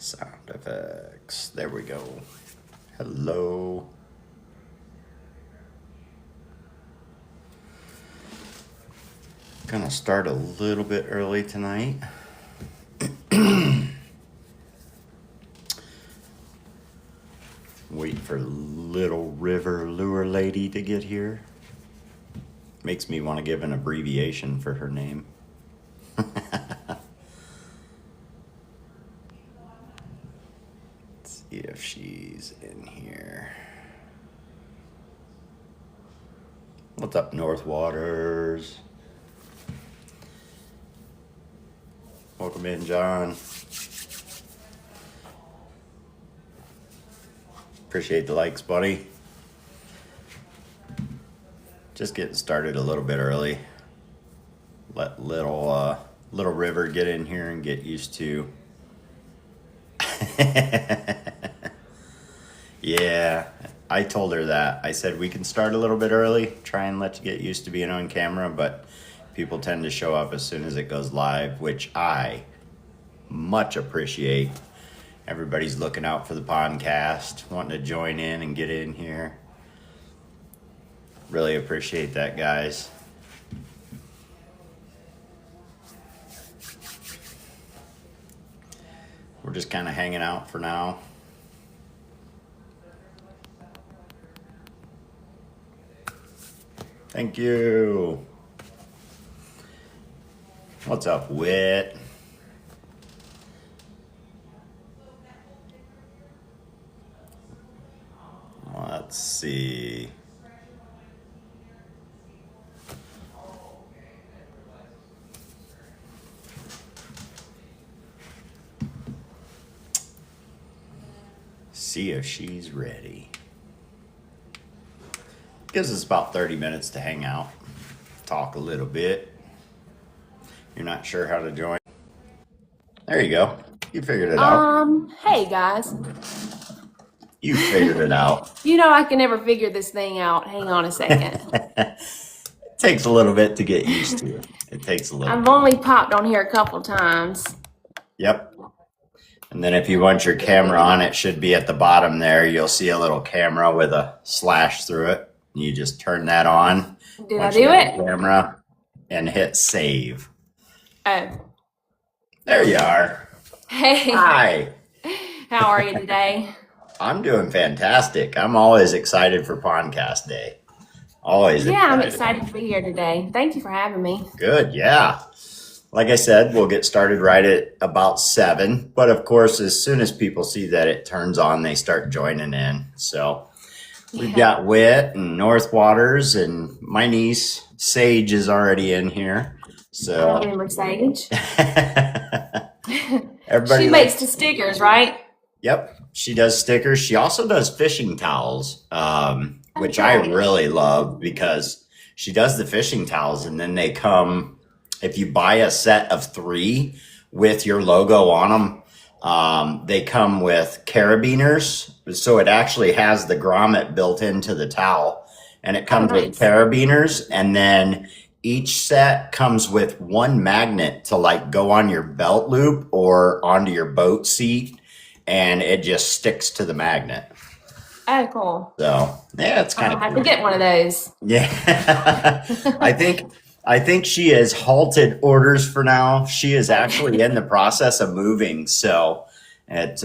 Sound effects. There we go. Hello. Gonna start a little bit early tonight. Wait for Little River Lure Lady to get here. Makes me want to give an abbreviation for her name. Let's see if she's in here. What's up, North Waters? Welcome in, John. Appreciate the likes, buddy. Just getting started a little bit early. Let little River get in here and get used to. Yeah, I told her that. I said we can start a little bit early, try and let you get used to being on camera, but people tend to show up as soon as it goes live, which I much appreciate. Everybody's looking out for the podcast, wanting to join in and get in here. Really appreciate that, guys. We're just kind of hanging out for now. Thank you. What's up, Wit? Let's see. See if she's ready. Gives us about 30 minutes to hang out, talk a little bit. You're not sure how to join? There you go. You figured it out. Hey guys. You figured it out. You know I can never figure this thing out. Hang on a second. It takes a little bit to get used to it. It takes a little I've bit. only popped on here a couple times. Yep. And then if you want your camera on, it should be at the bottom there. You'll see a little camera with a slash through it. You just turn that on. Did I do it? Camera and hit save. Oh. There you are. Hey. Hi. How are you today? I'm doing fantastic. I'm always excited for Podcast Day. Always. Yeah, I'm excited to be here today. Thank you for having me. Good, yeah. Like I said, we'll get started right at about 7. But of course, as soon as people see that it turns on, they start joining in. So we've got Wit and North Waters, and my niece Sage is already in here. So I remember Sage. Everybody She makes the stickers, right? Yep, she does stickers. She also does fishing towels, which I really love because she does the fishing towels, and then they come, if you buy a set of 3 with your logo on them, they come with carabiners. So it actually has the grommet built into the towel, and it comes with carabiners, and then each set comes with one magnet to like go on your belt loop or onto your boat seat, and it just sticks to the magnet. Oh, cool. So yeah, it's kind of I have to get one of those. Yeah. I think she has halted orders for now. She is actually in the process of moving, so it's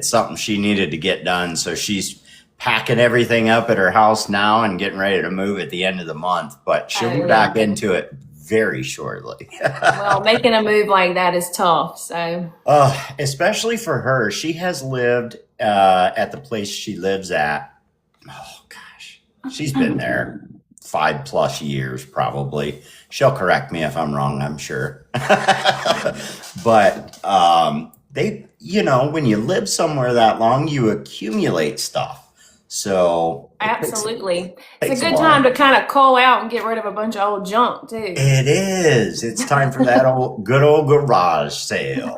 something she needed to get done. So she's packing everything up at her house now and getting ready to move at the end of the month, but she'll be back into it very shortly. Well, making a move like that is tough. So, especially for her, she has lived at the place she lives at. Oh gosh, she's been there 5+ years probably. She'll correct me if I'm wrong, I'm sure. But they, when you live somewhere that long, you accumulate stuff. So absolutely. It's a good time to kind of cull out and get rid of a bunch of old junk too. It is. It's time for that good old garage sale.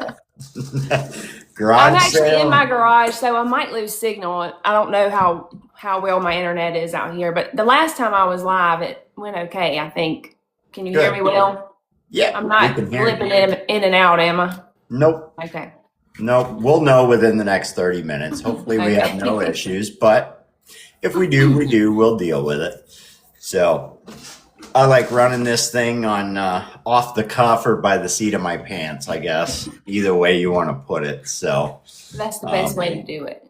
I'm actually in my garage, so I might lose signal. I don't know how well my internet is out here, but the last time I was live, it went okay, I think. Can you hear me well? Yeah. I'm not flipping in and out, am I? Nope. Okay. No, we'll know within the next 30 minutes. Hopefully we have no issues, but if we do, we'll deal with it. So I like running this thing on off the cuff or by the seat of my pants, I guess. Either way you want to put it. So that's the best way to do it.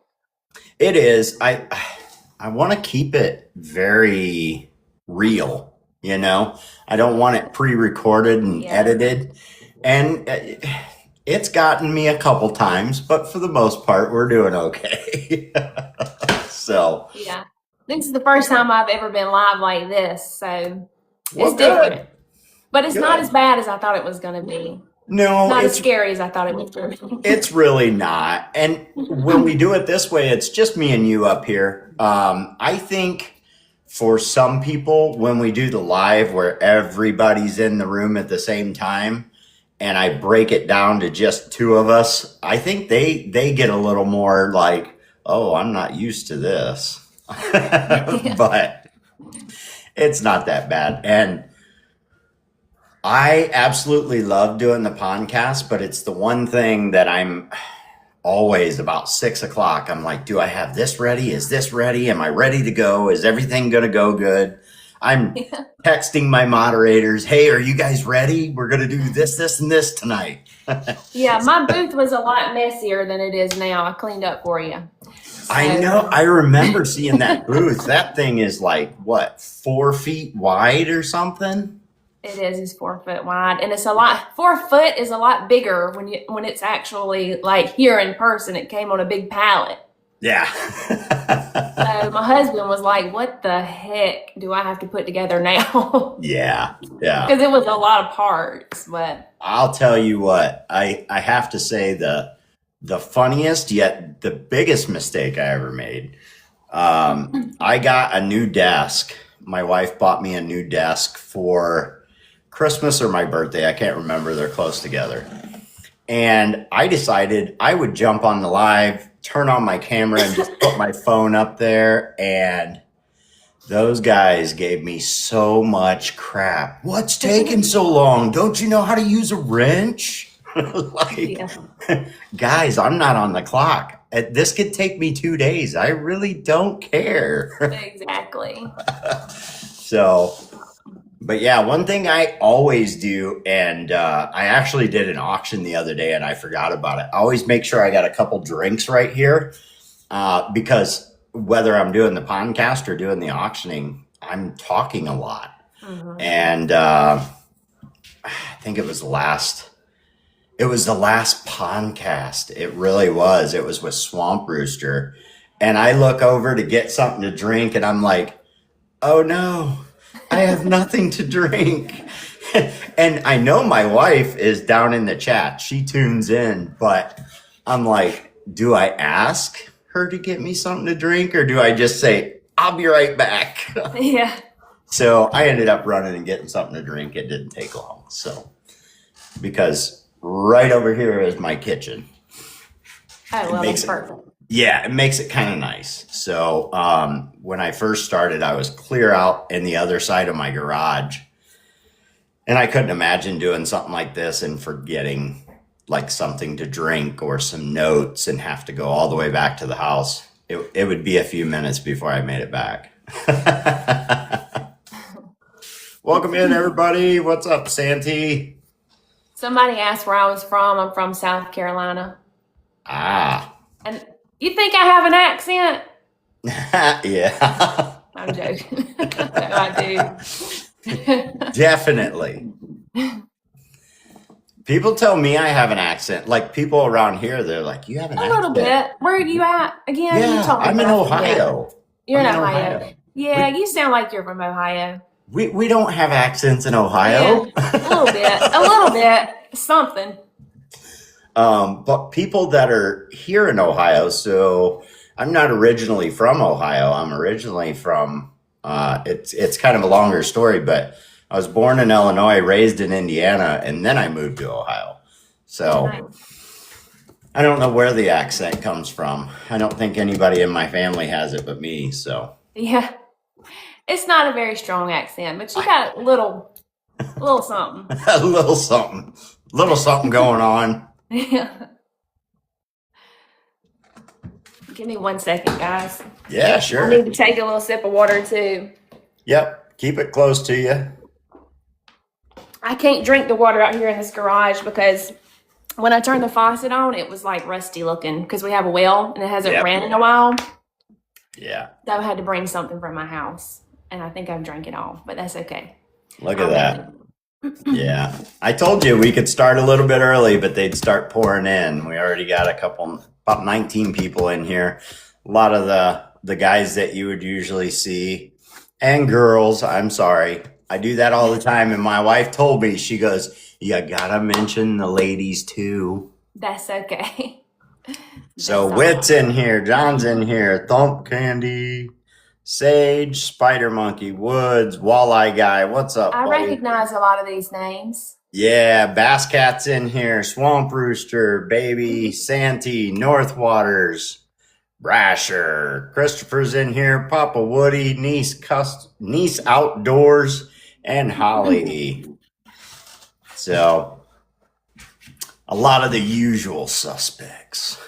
It is. I want to keep it very real, you know. I don't want it pre-recorded and edited. And it's gotten me a couple times, but for the most part, we're doing okay. So yeah, this is the first time I've ever been live like this, so it's different. But it's not as bad as I thought it was going to be. No, it's not as scary as I thought it was going to be. It's really not. And when we do it this way, it's just me and you up here. I think for some people, when we do the live where everybody's in the room at the same time, and I break it down to just two of us, I think they get a little more like, oh, I'm not used to this. But it's not that bad. And I absolutely love doing the podcast, but it's the one thing that I'm always about 6 o'clock. I'm like, do I have this ready? Is this ready? Am I ready to go? Is everything going to go good? I'm texting my moderators. Hey, are you guys ready? We're going to do this, and this tonight. Yeah, my booth was a lot messier than it is now. I cleaned up for you. So. I know. I remember seeing that booth. That thing is like, what, 4 feet wide or something? It is. It's 4 foot wide, and it's a lot. 4 foot is a lot bigger when it's actually like here in person. It came on a big pallet. Yeah. So my husband was like, "What the heck do I have to put together now?" Yeah. Because it was a lot of parts. But I'll tell you what, I have to say the funniest yet the biggest mistake I ever made. I got a new desk. My wife bought me a new desk for Christmas or my birthday. I can't remember. They're close together. And I decided I would jump on the live, turn on my camera, and just put my phone up there. And those guys gave me so much crap. What's taking so long? Don't you know how to use a wrench? Guys, I'm not on the clock. This could take me 2 days. I really don't care. Exactly. So, but yeah, one thing I always do, and I actually did an auction the other day and I forgot about it. I always make sure I got a couple drinks right here because whether I'm doing the podcast or doing the auctioning, I'm talking a lot. Mm-hmm. And I think it was the last podcast. It really was. It was with Swamp Rooster. And I look over to get something to drink and I'm like, oh no, I have nothing to drink. And I know my wife is down in the chat. She tunes in, but I'm like, do I ask her to get me something to drink or do I just say, I'll be right back? Yeah. So I ended up running and getting something to drink. It didn't take long. So, because right over here is my kitchen. Oh, well, that's perfect. Yeah, it makes it kind of nice. So when I first started, I was clear out in the other side of my garage. And I couldn't imagine doing something like this and forgetting like something to drink or some notes and have to go all the way back to the house. It would be a few minutes before I made it back. Welcome in, everybody. What's up, Santi? Somebody asked where I was from. I'm from South Carolina. Ah. And you think I have an accent? Yeah. I'm joking. No, I do. Definitely. People tell me I have an accent. Like people around here, they're like, you have an accent. A little bit. Where are you at again? Yeah, I'm in Ohio. You're in Ohio. Yeah, you sound like you're from Ohio. We don't have accents in Ohio. Yeah, a little bit, something. But people that are here in Ohio, so I'm not originally from Ohio. I'm originally from, it's kind of a longer story, but I was born in Illinois, raised in Indiana, and then I moved to Ohio. So I don't know where the accent comes from. I don't think anybody in my family has it but me, so. Yeah. It's not a very strong accent, but you got a little something. A little something going on. Yeah. Give me 1 second, guys. Yeah, I sure. need to take a little sip of water too. Yep. Keep it close to you. I can't drink the water out here in this garage because when I turned the faucet on, it was like rusty looking because we have a well and it hasn't ran in a while. Yeah. So I had to bring something from my house, and I think I've drank it all, but that's okay. Look at that. Yeah. I told you we could start a little bit early, but they'd start pouring in. We already got about 19 people in here. A lot of the guys that you would usually see, and girls, I'm sorry. I do that all the time, and my wife told me, she goes, you gotta mention the ladies too. That's okay. So Wit's in here, John's in here, Thump Candy, Sage, Spider Monkey, Woods, Walleye Guy. What's up, I buddy? recognize a lot of these names. Yeah, Bass Cat's in here, Swamp Rooster, Baby, Santee, North Waters, Brasher, Christopher's in here, Papa Woody, Niece Outdoors, and Holly. So, a lot of the usual suspects.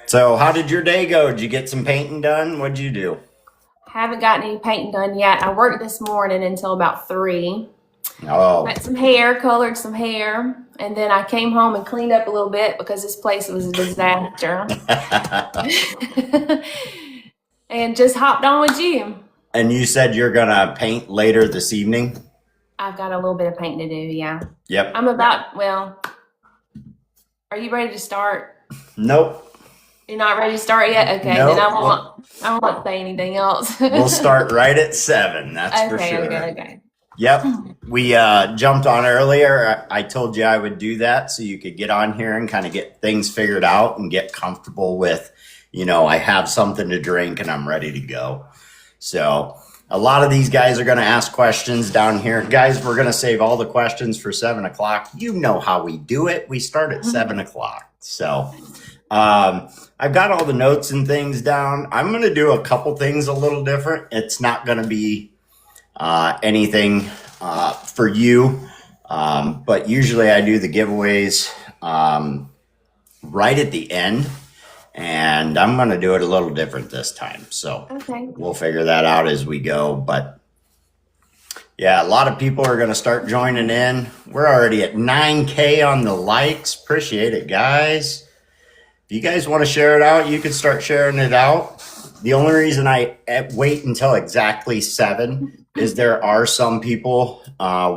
So, how did your day go? Did you get some painting done? What'd you do? Haven't gotten any painting done yet. I worked this morning until about 3. Oh, Got some hair, colored some hair, and then I came home and cleaned up a little bit because this place was a disaster. And just hopped on with you. And you said you're gonna paint later this evening? I've got a little bit of painting to do, yeah. Yep. Are you ready to start? Nope. You're not ready to start yet? Okay, Nope. then I won't say anything else. We'll start right at 7, that's for sure. Okay. Yep. We jumped on earlier. I told you I would do that so you could get on here and kind of get things figured out and get comfortable with, I have something to drink and I'm ready to go. So a lot of these guys are going to ask questions down here. Guys, we're going to save all the questions for 7 o'clock. You know how we do it. We start at 7 o'clock. So I've got all the notes and things down. I'm going to do a couple things a little different. It's not going to be anything for you, but usually I do the giveaways right at the end, and I'm going to do it a little different this time. So We'll figure that out as we go. But yeah, a lot of people are going to start joining in. We're already at 9K on the likes. Appreciate it, guys. If you guys want to share it out, you can start sharing it out. The only reason I wait until exactly 7 is there are some people,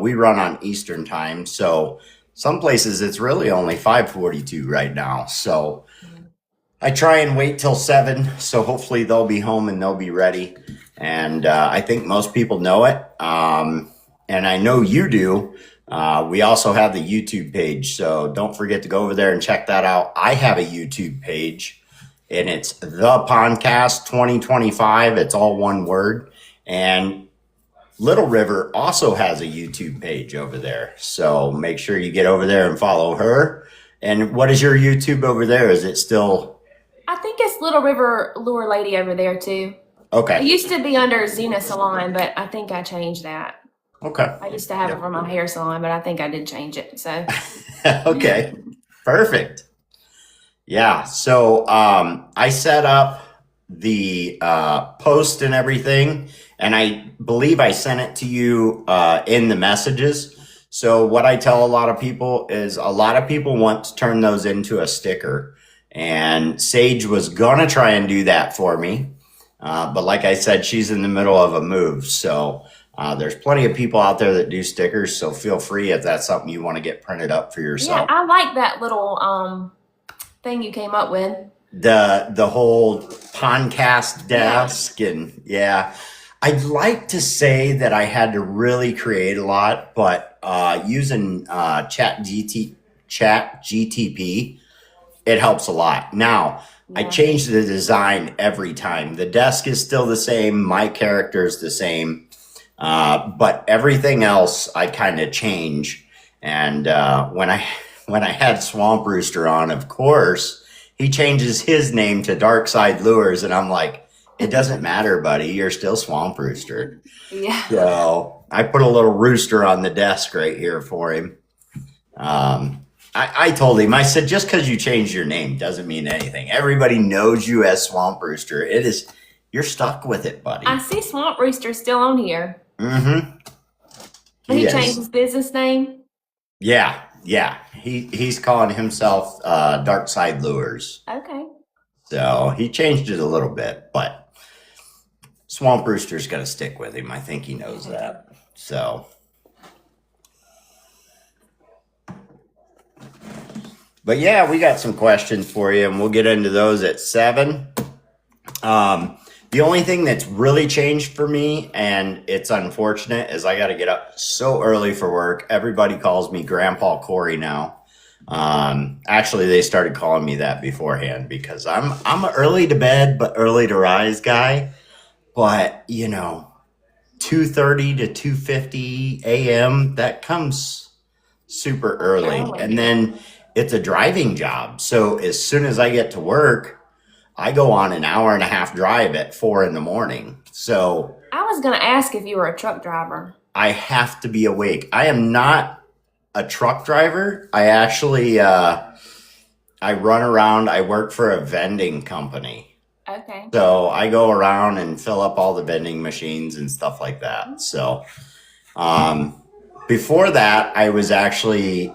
we run on Eastern time. So some places it's really only 5:42 right now. So I try and wait till 7. So hopefully they'll be home and they'll be ready. And I think most people know it. And I know you do. We also have the YouTube page. So don't forget to go over there and check that out. I have a YouTube page. And it's The Pondcast 2025. It's all one word. And Little River also has a YouTube page over there. So make sure you get over there and follow her. And what is your YouTube over there? Is it still? I think it's Little River Lure Lady over there too. Okay. It used to be under Xena Salon, but I think I changed that. Okay. I used to have it for my hair salon, but I think I did change it. So. Okay. Perfect. Yeah, so I set up the post and everything, and I believe I sent it to you in the messages. So what I tell a lot of people is a lot of people want to turn those into a sticker, and Sage was going to try and do that for me. But like I said, she's in the middle of a move. So there's plenty of people out there that do stickers, so feel free if that's something you want to get printed up for yourself. Yeah, I like that little thing you came up with. The whole podcast desk. And yeah, I'd like to say that I had to really create a lot, but using chat GTP, it helps a lot. Now I change the design every time. The desk is still the same, my character is the same, but everything else I kind of change. And when I had Swamp Rooster on, of course, he changes his name to Dark Side Lures. And I'm like, it doesn't matter, buddy. You're still Swamp Rooster. Yeah. So I put a little rooster on the desk right here for him. I told him, I said, just because you changed your name doesn't mean anything. Everybody knows you as Swamp Rooster. You're stuck with it, buddy. I see Swamp Rooster still on here. Mm-hmm. He changed his business name? Yeah. He's calling himself Dark Side Lures. Okay. So he changed it a little bit, but Swamp Rooster's going to stick with him. I think he knows that. So. But yeah, we got some questions for you, and we'll get into those at 7. The only thing that's really changed for me, and it's unfortunate, is I got to get up so early for work. Everybody calls me Grandpa Corey now. Actually, they started calling me that beforehand because I'm an early to bed but early to rise guy. But 2:30 to 2:50 a.m. that comes super early, and then it's a driving job. So as soon as I get to work, I go on an hour and a half drive at 4 in. So I was going to ask if you were a truck driver. I have to be awake. I am not a truck driver. I actually, I run around. I work for a vending company. Okay. So I go around and fill up all the vending machines and stuff like that. So, before that, I was actually,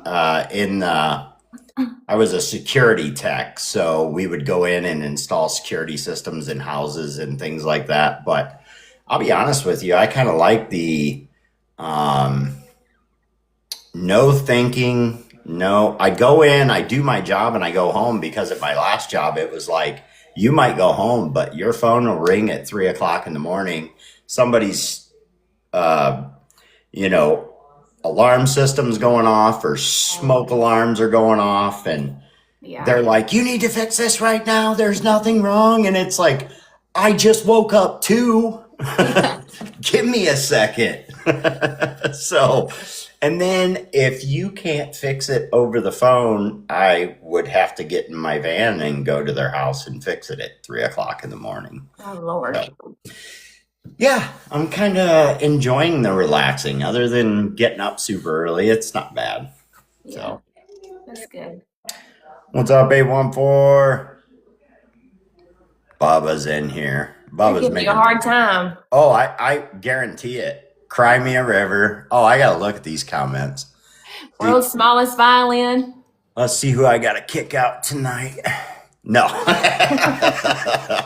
I was a security tech, so we would go in and install security systems in houses and things like that. But I'll be honest with you, I kind of like the no thinking. No, I go in, I do my job, and I go home, because at my last job, it was like, you might go home, but your phone will ring at 3 o'clock in the morning. Somebody's, alarm system's going off, or smoke alarms are going off, and they're like, you need to fix this right now. There's nothing wrong. And it's like, I just woke up too. Give me a second. So, and then if you can't fix it over the phone, I would have to get in my van and go to their house and fix it at 3 o'clock in the morning. Oh, Lord. So, yeah, I'm kind of enjoying the relaxing. Other than getting up super early, it's not bad. Yeah, so that's good. What's up, 814? Bubba's in here. Bubba's making you a hard time. Oh, I guarantee it. Cry me a river. Oh, I got to look at these comments. World's smallest violin. Let's see who I got to kick out tonight. No.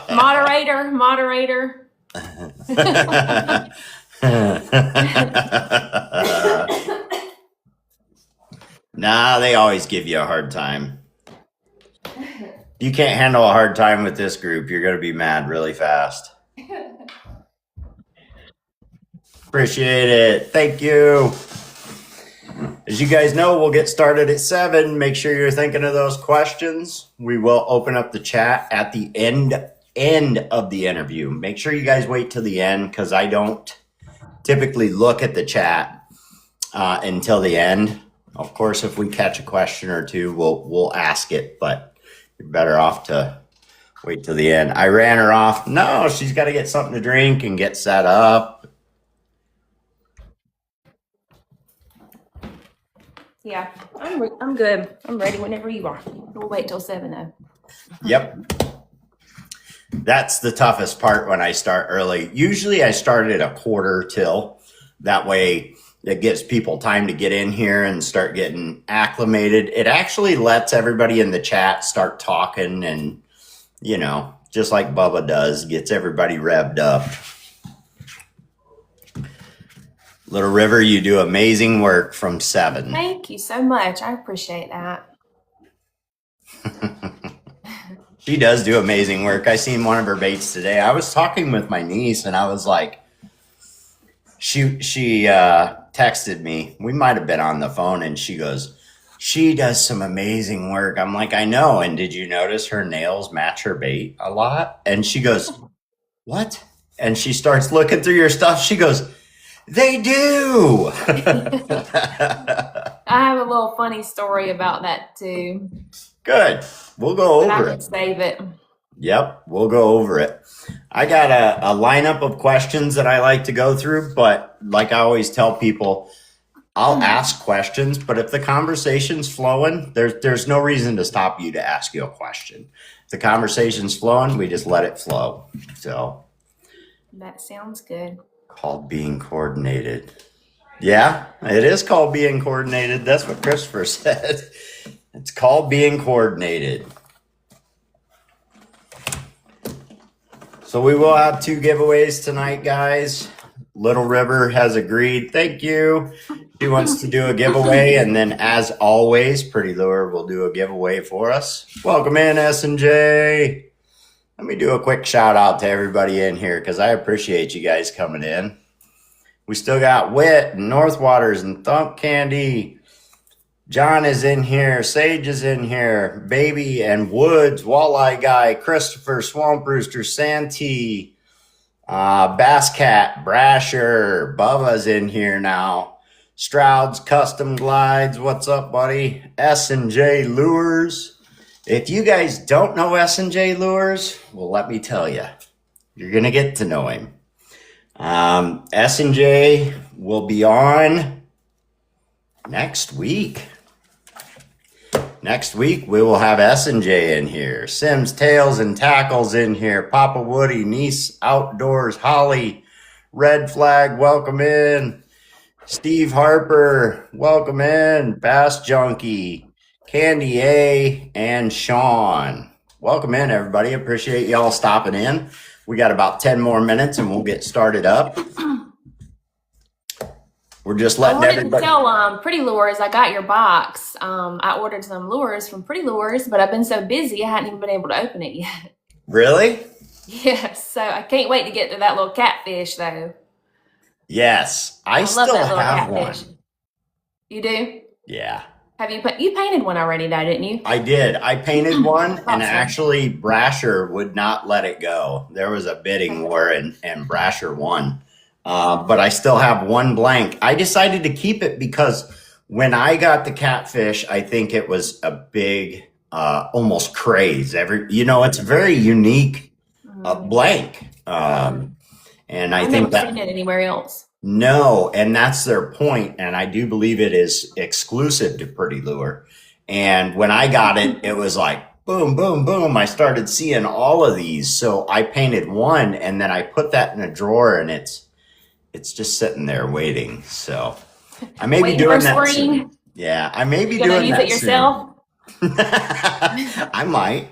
Moderator. Nah, they always give you a hard time. You can't handle a hard time with this group. You're going to be mad really fast. Appreciate it. Thank you. As you guys know, we'll get started at 7. Make sure you're thinking of those questions. We will open up the chat at the end of the interview. Make sure you guys wait till the end, because I don't typically look at the chat until the end. Of course, if we catch a question or two, we'll ask it, but you're better off to wait till the end. I ran her off. No, she's got to get something to drink and get set up. Yeah, I'm good. I'm ready whenever you are. We'll wait till 7 though. Yep. That's the toughest part when I start early. Usually I start at a quarter till. That way it gives people time to get in here and start getting acclimated. It actually lets everybody in the chat start talking, and, just like Bubba does, gets everybody revved up. Little River, you do amazing work from 7. Thank you so much. I appreciate that. She does do amazing work. I seen one of her baits today. I was talking with my niece, and I was like, she texted me. We might have been on the phone, and she goes, she does some amazing work. I'm like, I know. And did you notice her nails match her bait a lot? And she goes, what? And she starts looking through your stuff. She goes, they do. I have a little funny story about that too. Good. We'll go over it. Save it. Yep, we'll go over it. I got a lineup of questions that I like to go through, but like I always tell people, I'll ask questions, but if the conversation's flowing, there's no reason to stop you to ask you a question. If the conversation's flowing, we just let it flow. So that sounds good. Called being coordinated. Yeah, it is called being coordinated. That's what Christopher said. It's called being coordinated. So we will have 2 giveaways tonight, guys. Little River has agreed. Thank you. She wants to do a giveaway. And then as always, Pretty Lure will do a giveaway for us. Welcome in, S&J. Let me do a quick shout out to everybody in here because I appreciate you guys coming in. We still got Wit and Northwaters and Thump Candy. John is in here. Sage is in here. Baby and Woods, Walleye Guy, Christopher, Swamp Rooster, Santee, Bass Cat, Brasher, Bubba's in here now. Stroud's Custom Glides, what's up, buddy? S&J Lures. If you guys don't know S&J Lures, well, let me tell you, you're going to get to know him. S&J will be on next week. Next week, we will have S&J in here. Sims, Tails, and Tackles in here. Papa Woody, Niece Outdoors, Holly, Red Flag, welcome in. Steve Harper, welcome in. Bass Junkie, Candy A, and Sean. Welcome in, everybody. Appreciate y'all stopping in. We got about 10 more minutes and we'll get started up. We're just letting everybody. I wanted to tell Pretty Lures, I got your box. I ordered some lures from Pretty Lures, but I've been so busy I hadn't even been able to open it yet. Really? Yes. So I can't wait to get to that little catfish, though. Yes, I still love that little have catfish. One. You do? Yeah. Have you painted one already, though, didn't you? I did. I painted one, awesome. And actually Brasher would not let it go. There was a bidding war, and Brasher won. But I still have one blank. I decided to keep it because when I got the catfish, I think it was a big, almost craze. It's a very unique blank. And I think that I've never seen it anywhere else. No, and that's their point. And I do believe it is exclusive to Pretty Lure. And when I got it, it was like, boom, boom, boom. I started seeing all of these. So I painted one and then I put that in a drawer and it's just sitting there waiting. So I may be doing that soon. Yeah, I may be doing that soon. Use it yourself? I might.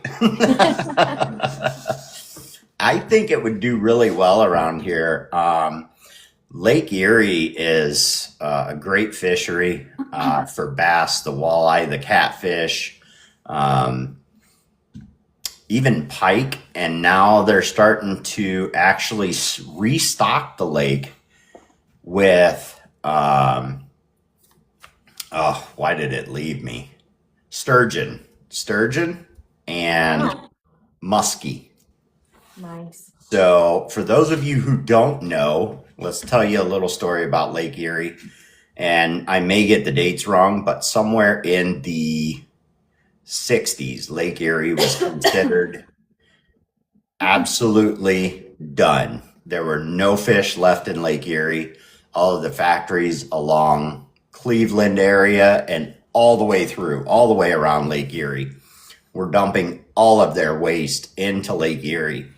I think it would do really well around here. Lake Erie is a great fishery for bass, the walleye, the catfish, even pike. And now they're starting to actually restock the lake with, why did it leave me? Sturgeon and muskie. Nice. So for those of you who don't know, let's tell you a little story about Lake Erie. And I may get the dates wrong, but somewhere in the 60s, Lake Erie was considered absolutely done. There were no fish left in Lake Erie. All of the factories along Cleveland area and all the way around Lake Erie were dumping all of their waste into Lake Erie.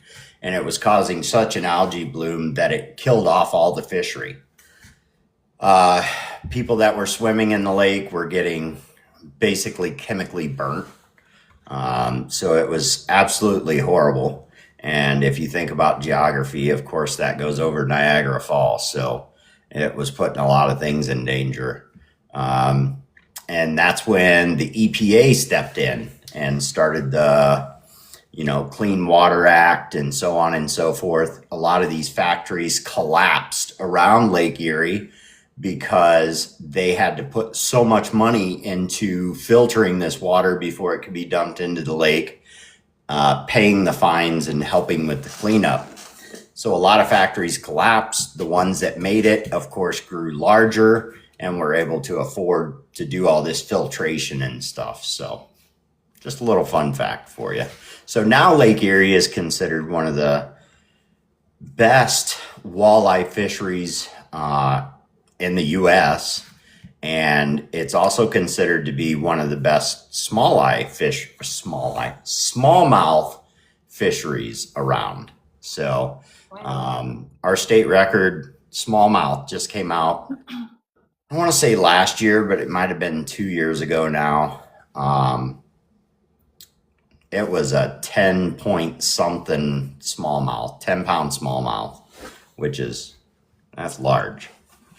And it was causing such an algae bloom that it killed off all the fishery. People that were swimming in the lake were getting basically chemically burnt. So it was absolutely horrible. And if you think about geography, of course, that goes over Niagara Falls. So it was putting a lot of things in danger. And that's when the EPA stepped in and started the Clean Water Act and so on and so forth. A lot of these factories collapsed around Lake Erie because they had to put so much money into filtering this water before it could be dumped into the lake, paying the fines and helping with the cleanup. So a lot of factories collapsed. The ones that made it, of course, grew larger and were able to afford to do all this filtration and stuff. So just a little fun fact for you. So now Lake Erie is considered one of the best walleye fisheries in the U.S. And it's also considered to be one of the best smallmouth fisheries around. So our state record smallmouth just came out. I want to say last year, but it might have been 2 years ago now. It was a 10 point something smallmouth, 10-pound smallmouth, that's large.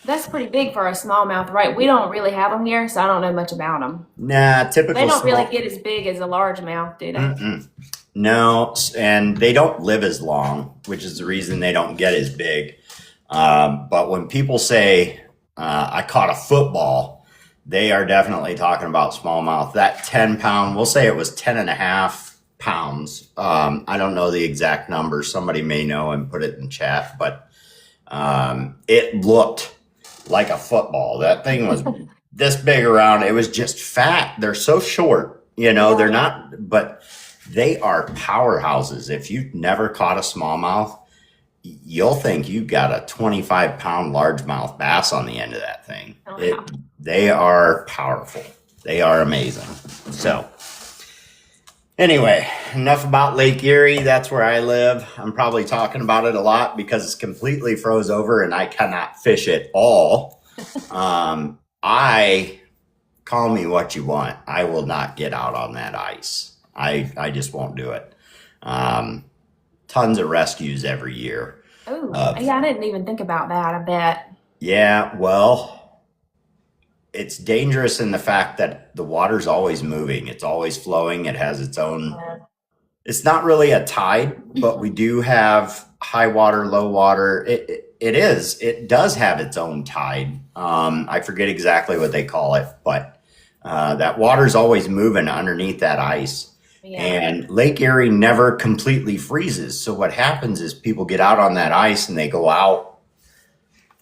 That's pretty big for a smallmouth, right? We don't really have them here, so I don't know much about them. Nah, typical. They don't really get as big as a largemouth, do they? Mm-mm. No, and they don't live as long, which is the reason they don't get as big. But when people say, I caught a football, they are definitely talking about smallmouth. That 10-pound, we'll say it was 10.5 pounds. I don't know the exact number. Somebody may know and put it in chat, but it looked like a football. That thing was this big around. It was just fat. They're so short, they're not, but they are powerhouses. If you've never caught a smallmouth, you'll think you've got a 25-pound largemouth bass on the end of that thing. Oh, wow. They are powerful. They are amazing. So anyway, enough about Lake Erie. That's where I live. I'm probably talking about it a lot because it's completely froze over and I cannot fish at all. Call me what you want. I will not get out on that ice. I just won't do it. Tons of rescues every year. Oh, yeah, I didn't even think about that, I bet. Yeah, well, it's dangerous in the fact that the water's always moving. It's always flowing. It has its own, it's not really a tide, but we do have high water, low water. It does have its own tide. I forget exactly what they call it, but that water's always moving underneath that ice. Yeah. And Lake Erie never completely freezes. So what happens is people get out on that ice and they go out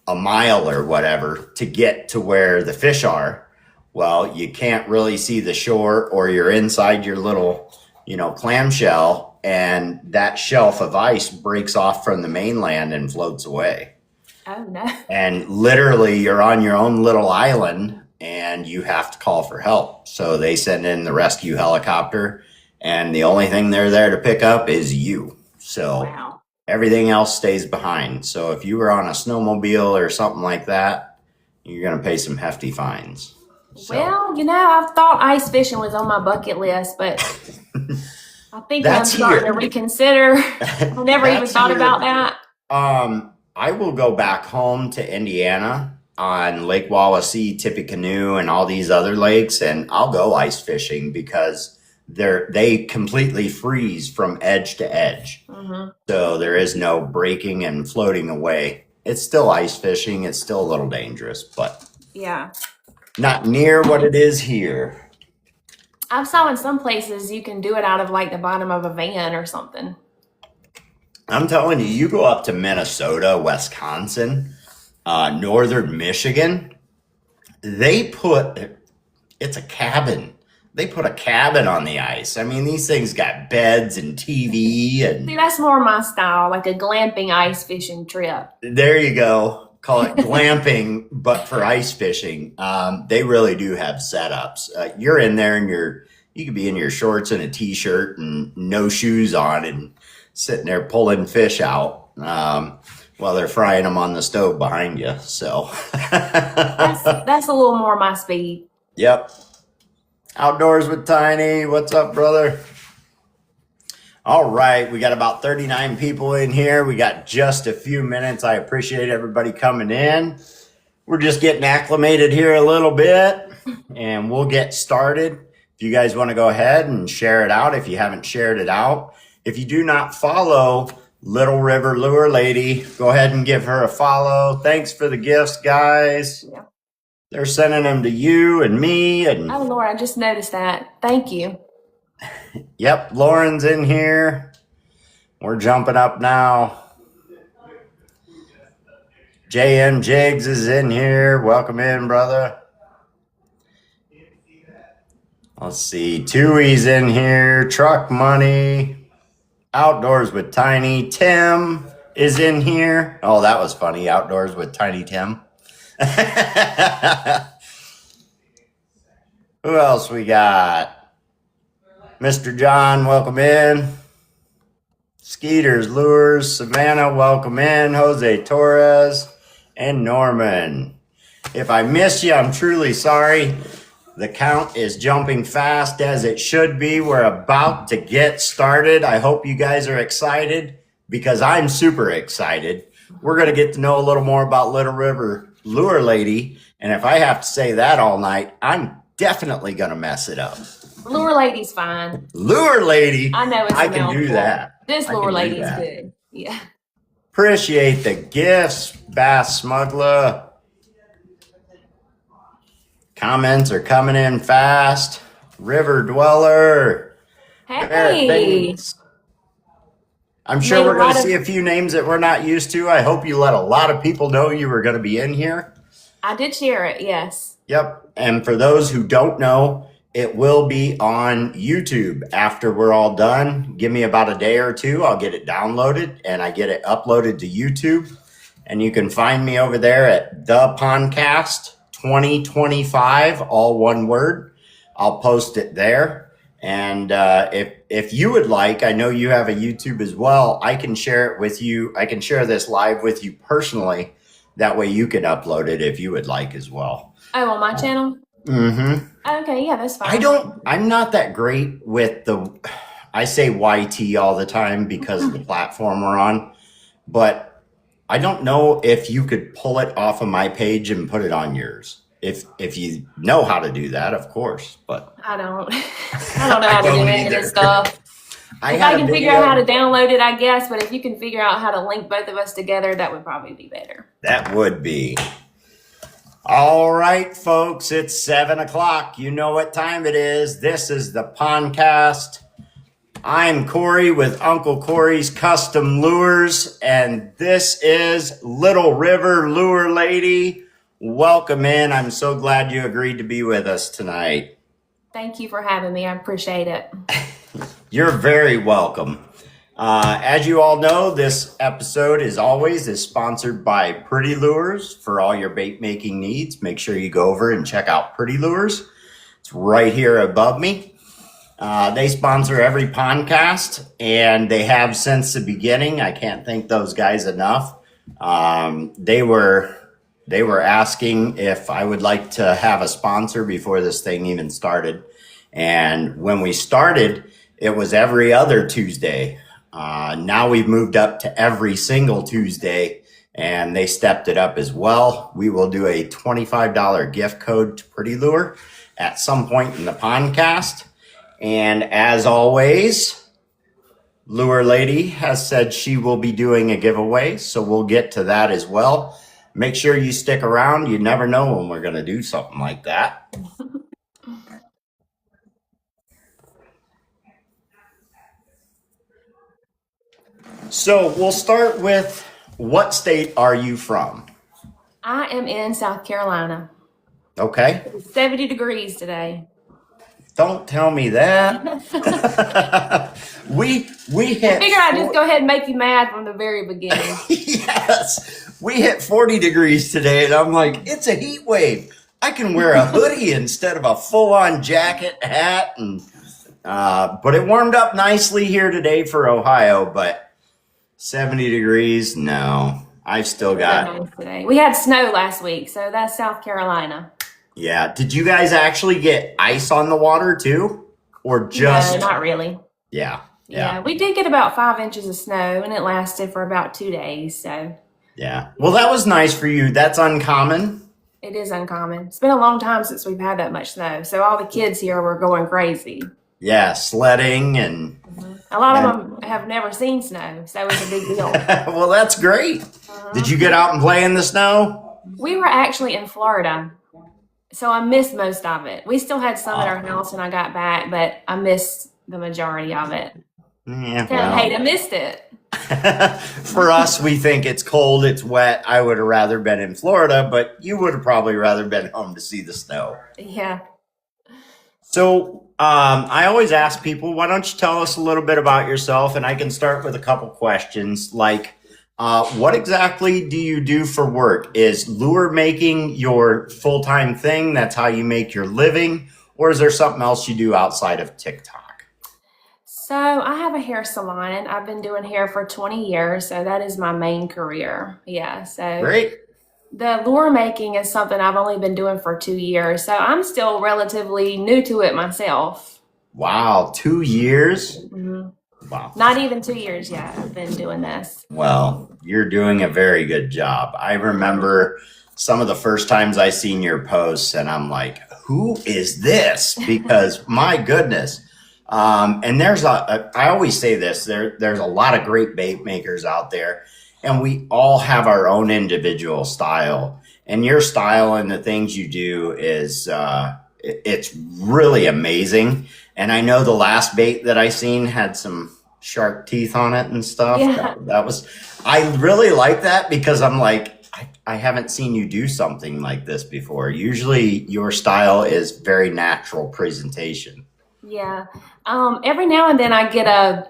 a mile or whatever to get to where the fish are. Well, you can't really see the shore, or you're inside your little, clamshell, and that shelf of ice breaks off from the mainland and floats away. Oh, no. And literally you're on your own little island and you have to call for help. So they send in the rescue helicopter. And the only thing they're there to pick up is you. So wow. Everything else stays behind. So if you were on a snowmobile or something like that, you're going to pay some hefty fines. So. Well, I've thought ice fishing was on my bucket list, but I think I'm starting to reconsider. I never even thought about that. I will go back home to Indiana on Lake Wawasee, Tippecanoe, and all these other lakes, and I'll go ice fishing because they completely freeze from edge to edge. Mm-hmm. So there is no breaking and floating away. It's still ice fishing. It's still a little dangerous, but yeah, not near what it is here. I've saw in some places you can do it out of like the bottom of a van or something. I'm telling you, you go up to Minnesota, Wisconsin, northern Michigan, it's a cabin. They put a cabin on the ice. I mean, these things got beds and TV and. See, that's more my style, like a glamping ice fishing trip. There you go. Call it glamping, but for ice fishing. They really do have setups. You're in there and you could be in your shorts and a t-shirt and no shoes on and sitting there pulling fish out while they're frying them on the stove behind you. So that's a little more my speed. Yep. Outdoors with Tiny. What's up, brother? All right. We got about 39 people in here. We got just a few minutes. I appreciate everybody coming in. We're just getting acclimated here a little bit and we'll get started. If you guys want to go ahead and share it out, if you haven't shared it out. If you do not follow Little River Lure Lady, go ahead and give her a follow. Thanks for the gifts, guys. Yeah. They're sending them to you and me. And oh, Laura, I just noticed that. Thank you. Yep, Lauren's in here. We're jumping up now. JM Jigs is in here. Welcome in, brother. Let's see. Tui's in here. Truck Money. Outdoors with Tiny. Tim is in here. Oh, that was funny. Outdoors with Tiny Tim. Who else we got? Mr. John, welcome in. Skeeters, Lures, Savannah, welcome in. Jose Torres, and Norman. If I miss you, I'm truly sorry. The count is jumping fast as it should be. We're about to get started. I hope you guys are excited because I'm super excited. We're going to get to know a little more about Little River Lure Lady. And if I have to say that all night, I'm definitely going to mess it up. Lure Lady's fine. Lure Lady. I know it's I can do that. This Lure Lady's good. Yeah. Appreciate the gifts, Bass Smuggler. Comments are coming in fast. River Dweller. Hey. I'm sure we're going to see a few names that we're not used to. I hope you let a lot of people know you were going to be in here. I did share it, yes. Yep. And for those who don't know, it will be on YouTube after we're all done. Give me about a day or two. I'll get it downloaded and I get it uploaded to YouTube. And you can find me over there at The Pondcast 2025, all one word. I'll post it there. And if you would like, I know you have a YouTube as well. I can share it with you. I can share this live with you personally. That way you can upload it if you would like as well. Oh, on my channel? Mm-hmm. Okay, yeah, that's fine. I'm not that great with I say YT all the time because of the platform we're on, but I don't know if you could pull it off of my page and put it on yours. If you know how to do that, of course, but I don't know how to do any of this stuff. I can figure out how to download it, I guess, but if you can figure out how to link both of us together, that would probably be better. That would be. All right, folks, it's 7:00. You know what time it is. This is the Pondcast. I'm Corey with Uncle Corey's Custom Lures, and this is Little River Lure Lady. Welcome in. I'm so glad you agreed to be with us tonight. Thank you for having me. I appreciate it. You're very welcome. As you all know, this episode is sponsored by Pretty Lures for all your bait making needs. Make sure you go over and check out Pretty Lures. It's right here above me. They sponsor every podcast, and they have since the beginning. I can't thank those guys enough. They were asking if I would like to have a sponsor before this thing even started. And when we started, it was every other Tuesday. Now we've moved up to every single Tuesday, and they stepped it up as well. We will do a $25 gift code to Pretty Lure at some point in the podcast. And as always, Lure Lady has said she will be doing a giveaway, so we'll get to that as well. Make sure you stick around. You never know when we're going to do something like that. So we'll start with, what state are you from? I am in South Carolina. Okay. It's 70 degrees today. Don't tell me that. we hit. I figured I'd just go ahead and make you mad from the very beginning. Yes, we hit 40 degrees today, and I'm like, it's a heat wave. I can wear a hoodie instead of a full-on jacket, hat, and but it warmed up nicely here today for Ohio. But 70 degrees, no. I've still got. Nice today. We had snow last week, so that's South Carolina. Yeah. Did you guys actually get ice on the water too? Or just. No, not really. Yeah. Yeah. We did get about 5 inches of snow, and it lasted for about 2 days. So. Yeah. Well, that was nice for you. That's uncommon. It is uncommon. It's been a long time since we've had that much snow. So all the kids here were going crazy. Yeah. Sledding and. A lot of them have never seen snow. So it's a big deal. Well, that's great. Did you get out and play in the snow? We were actually in Florida. So I missed most of it. We still had some at our house when I got back, but I missed the majority of it. Yeah, I missed it. For us, we think it's cold, it's wet. I would have rather been in Florida, but you would have probably rather been home to see the snow. Yeah. So I always ask people, why don't you tell us a little bit about yourself? And I can start with a couple questions like, what exactly do you do for work? Is lure making your full-time thing? That's how you make your living? or is there something else you do outside of TikTok? So I have a hair salon. I've been doing hair for 20 years, so that is my main career. Yeah, so Great. the lure making is something I've only been doing for 2 years, so I'm still relatively new to it myself. Wow, 2 years? hmm Wow. Not even 2 years yet. I've been doing this. Well, you're doing a very good job. I remember some of the first times I seen your posts and I'm like, who is this? Because my goodness. And I always say this, there's a lot of great bait makers out there and we all have our own individual style, and your style and the things you do is, it's really amazing. And I know the last bait that I seen had some shark teeth on it and stuff. Yeah. I really like that because I'm like, I haven't seen you do something like this before. Usually your style is very natural presentation. Yeah. Every now and then I get a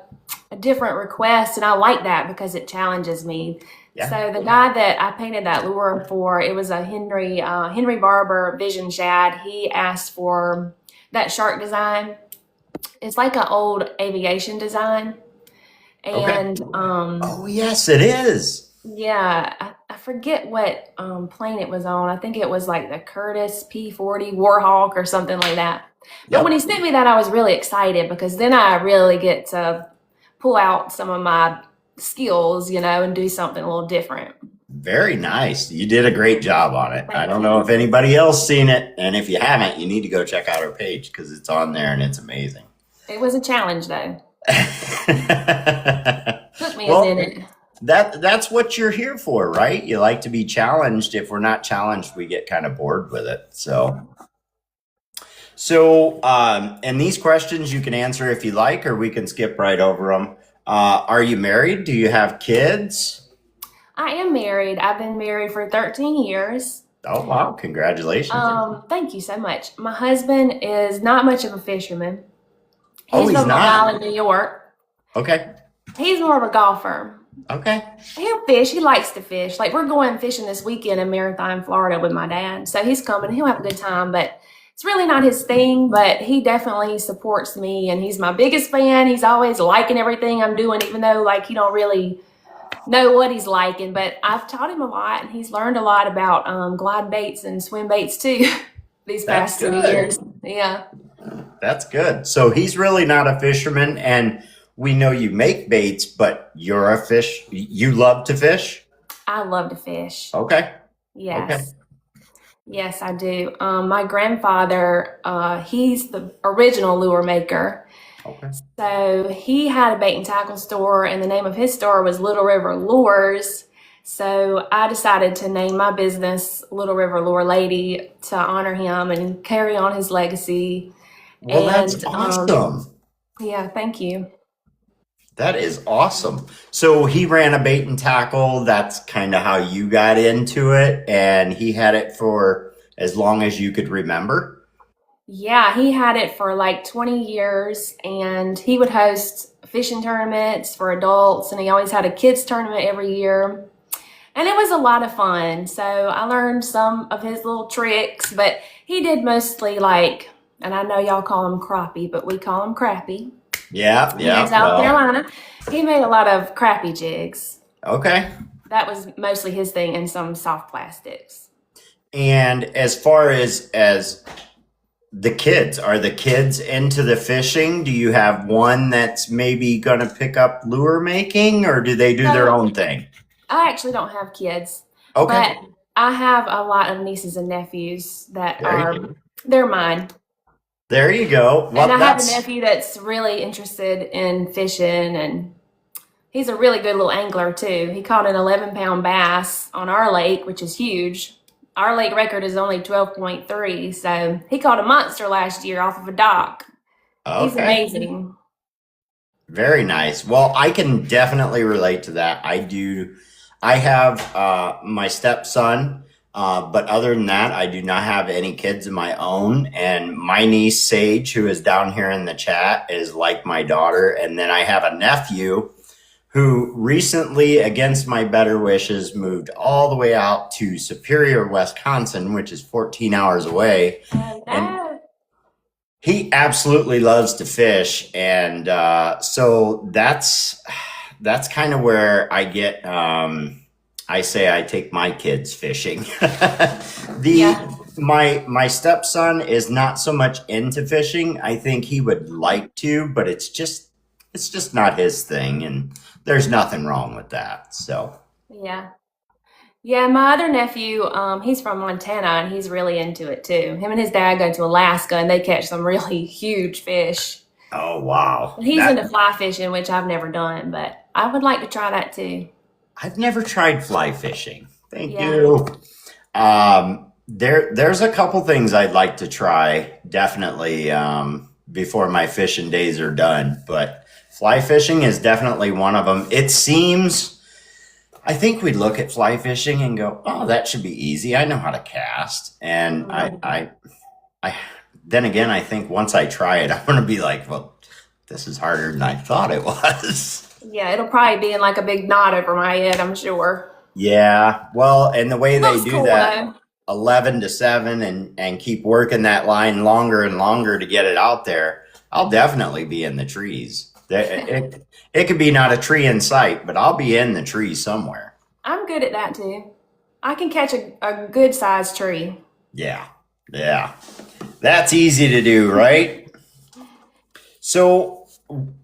different request, and I like that because it challenges me. Yeah. So the guy that I painted that lure for, it was a Henry Barber Vision Shad. He asked for that shark design. It's like an old aviation design. Okay. And Oh, yes, it is. yeah, I forget what plane it was on. I think it was like the Curtis P-40 Warhawk or something like that. But when he Yep. sent me that, I was really excited because then I really get to pull out some of my skills, and do something a little different. Very nice. You did a great job on it. I Thank don't know you. if anybody else seen it. And if you haven't, you need to go check out our page because it's on there and it's amazing. It was a challenge though. Took me a Well, minute. that's what you're here for, right? You like to be challenged. If we're not challenged, we get kind of bored with it. And these questions you can answer if you like, or we can skip right over them. Are you married? Do you have kids? I am married. I've been married for 13 years. Oh, wow. Congratulations. Thank you so much. My husband is not much of a fisherman. Oh, He's he's from Long not? Island, New York. Okay. He's more of a golfer. Okay. He'll fish. He likes to fish. Like we're going fishing this weekend in Marathon, Florida with my dad. So he's coming. He'll have a good time, but it's really not his thing, but he definitely supports me and he's my biggest fan. He's always liking everything I'm doing, even though like he don't really know what he's liking, but I've taught him a lot and he's learned a lot about glide baits and swim baits too these That's past 2 good. years. Yeah. That's good. So he's really not a fisherman, and we know you make baits, but you're a fish. You love to fish? I love to fish. Okay. Okay. Yes. Yes, I do. My grandfather, he's the original lure maker. Okay. So he had a bait and tackle store, and the name of his store was Little River Lures. So I decided to name my business Little River Lure Lady to honor him and carry on his legacy. Well, that's And awesome. yeah, thank you. That is awesome. So he ran a bait and tackle. That's kind of how you got into it, and he had it for as long as you could remember. Yeah, he had it for like 20 years, and he would host fishing tournaments for adults, and he always had a kids tournament every year. And it was a lot of fun. So I learned some of his little tricks, but he did mostly like, and I know y'all call him crappie, but we call him crappie. Yeah, He in yeah. South Well, Carolina. He made a lot of crappie jigs. okay. That was mostly his thing, and some soft plastics. And as far as the kids, are the kids into the fishing? Do you have one that's maybe going to pick up lure making, or do they do their So own thing? I actually don't have kids, Okay. but I have a lot of nieces and nephews that There you are, go. they're mine. There you go. And Well, I have a that's nephew that's really interested in fishing, and he's a really good little angler too. He caught an 11-pound bass on our lake, which is huge. Our lake record is only 12.3, so he caught a monster last year off of a dock. He's okay. amazing. Very nice. Well, I can definitely relate to that. I do. I have my stepson, but other than that, I do not have any kids of my own. And my niece Sage, who is down here in the chat, is like my daughter. And then I have a nephew who recently, against my better wishes, moved all the way out to Superior, Wisconsin, which is 14 hours away. Oh And no. He absolutely loves to fish, and so that's kind of where I get. I say I take my kids fishing. the Yeah. my stepson is not so much into fishing. I think he would like to, but it's just not his thing, and there's nothing wrong with that. So Yeah. Yeah, my other nephew, he's from Montana and he's really into it too. Him and his dad go to Alaska and they catch some really huge fish. oh wow, And he's that into fly fishing, which I've never done, but I would like to try that too. I've never tried fly fishing. Thank Yeah. you. There's a couple things I'd like to try definitely before my fishing days are done, but fly fishing is definitely one of them. It seems I think we look at fly fishing and go, "Oh, that should be easy. I know how to cast." And Mhm. I then again, I think once I try it, I'm going to be like, "Well, this is harder than I thought it was." Yeah, it'll probably be in like a big knot over my head, I'm sure. Yeah, well, and the way It they looks do cool that though. 11 to 7 and keep working that line longer and longer to get it out there, I'll definitely be in the trees. It could be not a tree in sight, but I'll be in the tree somewhere. I'm good at that too. I can catch a good sized tree. Yeah, yeah. That's easy to do, right? So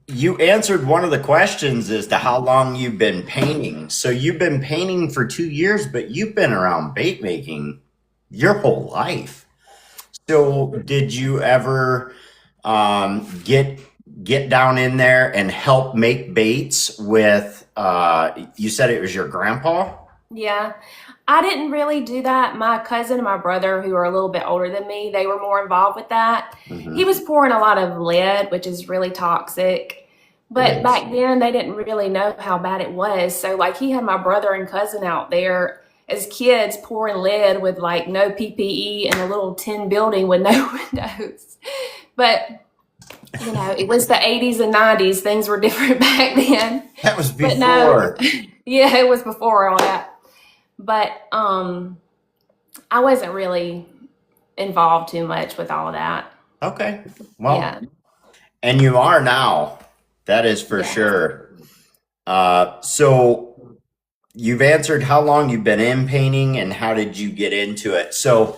you answered one of the questions as to how long you've been painting. So you've been painting for 2 years, but you've been around bait making your whole life. So did you ever get down in there and help make baits with? You said it was your grandpa. Yeah. I didn't really do that. My cousin and my brother, who are a little bit older than me, they were more involved with that. He Hmm. was pouring a lot of lead, which is really toxic. It But is. back then, they didn't really know how bad it was. So, like, he had my brother and cousin out there as kids pouring lead with like no PPE in a little tin building with no windows. But, it was the 80s and 90s. Things were different back then. That was But no, before. yeah, it was before all that. But I wasn't really involved too much with all that. Okay. Well, Yeah, and you are now. That is for yeah, sure. So you've answered how long you've been in painting and how did you get into it. So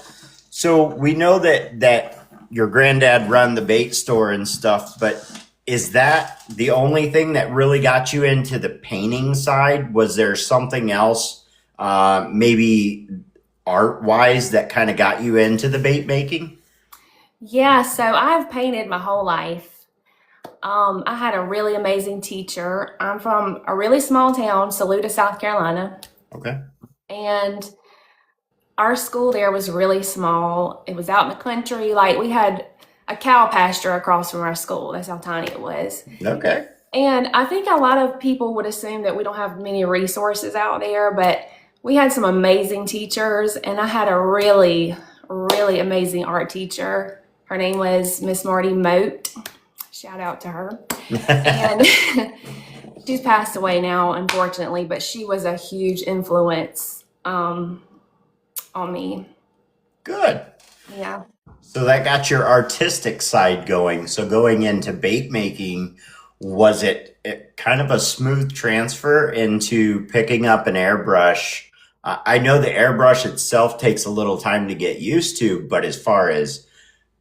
we know that your granddad run the bait store and stuff, but is that the only thing that really got you into the painting side? Was there something else, maybe art wise, that kind of got you into the bait making? yeah. So I've painted my whole life. I had a really amazing teacher. I'm from a really small town, Saluda, South Carolina, Okay. and our school there was really small. It was out in the country. Like we had a cow pasture across from our school. That's how tiny it was. Okay. And I think a lot of people would assume that we don't have many resources out there, but we had some amazing teachers, and I had a really, really amazing art teacher. Her name was Miss Marty Moat. Shout out to her. And she's passed away now, unfortunately, but she was a huge influence on me. Good. Yeah. So that got your artistic side going. So going into bait making, was it kind of a smooth transfer into picking up an airbrush? I know the airbrush itself takes a little time to get used to, but as far as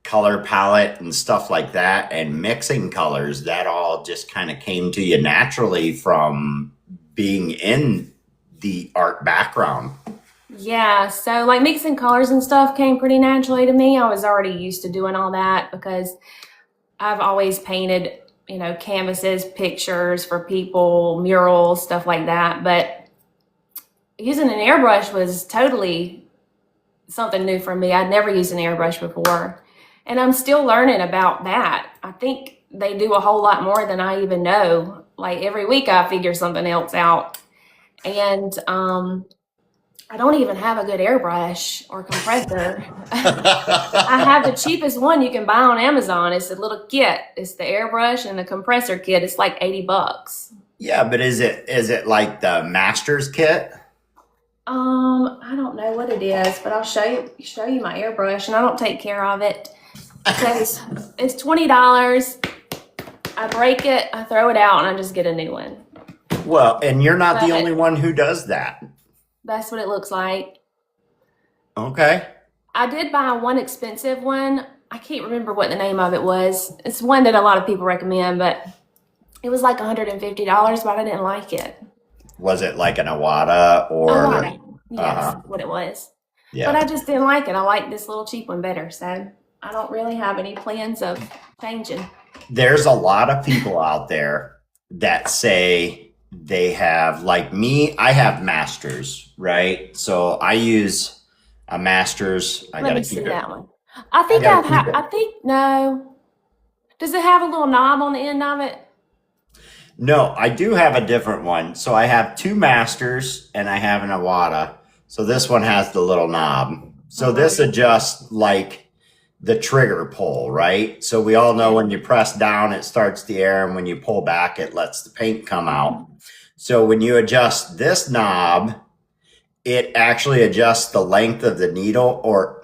color palette and stuff like that and mixing colors, that all just kind of came to you naturally from being in the art background. Yeah, so like mixing colors and stuff came pretty naturally to me. I was already used to doing all that because I've always painted, canvases, pictures for people, murals, stuff like that. But using an airbrush was totally something new for me. I'd never used an airbrush before. And I'm still learning about that. I think they do a whole lot more than I even know. Like every week I figure something else out. And I don't even have a good airbrush or compressor. I have the cheapest one you can buy on Amazon. It's a little kit. It's the airbrush and the compressor kit. It's like $80. Yeah, but is it like the master's kit? I don't know what it is, but I'll show you my airbrush, and I don't take care of it. So it's $20. I break it, I throw it out, and I just get a new one. Well, and you're not the But only one who does that. that's what it looks like. Okay. I did buy one expensive one. I can't remember what the name of it was. It's one that a lot of people recommend, but it was like $150, but I didn't like it. Was it like an Awada A or? lot of, yes, Uh-huh. what it was. But Yeah. I just didn't like it. I like this little cheap one better, so I don't really have any plans of changing. There's a lot of people out there that say they have, like me, I have Masters, right? So I use a Masters. I Let gotta me see keep it. that one. I I think gotta keep I it. think no. Does it have a little knob on the end of it? No, I do have a different one. So I have two Masters and I have an Awada. So this one has the little knob. So this Mm-hmm. adjusts like the trigger pull, right? So we all know Yeah. when you press down, it starts the air, and when you pull back, it lets the paint come out. So when you adjust this knob, it actually adjusts the length of the needle or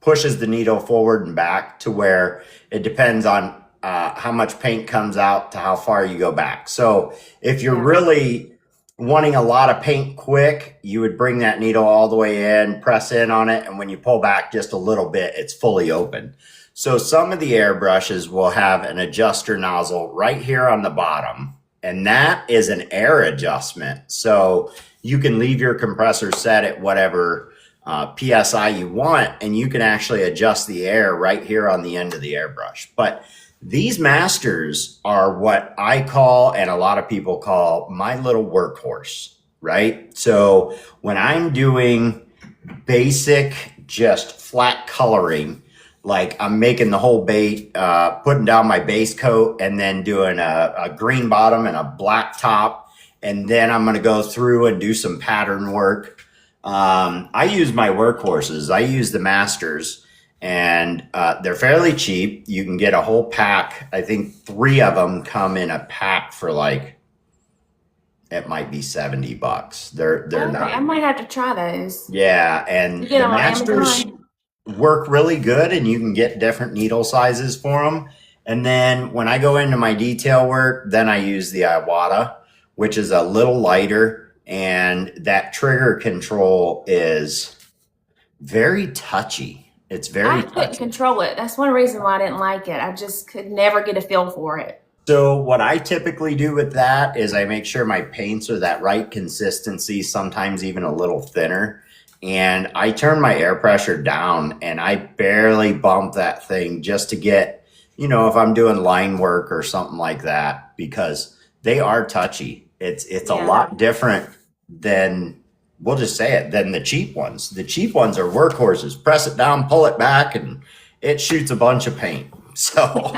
pushes the needle forward and back to where it depends on how much paint comes out to how far you go back. So if you're Yeah. really wanting a lot of paint quick, you would bring that needle all the way in, press in on it, and when you pull back just a little bit, it's fully open. So some of the airbrushes will have an adjuster nozzle right here on the bottom, and that is an air adjustment. So you can leave your compressor set at whatever PSI you want, and you can actually adjust the air right here on the end of the airbrush. But these Masters are what I call, and a lot of people call, my little workhorse, right? So when I'm doing basic, just flat coloring, like I'm making the whole bait, putting down my base coat, and then doing a green bottom and a black top, and then I'm going to go through and do some pattern work. I use my workhorses. I use the Masters, and they're fairly cheap. You can get a whole pack. I think 3 of them come in a pack for like, it might be $70. They're Okay, I not. might have to try those. Yeah, You and get the them on Masters Amazon? work really good, and you can get different needle sizes for them. And then when I go into my detail work, then I use the Iwata, which is a little lighter, and that trigger control is very touchy. It's I very couldn't touchy. control it. That's one reason why I didn't like it. I just could never get a feel for it. So what I typically do with that is I make sure my paints are that right consistency, sometimes even a little thinner. And I turn my air pressure down, and I barely bump that thing just to get, if I'm doing line work or something like that, because they are touchy. It's a Yeah. lot different than, we'll just say it, than the cheap ones. The cheap ones are workhorses. Press it down, pull it back, and it shoots a bunch of paint. So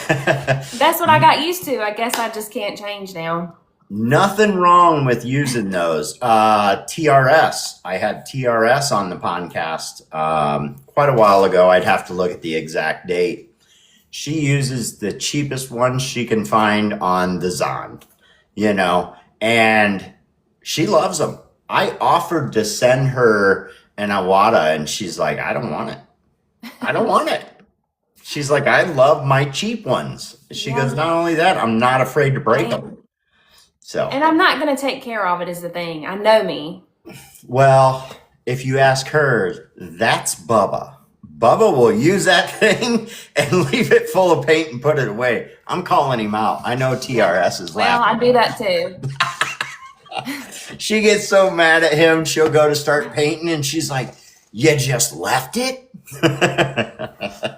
That's what I got used to. I guess I just can't change now. nothing wrong with using those. TRS. I had TRS on the podcast quite a while ago. I'd have to look at the exact date. She uses the cheapest ones she can find on the Zon, and she loves them. I offered to send her an Awada, and she's like, I don't want it. I don't want it. She's like, I love my cheap ones. She goes, Yeah. not only that, I'm not afraid to break them. So, And I'm not going to take care of it is the thing. I know me. well, if you ask her, that's Bubba. Bubba will use that thing and leave it full of paint and put it away. I'm calling him out. I know TRS is Well, I laughing. do that too. She gets so mad at him, she'll go to start painting, and she's like, you just left it?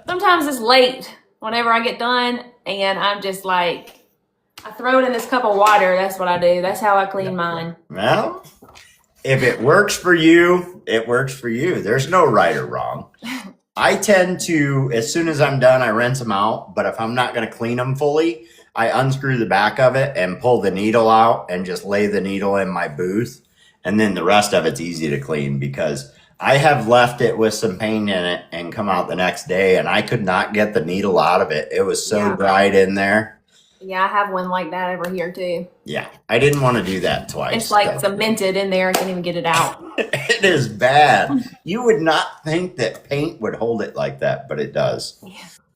Sometimes it's late whenever I get done, and I'm just like, I throw it in this cup of water. That's what I do. That's how I clean mine. Well, if it works for you, it works for you. There's no right or wrong. I tend to, as soon as I'm done, I rinse them out. But if I'm not going to clean them fully, I unscrew the back of it and pull the needle out and just lay the needle in my booth. And then the rest of it's easy to clean, because I have left it with some paint in it and come out the next day, and I could not get the needle out of it. It was so Yeah. dried in there. Yeah, I have one like that over here too. Yeah, I didn't want to do that twice. It's like So. cemented in there. I can't even get it out. It is bad. You would not think that paint would hold it like that, but it does. Yeah.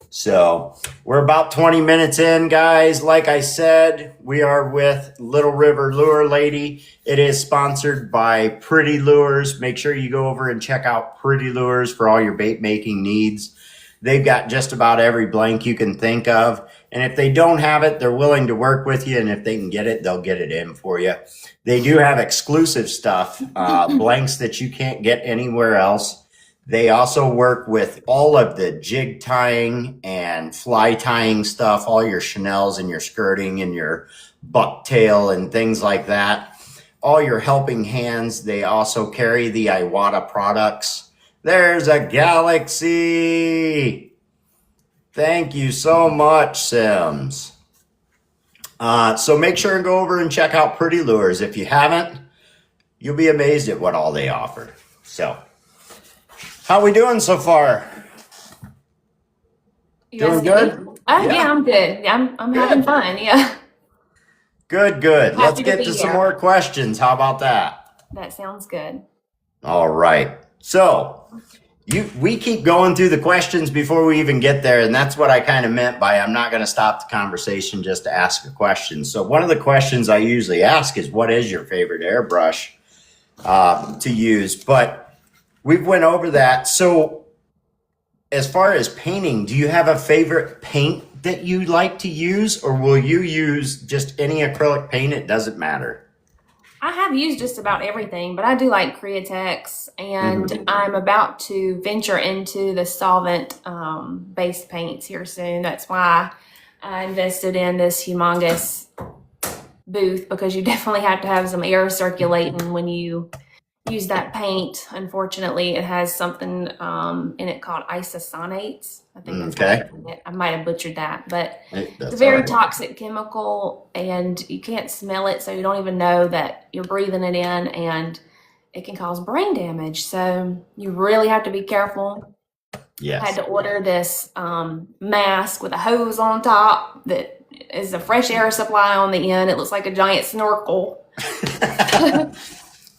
So we're about 20 minutes in, guys. Like I said, we are with Little River Lure Lady. It is sponsored by Pretty Lures. Make sure you go over and check out Pretty Lures for all your bait making needs. They've got just about every blank you can think of. And if they don't have it, they're willing to work with you. And if they can get it, they'll get it in for you. They do have exclusive stuff, blanks that you can't get anywhere else. They also work with all of the jig tying and fly tying stuff, all your Chanels and your skirting and your bucktail and things like that. All your helping hands. They also carry the Iwata products. There's a Galaxy. Thank you so much, Sims. So make sure and go over and check out Pretty Lures. If you haven't, you'll be amazed at what all they offer. So, how we doing so far? You Doing asking good? me? Yeah, I'm good. Yeah, I'm having fun. Yeah, Good, good. happy Let's to get be to some here. more questions. How about that? That sounds good. All right. So, we keep going through the questions before we even get there, and that's what I kind of meant by I'm not going to stop the conversation just to ask a question. So, one of the questions I usually ask is, what is your favorite airbrush to use? But we've went over that. So, as far as painting, do you have a favorite paint that you like to use, or will you use just any acrylic paint? It doesn't matter. I have used just about everything, but I do like Createx, and I'm about to venture into the solvent based paints here soon. That's why I invested in this humongous booth, because you definitely have to have some air circulating when you use that paint. Unfortunately, it has something in it called isocyanates. I think that's Okay. what I might have butchered that, but That's it's a all very right. toxic chemical, and you can't smell it, so you don't even know that you're breathing it in, and it can cause brain damage. So you really have to be careful. I had Yes. to order this mask with a hose on top that is a fresh air supply on the end. It looks like a giant snorkel.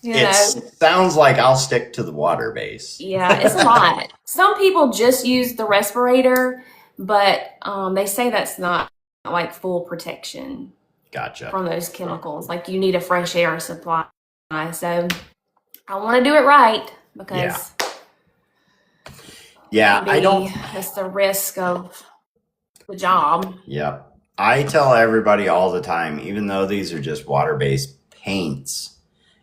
You It know, sounds like I'll stick to the water base. yeah, it's a lot. Some people just use the respirator, but they say that's not like full protection Gotcha. from those chemicals. Like you need a fresh air supply. So I want to do it right, because Yeah, I don't. maybe that's the risk of the job. Yep. I tell everybody all the time, even though these are just water-based paints,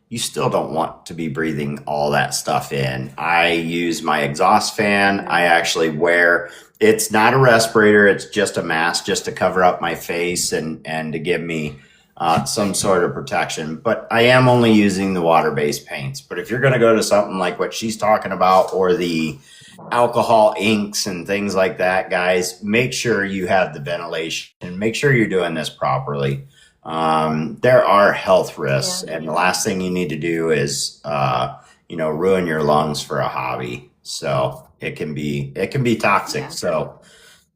you still don't want to be breathing all that stuff in. I use my exhaust fan. I actually wear, it's not a respirator, it's just a mask just to cover up my face and to give me some sort of protection. But I am only using the water-based paints. But if you're going to go to something like what she's talking about, or the alcohol inks and things like that, guys, make sure you have the ventilation and make sure you're doing this properly. There are health risks, and the last thing you need to do is, ruin your lungs for a hobby. So it can be toxic. Yeah. So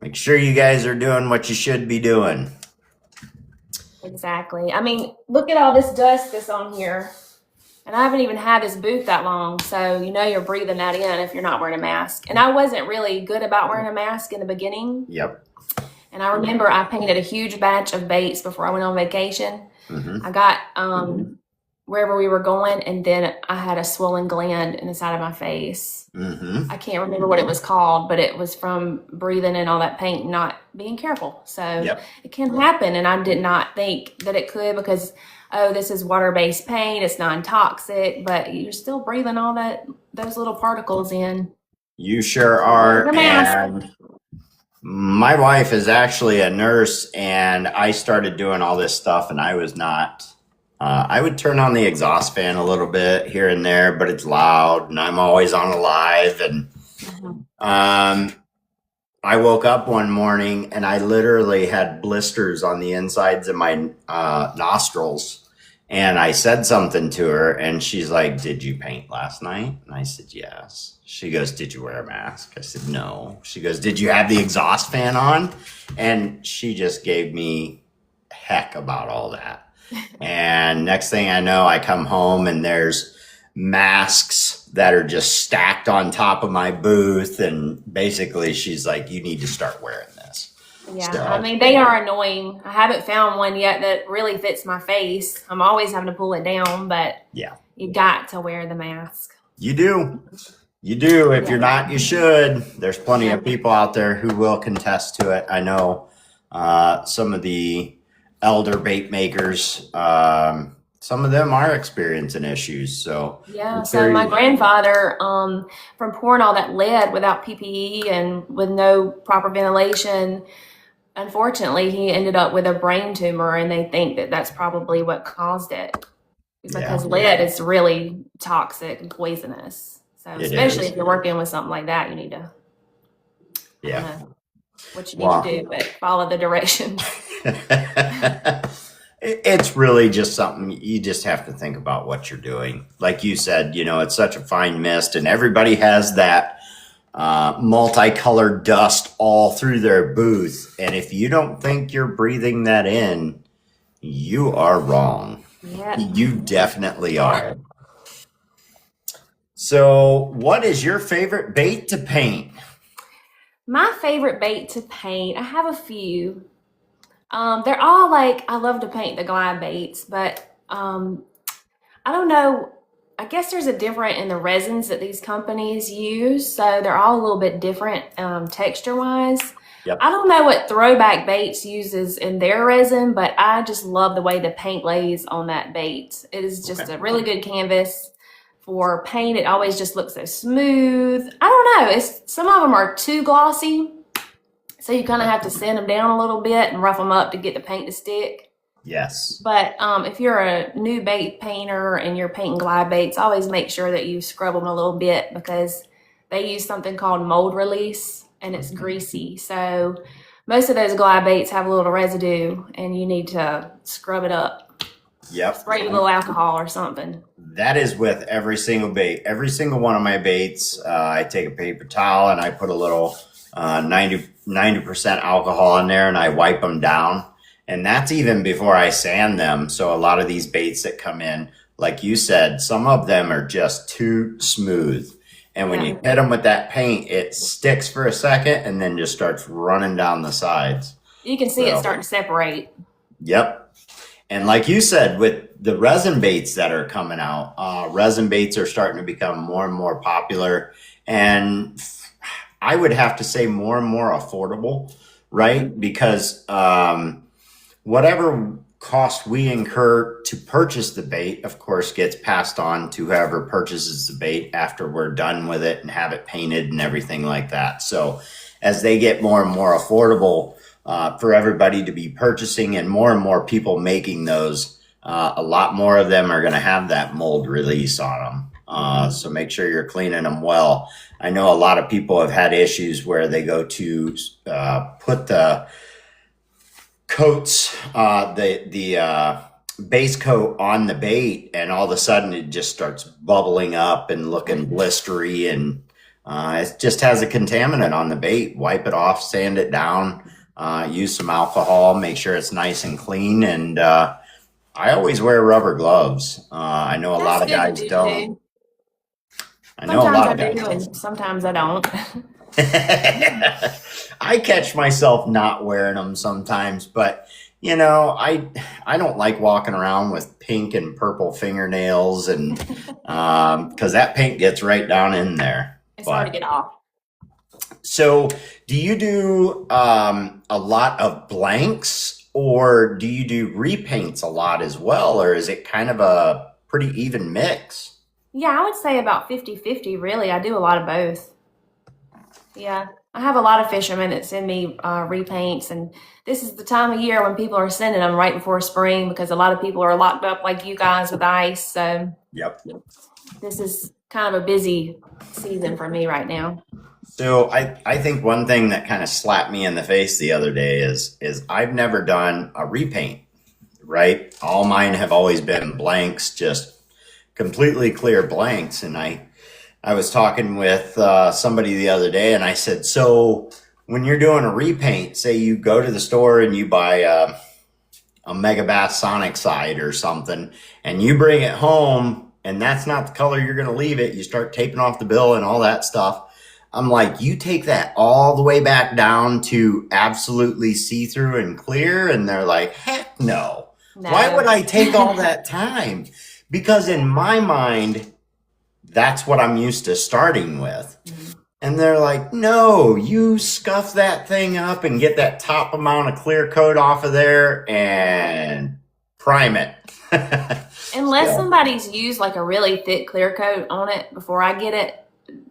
make sure you guys are doing what you should be doing. Exactly. I mean, look at all this dust that's on here. And I haven't even had this booth that long, so you're breathing that in if you're not wearing a mask. And I wasn't really good about wearing a mask in the beginning. Yep. And I remember I painted a huge batch of baits before I went on vacation. Mm-hmm. I got wherever we were going, and then I had a swollen gland in the side of my face. Mm-hmm. I can't remember what it was called, but it was from breathing in all that paint and not being careful. So Yep. it can happen, and I did not think that it could, because this is water-based paint, it's non-toxic, but you're still breathing all those little particles in. You sure are. Wear a mask. And my wife is actually a nurse, and I started doing all this stuff, and I was not. I would turn on the exhaust fan a little bit here and there, but it's loud, and I'm always on a live. And I woke up one morning, and I literally had blisters on the insides of my nostrils. And I said something to her, and she's like, "Did you paint last night?" And I said, "Yes." She goes, "Did you wear a mask?" I said, "No." She goes, "Did you have the exhaust fan on?" And she just gave me heck about all that. And next thing I know, I come home and there's masks that are just stacked on top of my booth. And basically, she's like, you need to start wearing this. Yeah, So, I mean, they are annoying. I haven't found one yet that really fits my face. I'm always having to pull it down, but yeah, you got to wear the mask. you do. You do. If Yeah. you're not, you should. There's plenty of people out there who will contest to it. I know some of the elder bait makers, some of them are experiencing issues. So, Yeah, it's so very- my grandfather, from pouring all that lead without PPE and with no proper ventilation, unfortunately, he ended up with a brain tumor, and they think that that's probably what caused it. Because Yeah. lead is really toxic and poisonous. So, It especially is. if you're working with something like that, you need to, I yeah. don't know what you need Wow. to do, but follow the directions. It's really just something you just have to think about what you're doing. Like you said, it's such a fine mist, and everybody has that multicolored dust all through their booth. And if you don't think you're breathing that in, you are wrong. Yeah. You definitely are. So, what is your favorite bait to paint? My favorite bait to paint, I have a few. They're all like, I love to paint the glide baits, but I don't know. I guess there's a different in the resins that these companies use, so they're all a little bit different texture wise. Yep. I don't know what Throwback Baits uses in their resin, but I just love the way the paint lays on that bait. It is just Okay. a really good canvas for paint. It always just looks so smooth. I don't know. Some of them are too glossy, so you kind of have to sand them down a little bit and rough them up to get the paint to stick. Yes. But if you're a new bait painter and you're painting glide baits, always make sure that you scrub them a little bit because they use something called mold release and it's greasy. So most of those glide baits have a little residue and you need to scrub it up. Yep. Spray a little alcohol or something. That is with every single bait. Every single one of my baits, I take a paper towel and I put a little 90% alcohol in there and I wipe them down. And that's even before I sand them. So a lot of these baits that come in, like you said, some of them are just too smooth. And when you hit them with that paint, it sticks for a second and then just starts running down the sides. You can see it So- starting to separate. Yep. And like you said, with the resin baits that are coming out, resin baits are starting to become more and more popular. And I would have to say more and more affordable, right? Because whatever cost we incur to purchase the bait, of course, gets passed on to whoever purchases the bait after we're done with it and have it painted and everything like that. So as they get more and more affordable, for everybody to be purchasing and more people making those, a lot more of them are going to have that mold release on them. So make sure you're cleaning them well. I know a lot of people have had issues where they go to put the coats, the base coat on the bait, and all of a sudden it just starts bubbling up and looking blistery, and it just has a contaminant on the bait. Wipe it off, sand it down. Use some alcohol, make sure it's nice and clean. And I always wear rubber gloves. I know a lot of guys don't. I know a lot of guys Sometimes I do, and sometimes I don't. I catch myself not wearing them sometimes, but I don't like walking around with pink and purple fingernails, and because that paint gets right down in there. It's hard to get off. So, do you do a lot of blanks, or do you do repaints a lot as well, or is it kind of a pretty even mix? Yeah, I would say about 50-50, really. I do a lot of both. Yeah, I have a lot of fishermen that send me repaints, and this is the time of year when people are sending them right before spring because a lot of people are locked up like you guys with ice. So Yep. this is kind of a busy season for me right now. So I think one thing that kind of slapped me in the face the other day is I've never done a repaint, right? All mine have always been blanks, just completely clear blanks. And I was talking with somebody the other day, and I said, so when you're doing a repaint, say you go to the store and you buy a Megabass Sonic side or something, and you bring it home and that's not the color you're going to leave it, you start taping off the bill and all that stuff. I'm like, you take that all the way back down to absolutely see-through and clear? And they're like, heck no. No. Why would I take all that time? Because in my mind, that's what I'm used to starting with. And they're like, no, you scuff that thing up and get that top amount of clear coat off of there and prime it. Unless somebody's used like a really thick clear coat on it before I get it,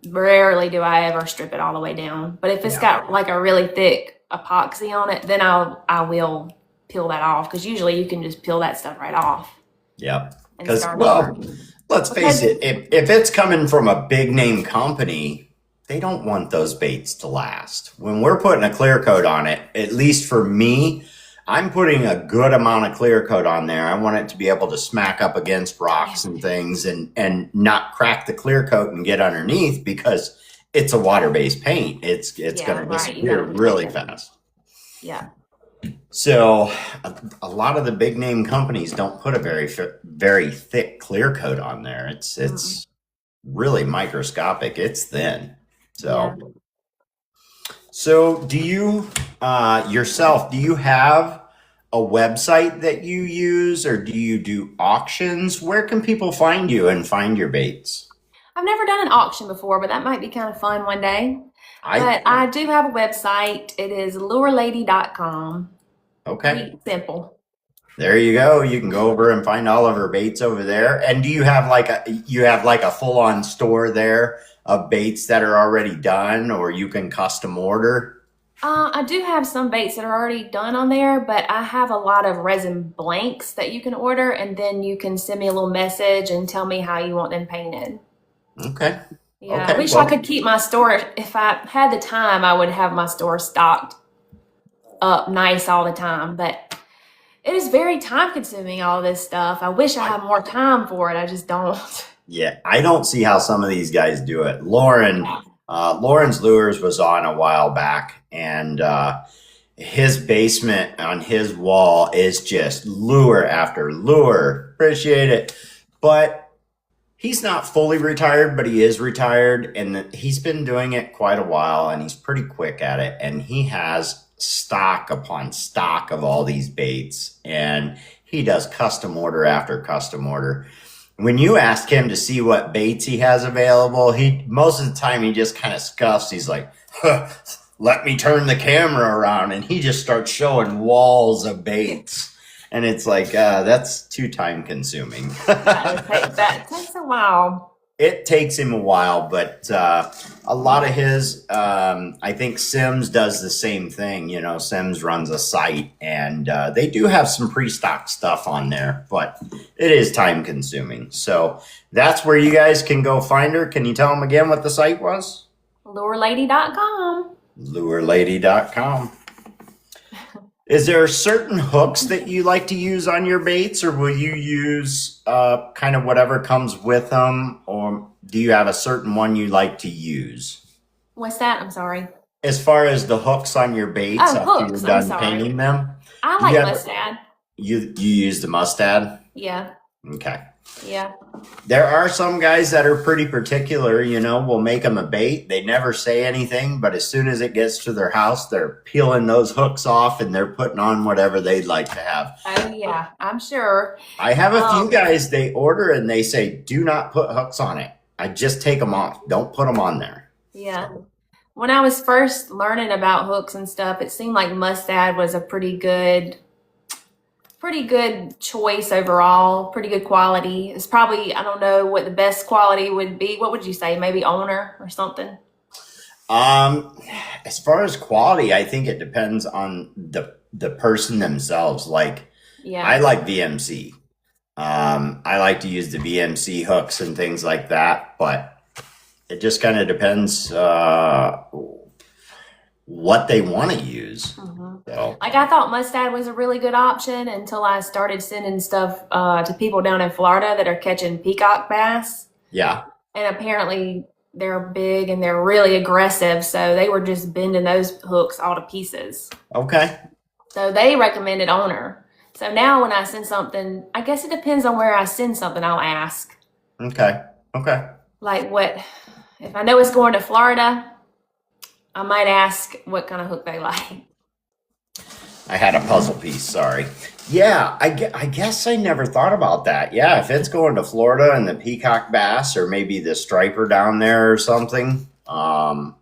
rarely do I ever strip it all the way down. But if it's got like a really thick epoxy on it, then I will peel that off, because usually you can just peel that stuff right off. Yep. And Because, start well, over. let's face it, if it's coming from a big name company, they don't want those baits to last. When we're putting a clear coat on it, at least for me, I'm putting a good amount of clear coat on there. I want it to be able to smack up against rocks and things and not crack the clear coat and get underneath, because it's a water-based paint. It's going to disappear really fast. Yeah. So a lot of the big name companies don't put a very thick clear coat on there. It's really microscopic. It's thin. So do you yourself, do you have a website that you use, or do you do auctions? Where can people find you and find your baits? I've never done an auction before, but that might be kind of fun one day. But I do have a website. It is lurelady.com. Okay. Pretty simple. There you go. You can go over and find all of her baits over there. And do you have like a full-on store there of baits that are already done, or you can custom order? I do have some baits that are already done on there, but I have a lot of resin blanks that you can order, and then you can send me a little message and tell me how you want them painted. Okay. Yeah, Okay, I wish well- I could keep my store. If I had the time, I would have my store stocked up nice all the time, but it is very time consuming, all this stuff. I wish I had more time for it. I just don't. Yeah, I don't see how some of these guys do it. Lauren's Lures was on a while back, and his basement on his wall is just lure after lure. Appreciate it. But he's not fully retired, but he is retired, and he's been doing it quite a while, and he's pretty quick at it, and he has stock upon stock of all these baits, and he does custom order after custom order. When you ask him to see what baits he has available, most of the time he just kind of scuffs. He's like, huh, let me turn the camera around, and he just starts showing walls of baits. And it's like, that's too time consuming. That takes a while. It takes him a while, but a lot of his, I think Sims does the same thing. You know, Sims runs a site, and they do have some pre-stocked stuff on there, but it is time consuming. So that's where you guys can go find her. Can you tell them again what the site was? Lurelady.com. Lurelady.com. Is there certain hooks that you like to use on your baits, or will you use kind of whatever comes with them, or do you have a certain one you like to use? What's that? I'm sorry. As far as the hooks on your baits after hooks, you're I'm done sorry. painting them, I like Yeah. mustad. you use the mustad? Yeah. Okay. Yeah. There are some guys that are pretty particular, you know, will make them a bait. They never say anything, but as soon as it gets to their house, they're peeling those hooks off and they're putting on whatever they'd like to have. Oh, yeah. I'm sure. I have a few guys, they order and they say, do not put hooks on it. I just take them off. Don't put them on there. Yeah. When I was first learning about hooks and stuff, it seemed like mustad was a pretty good choice overall, pretty good quality. It's probably, I don't know what the best quality would be. What would you say? Maybe Owner or something? As far as quality, I think it depends on the person themselves. Like, Yeah. I like VMC. I like to use the VMC hooks and things like that, but it just kind of depends what they want to use. So, Like, I thought mustad was a really good option until I started sending stuff to people down in Florida that are catching peacock bass. yeah. And apparently they're big and they're really aggressive. So they were just bending those hooks all to pieces. Okay. So they recommended Owner So now when I send something, I guess it depends on where I send something, I'll ask. Okay. Okay. Like what, if I know it's going to Florida, I might ask what kind of hook they like. I had a puzzle piece. Sorry. Yeah, I guess I never thought about that. Yeah, if it's going to Florida and the peacock bass, or maybe the striper down there or something. My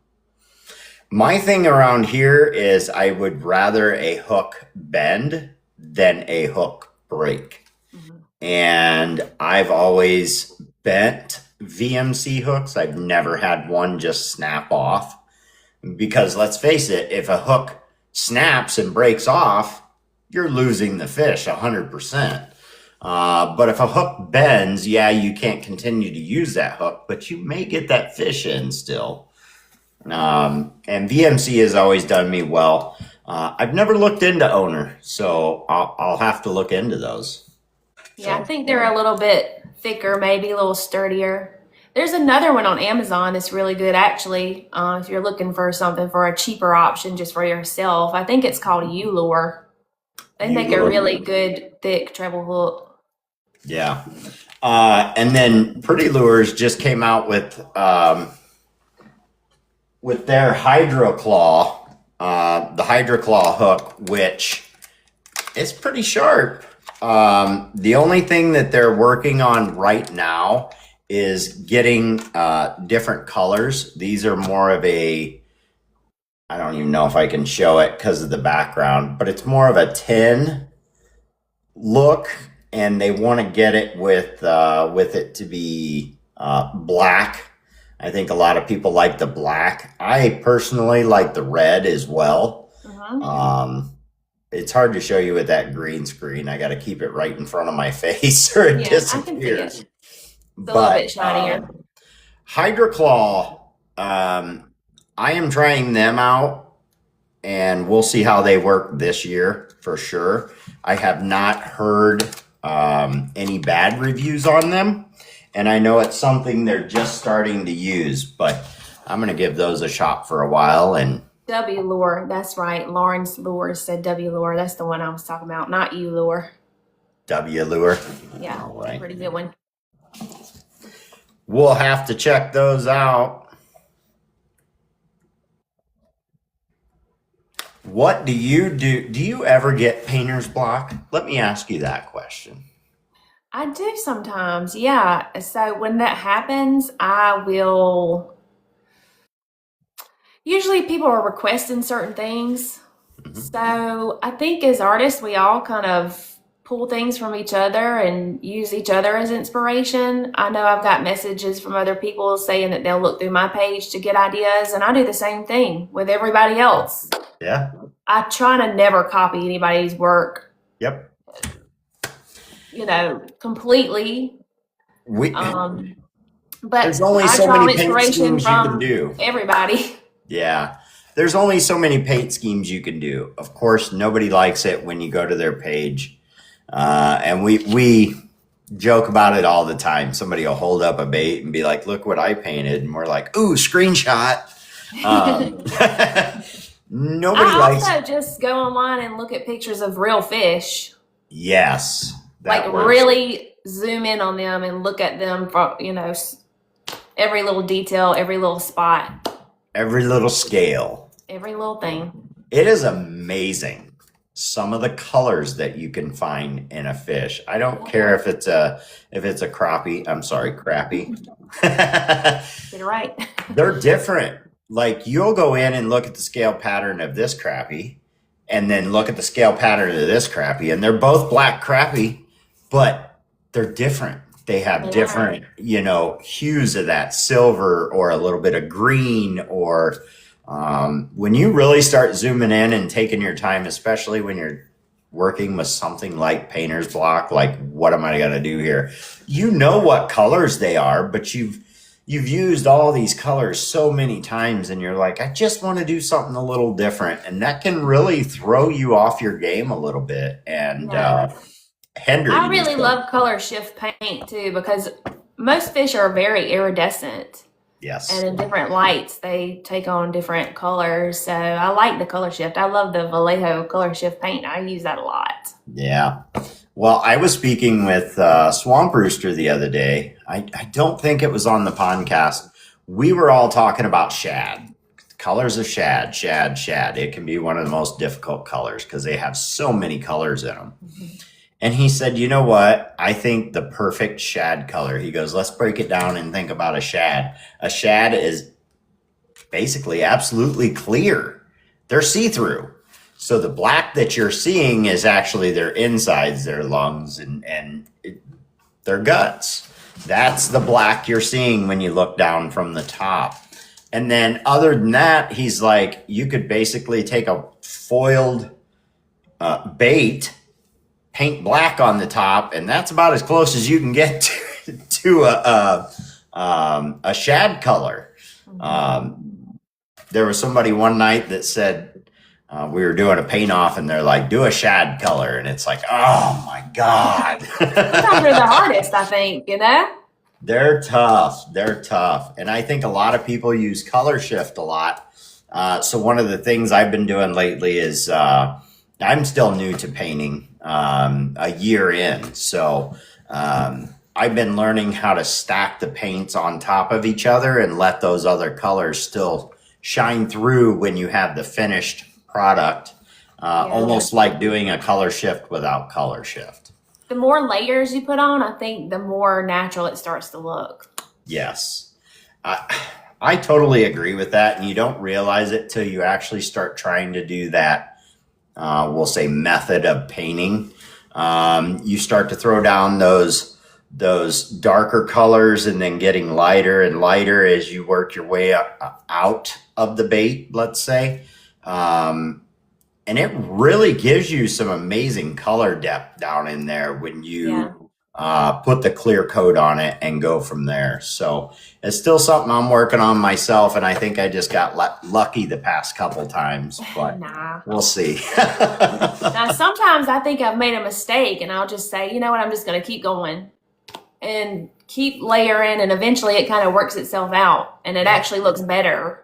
thing around here is I would rather a hook bend than a hook break. Mhm. And I've always bent VMC hooks. I've never had one just snap off. Because let's face it, if a hook snaps and breaks off, you're losing the fish 100%. But if a hook bends, yeah, you can't continue to use that hook, but you may get that fish in still. And VMC has always done me well. I've never looked into owner, so I'll have to look into those. Yeah, I So, think they're a little bit thicker, maybe a little sturdier. There's another one on Amazon that's really good, actually. If you're looking for something for a cheaper option just for yourself, I think it's called U-Lure. They make a you really good thick treble hook. yeah. And then Pretty Lures just came out with their Hydro Claw, the Hydro Claw hook, which is pretty sharp. The only thing that they're working on right now is getting different colors. These are more of a, I don't even know if I can show it because of the background, but it's more of a tin look, and they want to get it with it to be black. I think a lot of people like the black. I personally like the red as well. Mhm. It's hard to show you with that green screen. I got to keep it right in front of my face or it Yeah, I can see it. disappears. It's a little bit But shinier. Hydroclaw, I am trying them out, and we'll see how they work this year for sure. I have not heard any bad reviews on them, and I know it's something they're just starting to use, but I'm going to give those a shot for a while. And W-Lure, that's right. Lawrence Lure said W-Lure. That's the one I was talking about, not U-Lure. W Lure. Yeah, All right. pretty good one. We'll have to check those out. What do you do? Do you ever get painter's block? Let me ask you that question. I do sometimes, yeah. So when that happens, I will. Usually people are requesting certain things. Mhm. So I think as artists, we all kind of pull things from each other and use each other as inspiration. I know I've got messages from other people saying that they'll look through my page to get ideas, and I do the same thing with everybody else. Yeah. I try to never copy anybody's work, Yep. completely. We But There's only I so draw many paint inspiration schemes you can from do. everybody. Yeah. There's only so many paint schemes you can do. Of course, nobody likes it when you go to their page. And we joke about it all the time. Somebody will hold up a bait and be like, look what I painted. And we're like, ooh, screenshot. Um, nobody I likes also just go online and look at pictures of real fish, Yes, like that works. really zoom in on them and look at them for, every little detail, every little spot, Every little scale. every little thing. It is amazing some of the colors that you can find in a fish. I don't care if it's a crappie. I'm sorry, crappie. Get it right. They're different. Like you'll go in and look at the scale pattern of this crappie and then look at the scale pattern of this crappie, and they're both black crappie, but they're different. They have They are. different, hues of that silver or a little bit of green, or when you really start zooming in and taking your time, especially when you're working with something like painter's block, like what am I going to do here? You know what colors they are, but you've used all these colors so many times, and you're like, I just want to do something a little different, and that can really throw you off your game a little bit and Yeah. hinder I you. really So, love color shift paint too because most fish are very iridescent. Yes. And in different lights, they take on different colors. So I like the color shift. I love the Vallejo color shift paint. I use that a lot. Yeah. Well, I was speaking with Swamp Rooster the other day. I don't think it was on the podcast. We were all talking about shad, colors of shad, shad. It can be one of the most difficult colors because they have so many colors in them. Mm-hmm. And he said, you know what? I think the perfect shad color. He goes, let's break it down and think about a shad. A shad is basically absolutely clear. They're see-through. So the black that you're seeing is actually their insides, their lungs, and their guts. That's the black you're seeing when you look down from the top. And then other than that, he's like, you could basically take a foiled bait, paint black on the top, and that's about as close as you can get to a shad color. There was somebody one night that said, we were doing a paint off and they're like, do a shad color. And it's like, oh my God. Sometimes they're the hardest, I think, you know? They're tough. They're tough. And I think a lot of people use color shift a lot. So one of the things I've been doing lately is I'm still new to painting a year in. So I've been learning how to stack the paints on top of each other and let those other colors still shine through when you have the finished product, almost like doing a color shift without color shift. The more layers you put on, I think the more natural it starts to look. Yes. I totally agree with that. And you don't realize it till you actually start trying to do that, we'll say, method of painting. You start to throw down those darker colors and then getting lighter and lighter as you work your way out of the bait, let's say. And it really gives you some amazing color depth down in there when you put the clear coat on it and go from there. So it's still something I'm working on myself, and I think I just got lucky the past couple times, but we'll see. Now, sometimes I think I've made a mistake, and I'll just say, you know what, I'm just going to keep going and keep layering, and eventually it kind of works itself out, and it actually looks better.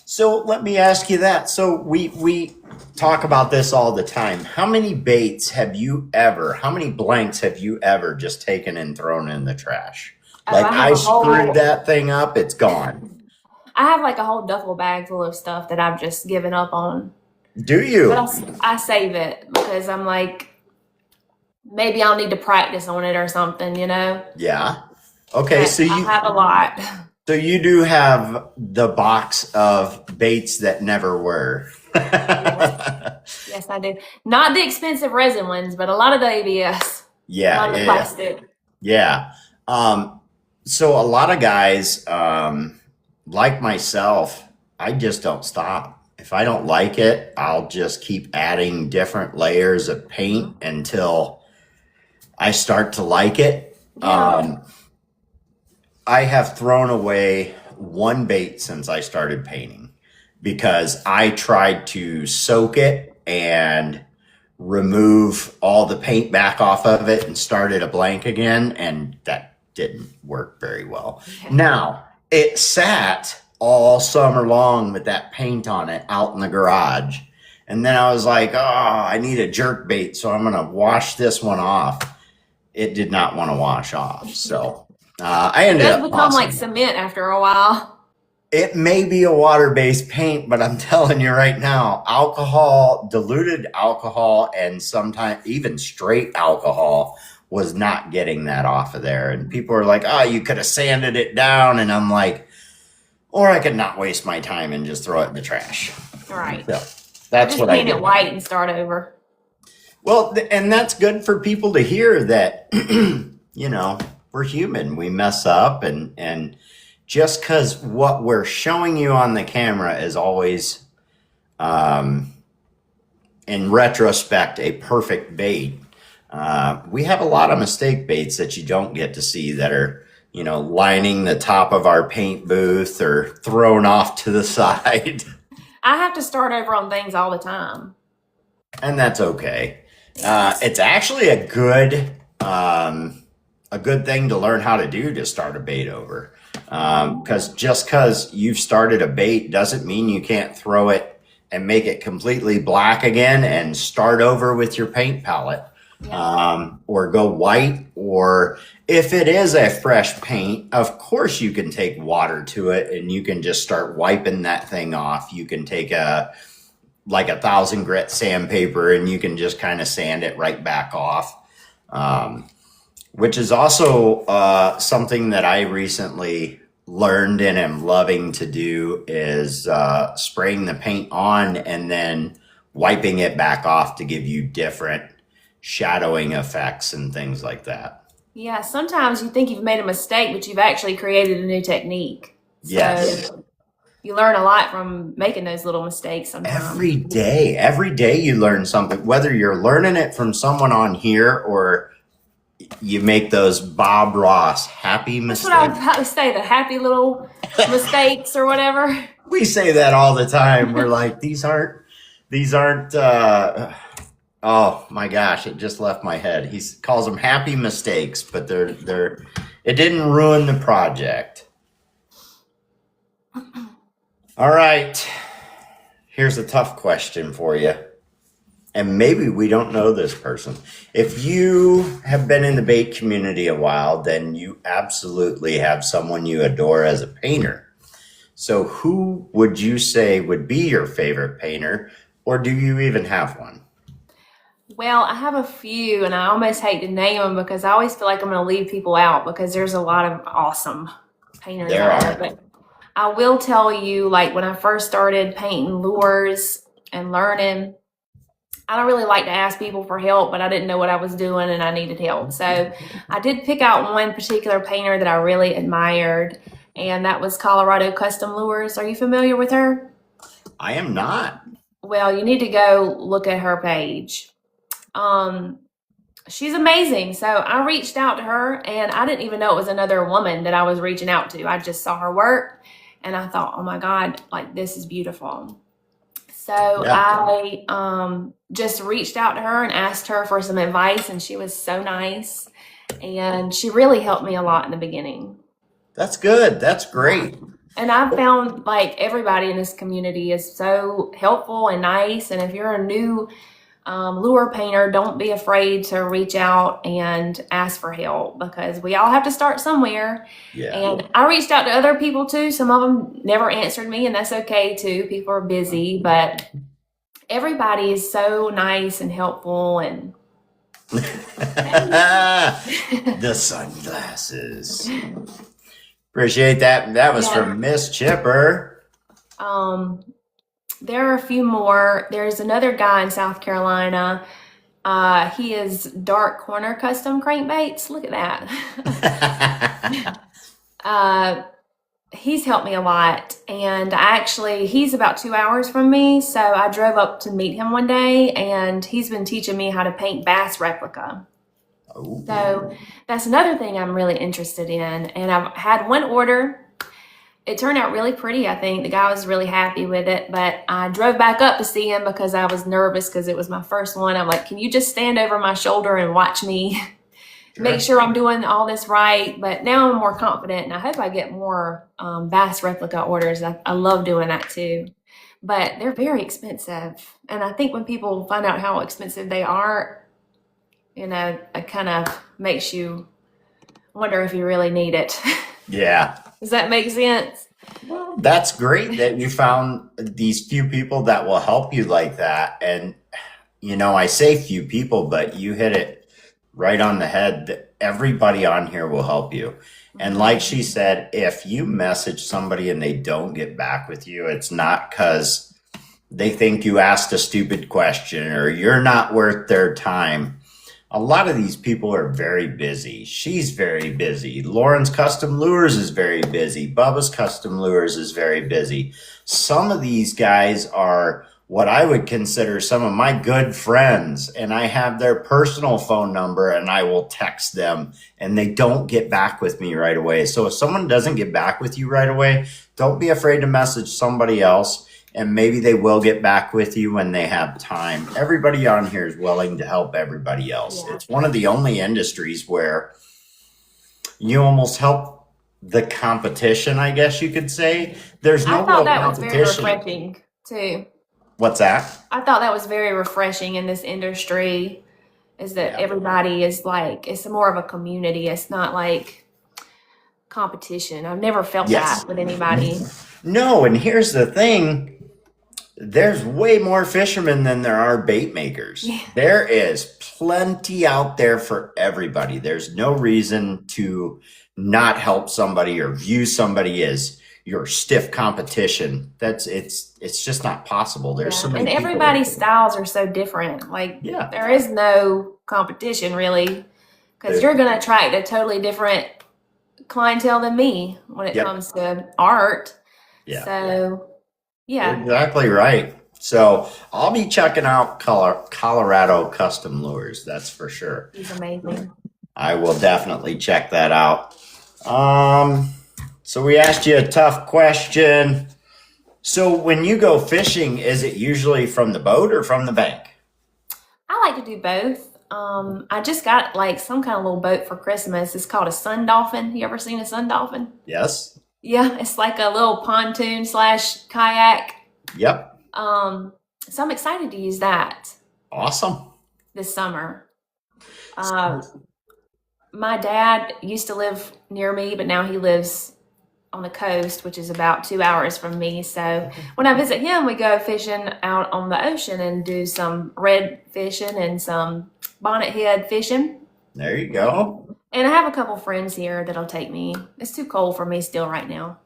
So let me ask you that. So we talk about this all the time. How many blanks have you ever just taken and thrown in the trash? Like I screwed that thing up, it's gone. I have like a whole duffel bag full of stuff that I've just given up on. Do you? But I save it because I'm like, maybe I'll need to practice on it or something, you know? Yeah. Okay, but so I have a lot. So you do have the box of baits that never were. Yes, I do. Not the expensive resin ones, but a lot of the ABS. Yeah. A lot of the plastic. Yeah. So a lot of guys, like myself, I just don't stop. If I don't like it, I'll just keep adding different layers of paint until I start to like it. Yeah. I have thrown away one bait since I started painting because I tried to soak it and remove all the paint back off of it and started a blank again, and that didn't work very well. Okay. Now, it sat all summer long with that paint on it out in the garage, and then I was like, oh, I need a jerk bait, so I'm going to wash this one off. It did not want to wash off, so... I ended up become like cement after a while. It may be a water-based paint, but I'm telling you right now, alcohol, diluted alcohol, and sometimes even straight alcohol was not getting that off of there. And people are like, oh, you could have sanded it down. And I'm like, or I could not waste my time and just throw it in the trash. Right. So that's what I do. Paint it white and start over. Well, and that's good for people to hear that, you know, we're human. We mess up, and just because what we're showing you on the camera is always, in retrospect, a perfect bait. We have a lot of mistake baits that you don't get to see that are, you know, lining the top of our paint booth or thrown off to the side. I have to start over on things all the time. And that's okay. It's actually a good a good thing to learn how to do to start a bait over. Because just because you've started a bait doesn't mean you can't throw it and make it completely black again and start over with your paint palette. Or go white, or if it is a fresh paint, of course you can take water to it and you can just start wiping that thing off. You can take a 1,000 grit sandpaper and you can just kind of sand it right back off. Which is also something that I recently learned and am loving to do is spraying the paint on and then wiping it back off to give you different shadowing effects and things like that. Yeah, sometimes you think you've made a mistake, but you've actually created a new technique. So Yes. you learn a lot from making those little mistakes sometimes. Every day you learn something, whether you're learning it from someone on here or you make those Bob Ross happy That's what I was mistakes. about to say, the happy little mistakes or whatever. We say that all the time. We're like, these aren't, oh my gosh, it just left my head. He calls them happy mistakes, but it didn't ruin the project. All right. Here's a tough question for you. And maybe we don't know this person. If you have been in the bait community a while, then you absolutely have someone you adore as a painter. So who would you say would be your favorite painter, or do you even have one? Well, I have a few, and I almost hate to name them because I always feel like I'm going to leave people out because there's a lot of awesome painters There out are. there. But I will tell you, like when I first started painting lures and learning, I don't really like to ask people for help, but I didn't know what I was doing and I needed help. So I did pick out one particular painter that I really admired, and that was Colorado Custom Lures. Are you familiar with her? I am not. Well, you need to go look at her page. She's amazing. So I reached out to her, and I didn't even know it was another woman that I was reaching out to. I just saw her work and I thought, oh my God, like this is beautiful. So Yeah. I just reached out to her and asked her for some advice, and she was so nice. And she really helped me a lot in the beginning. That's good. That's great. And I found like everybody in this community is so helpful and nice. And if you're a new lure painter, don't be afraid to reach out and ask for help because we all have to start somewhere. Yeah. And I reached out to other people too. Some of them never answered me, and that's okay too. People are busy, but everybody is so nice and helpful. And The sunglasses. Appreciate that. That was Yeah. from Miss Chipper. There are a few more. There's another guy in South Carolina. He is Dark Corner Custom Crankbaits. Look at that. He's helped me a lot. And he's about 2 hours from me. So I drove up to meet him one day, and he's been teaching me how to paint bass replica. Oh. So that's another thing I'm really interested in. And I've had one order. It turned out really pretty, I think. The guy was really happy with it. But I drove back up to see him because I was nervous because it was my first one. I'm like, can you just stand over my shoulder and watch me make sure I'm doing all this right? But now I'm more confident, and I hope I get more bass replica orders. I love doing that too. But they're very expensive. And I think when people find out how expensive they are, it kind of makes you wonder if you really need it. Yeah. Does that make sense? That's great that you found these few people that will help you like that. And, I say few people, but you hit it right on the head that everybody on here will help you. And like she said, if you message somebody and they don't get back with you, it's not because they think you asked a stupid question or you're not worth their time. A lot of these people are very busy. She's very busy. Lauren's Custom Lures is very busy. Bubba's Custom Lures is very busy. Some of these guys are what I would consider some of my good friends, and I have their personal phone number and I will text them and they don't get back with me right away. So if someone doesn't get back with you right away, don't be afraid to message somebody else. And maybe they will get back with you when they have time. Everybody on here is willing to help everybody else. Yeah. It's one of the only industries where you almost help the competition, I guess you could say. There's I no thought real that was very competition. refreshing too. What's that? I thought that was very refreshing in this industry is that Yeah. everybody is like, it's more of a community. It's not like competition. I've never felt Yes. that with anybody. No, and here's the thing. There's way more fishermen than there are bait makers. Yeah. There is plenty out there for everybody. There's no reason to not help somebody or view somebody as your stiff competition. It's just not possible. There's so many And people. everybody's styles are so different. Like, Yeah. there is no competition really because you're going to attract a totally different clientele than me when it Yep. comes to art. Yeah. So, yeah. You're exactly right. So I'll be checking out Colorado Custom Lures. That's for sure. He's amazing. I will definitely check that out. So we asked you a tough question. So when you go fishing, is it usually from the boat or from the bank? I like to do both. I just got like some kind of little boat for Christmas. It's called a sun dolphin. You ever seen a sun dolphin? Yes. Yeah, it's like a little pontoon slash kayak. Yep. So I'm excited to use that Awesome. this summer. My dad used to live near me, but now he lives on the coast, which is about 2 hours from me. So when I visit him, we go fishing out on the ocean and do some red fishing and some bonnet head fishing. There you go. And I have a couple friends here that'll take me. It's too cold for me still right now.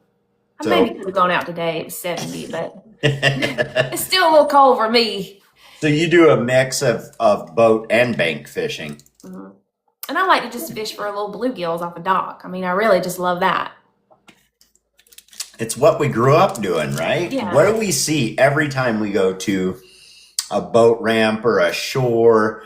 I So- maybe could have gone out today. It was 70, but it's still a little cold for me. So you do a mix of boat and bank fishing. Mhm. And I like to just fish for little bluegills off a dock. I mean, I really just love that. It's what we grew up doing, right? Yeah. What do we see every time we go to a boat ramp or a shore?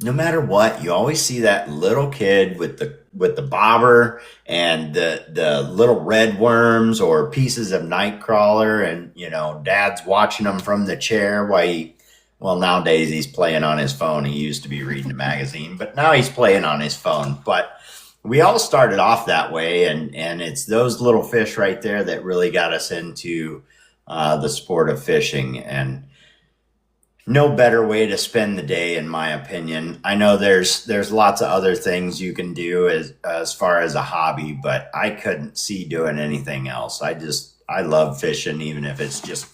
No matter what, you always see that little kid with the bobber and the little red worms or pieces of night crawler, and dad's watching them from the chair while nowadays he's playing on his phone. He used to be reading a magazine, but now he's playing on his phone. But we all started off that way, and it's those little fish right there that really got us into the sport of fishing. And no better way to spend the day, in my opinion. I know there's lots of other things you can do as far as a hobby, but I couldn't see doing anything else. I love fishing, even if it's just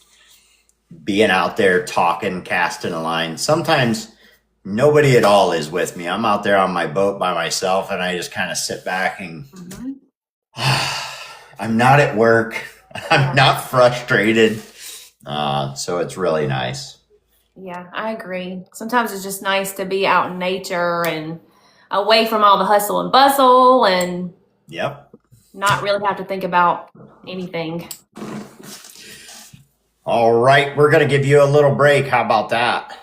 being out there talking, casting a line. Sometimes nobody at all is with me. I'm out there on my boat by myself, and I just kind of sit back and I'm not at work. I'm not frustrated. So it's really nice. Yeah, I agree. Sometimes it's just nice to be out in nature and away from all the hustle and bustle and Yep. not really have to think about anything. All right. We're going to give you a little break. How about that?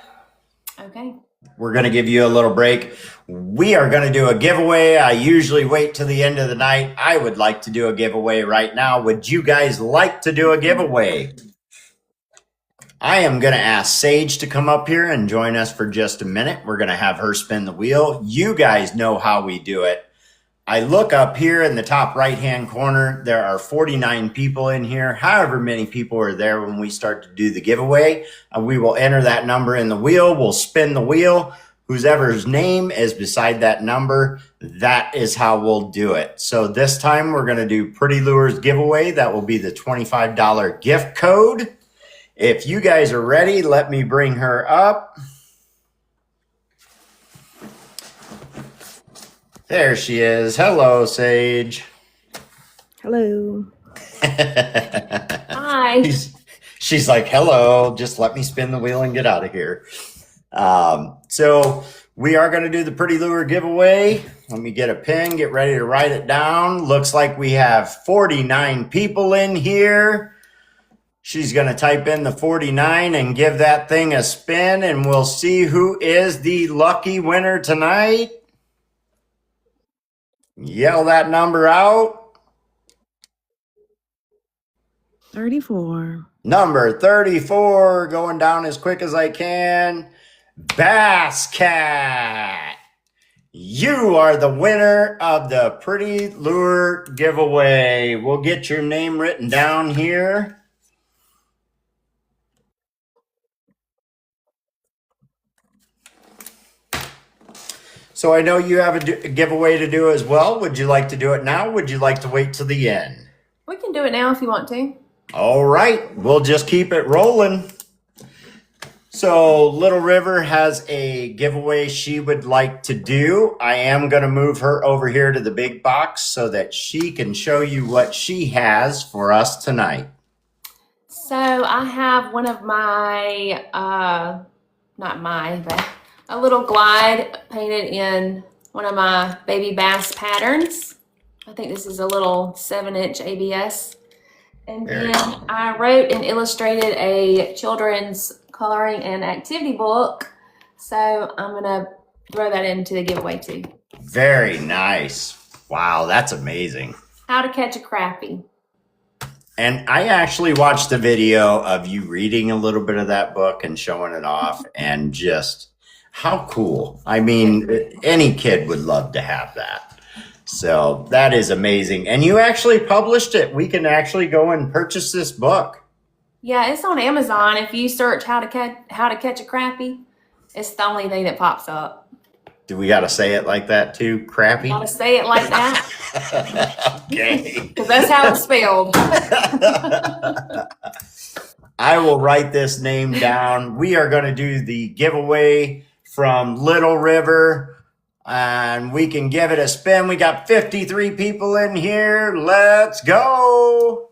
Okay. We're going to give you a little break. We are going to do a giveaway. I usually wait till the end of the night. I would like to do a giveaway right now. Would you guys like to do a giveaway? I am going to ask Sage to come up here and join us for just a minute. We're going to have her spin the wheel. You guys know how we do it. I look up here in the top right-hand corner. There are 49 people in here. However many people are there when we start to do the giveaway, we will enter that number in the wheel. We'll spin the wheel. Whoever's name is beside that number, that is how we'll do it. So this time we're going to do Pretty Lures giveaway. That will be the $25 gift code. If you guys are ready, let me bring her up. There she is. Hello, Sage. Hello. Hi. She's like, hello, just let me spin the wheel and get out of here. So we are going to do the Pretty Lure giveaway. Let me get a pen, get ready to write it down. Looks like we have 49 people in here. She's going to type in the 49 and give that thing a spin, and we'll see who is the lucky winner tonight. Yell that number out. 34. Number 34, going down as quick as I can. Bass Cat. You are the winner of the Pretty Lure giveaway. We'll get your name written down here. So I know you have a giveaway to do as well. Would you like to do it now? Would you like to wait till the end? We can do it now if you want to. All right, we'll just keep it rolling. So Little River has a giveaway she would like to do. I am going to move her over here to the big box so that she can show you what she has for us tonight. So I have one of my, but a little glide painted in one of my baby bass patterns. I think this is a little 7-inch ABS. And Very then cool. I wrote and illustrated a children's coloring and activity book. So I'm going to throw that into the giveaway too. Very nice. Wow, that's amazing. How to Catch a Crappie. And I actually watched the video of you reading a little bit of that book and showing it off, and just how cool. I mean, any kid would love to have that. So that is amazing. And you actually published it. We can actually go and purchase this book. Yeah, it's on Amazon. If you search how to catch a crappie, it's the only thing that pops up. Do we got to say it like that too? Crappy? Gotta say it like that Okay. because that's how it's spelled. I will write this name down. We are going to do the giveaway from Little River, and we can give it a spin. We got 53 people in here. Let's go.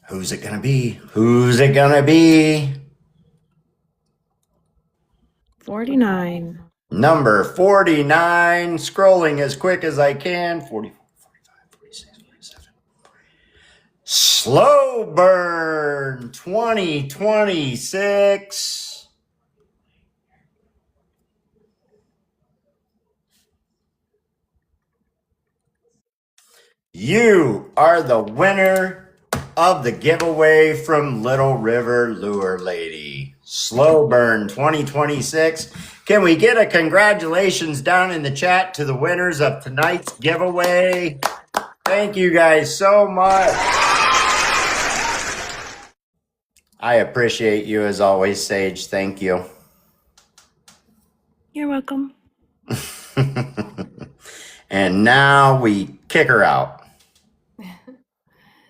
Who's it going to be? Who's it going to be? 49. Number 49. Scrolling as quick as I can. 44, 45, 46, 47. Slow Burn 2026. You are the winner of the giveaway from Little River Lure Lady. Slow Burn 2026. Can we get a congratulations down in the chat to the winners of tonight's giveaway? Thank you guys so much. I appreciate you as always, Sage. Thank you. You're welcome. And now we kick her out.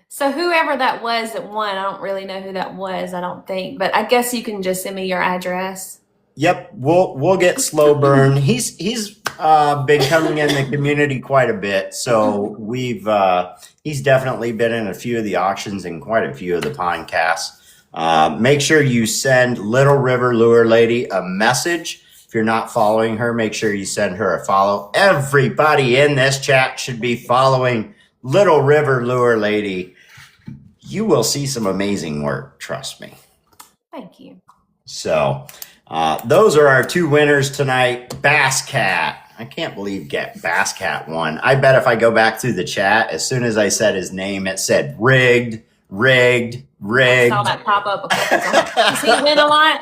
So whoever that was that won, I don't really know who that was, I don't think. But I guess you can just send me your address. Yep, we'll get Slow Burn. He's been coming in the community quite a bit, so he's definitely been in a few of the auctions and quite a few of the podcasts. Make sure you send Little River Lure Lady a message. If you're not following her, make sure you send her a follow. Everybody in this chat should be following Little River Lure Lady. You will see some amazing work, trust me. Thank you. So those are our two winners tonight. Bass Cat. I can't believe Bass Cat won. I bet if I go back through the chat, as soon as I said his name, it said rigged. I saw that pop up a couple times. Does he win a lot?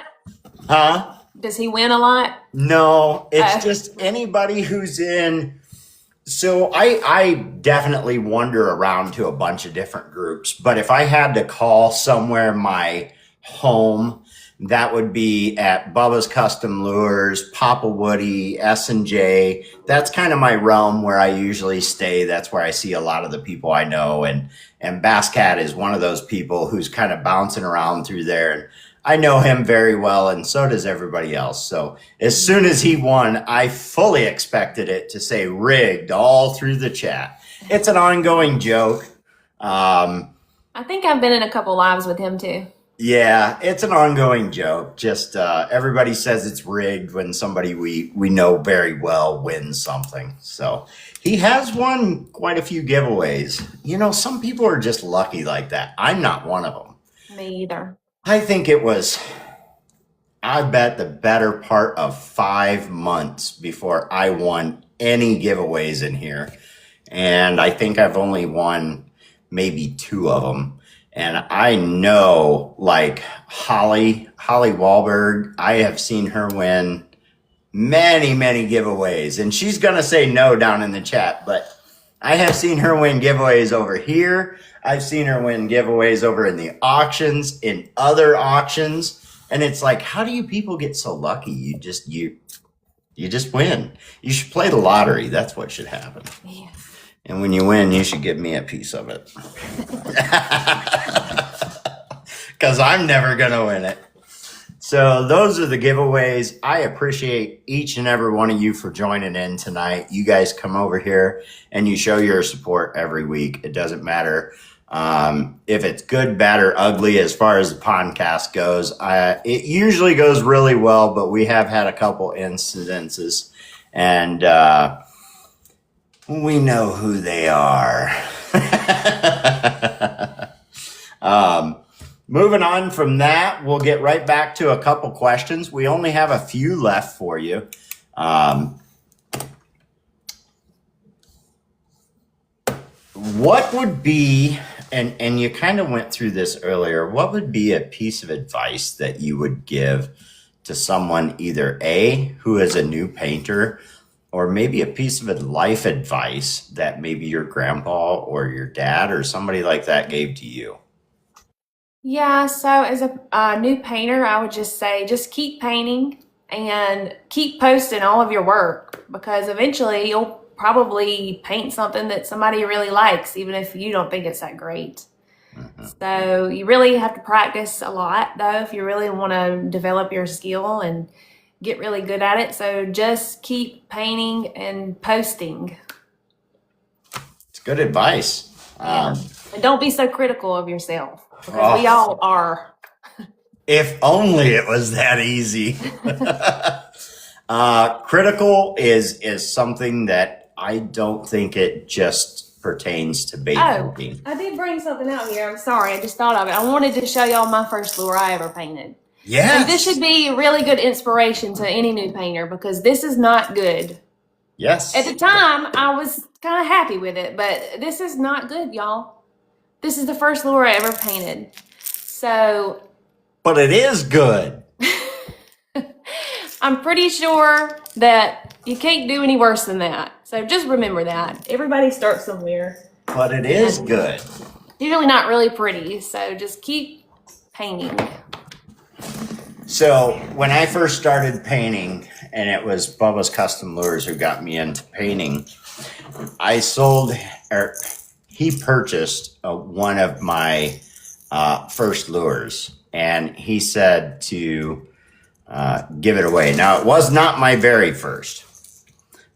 Huh? Does he win a lot? No, it's just anybody who's in. So I definitely wander around to a bunch of different groups, but if I had to call somewhere my home, that would be at Bubba's Custom Lures, Papa Woody, S&J. That's kind of my realm where I usually stay. That's where I see a lot of the people I know. And Bass Cat is one of those people who's kind of bouncing around through there. And I know him very well, and so does everybody else. So as soon as he won, I fully expected it to say rigged all through the chat. It's an ongoing joke. I think I've been in a couple lives with him too. Yeah, it's an ongoing joke. Just everybody says it's rigged when somebody we know very well wins something. So he has won quite a few giveaways. You know, some people are just lucky like that. I'm not one of them. Me either. I think it was, I bet, the better part of 5 months before I won any giveaways in here. And I think I've only won maybe 2 of them. And I know, like Holly Wahlberg, I have seen her win many, many giveaways. And she's going to say no down in the chat, but I have seen her win giveaways over here. I've seen her win giveaways over in the auctions, in other auctions. And it's like, how do you people get so lucky? You just win. You should play the lottery. That's what should happen. Yeah. And when you win, you should give me a piece of it. Because I'm never going to win it. So those are the giveaways. I appreciate each and every one of you for joining in tonight. You guys come over here and you show your support every week. It doesn't matter if it's good, bad, or ugly as far as the podcast goes. It usually goes really well, but we have had a couple incidences. And we know who they are. Moving on from that, we'll get right back to a couple questions. We only have a few left for you. What would be, and you kind of went through this earlier, what would be a piece of advice that you would give to someone, either A, who is a new painter, or maybe a piece of life advice that maybe your grandpa or your dad or somebody like that gave to you? Yeah, so as a new painter, I would just say just keep painting and keep posting all of your work, because eventually you'll probably paint something that somebody really likes, even if you don't think it's that great. So you really have to practice a lot, though, if you really want to develop your skill and get really good at it. So just keep painting and posting. It's good advice. And don't be so critical of yourself, because we all are. If only it was that easy. Critical is something that I don't think it just pertains to painting. I did bring something out here. I'm sorry. I just thought of it. I wanted to show y'all my first lure I ever painted. Yes. And this should be a really good inspiration to any new painter, because this is not good. Yes. At the time, I was kind of happy with it, but this is not good, y'all. This is the first lure I ever painted. So. But it is good. I'm pretty sure that you can't do any worse than that. So just remember that. Everybody starts somewhere. But it is good. It's usually not really pretty, so just keep painting. So when I first started painting, and it was Bubba's Custom Lures who got me into painting, he purchased one of my first lures, and he said to give it away. Now, it was not my very first,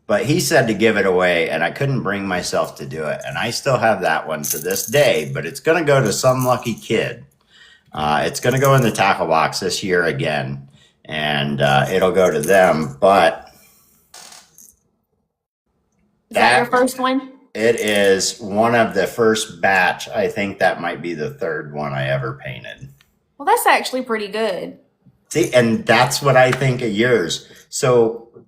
but he said to give it away, and I couldn't bring myself to do it. And I still have that one to this day, but it's going to go to some lucky kid. It's going to go in the tackle box this year again, and it'll go to them. But is that your first one? It is one of the first batch. I think that might be the third one I ever painted. Well, that's actually pretty good. See, and that's what I think of yours. So,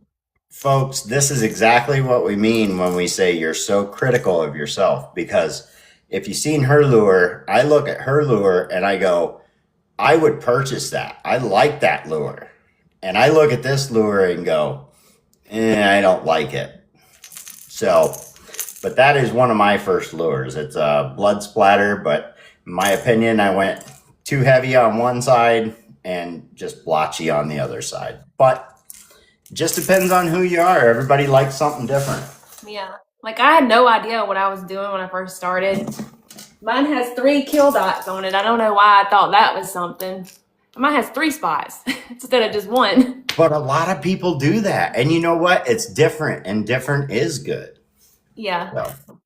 folks, this is exactly what we mean when we say you're so critical of yourself, because if you've seen her lure, I look at her lure and I go, I would purchase that. I like that lure. And I look at this lure and go, I don't like it. So, but that is one of my first lures. It's a blood splatter, but in my opinion, I went too heavy on one side and just blotchy on the other side. But it just depends on who you are. Everybody likes something different. Yeah. Like, I had no idea what I was doing when I first started. Mine has 3 kill dots on it. I don't know why I thought that was something. Mine has 3 spots instead of just 1. But a lot of people do that. And you know what? It's different, and different is good. Yeah. So,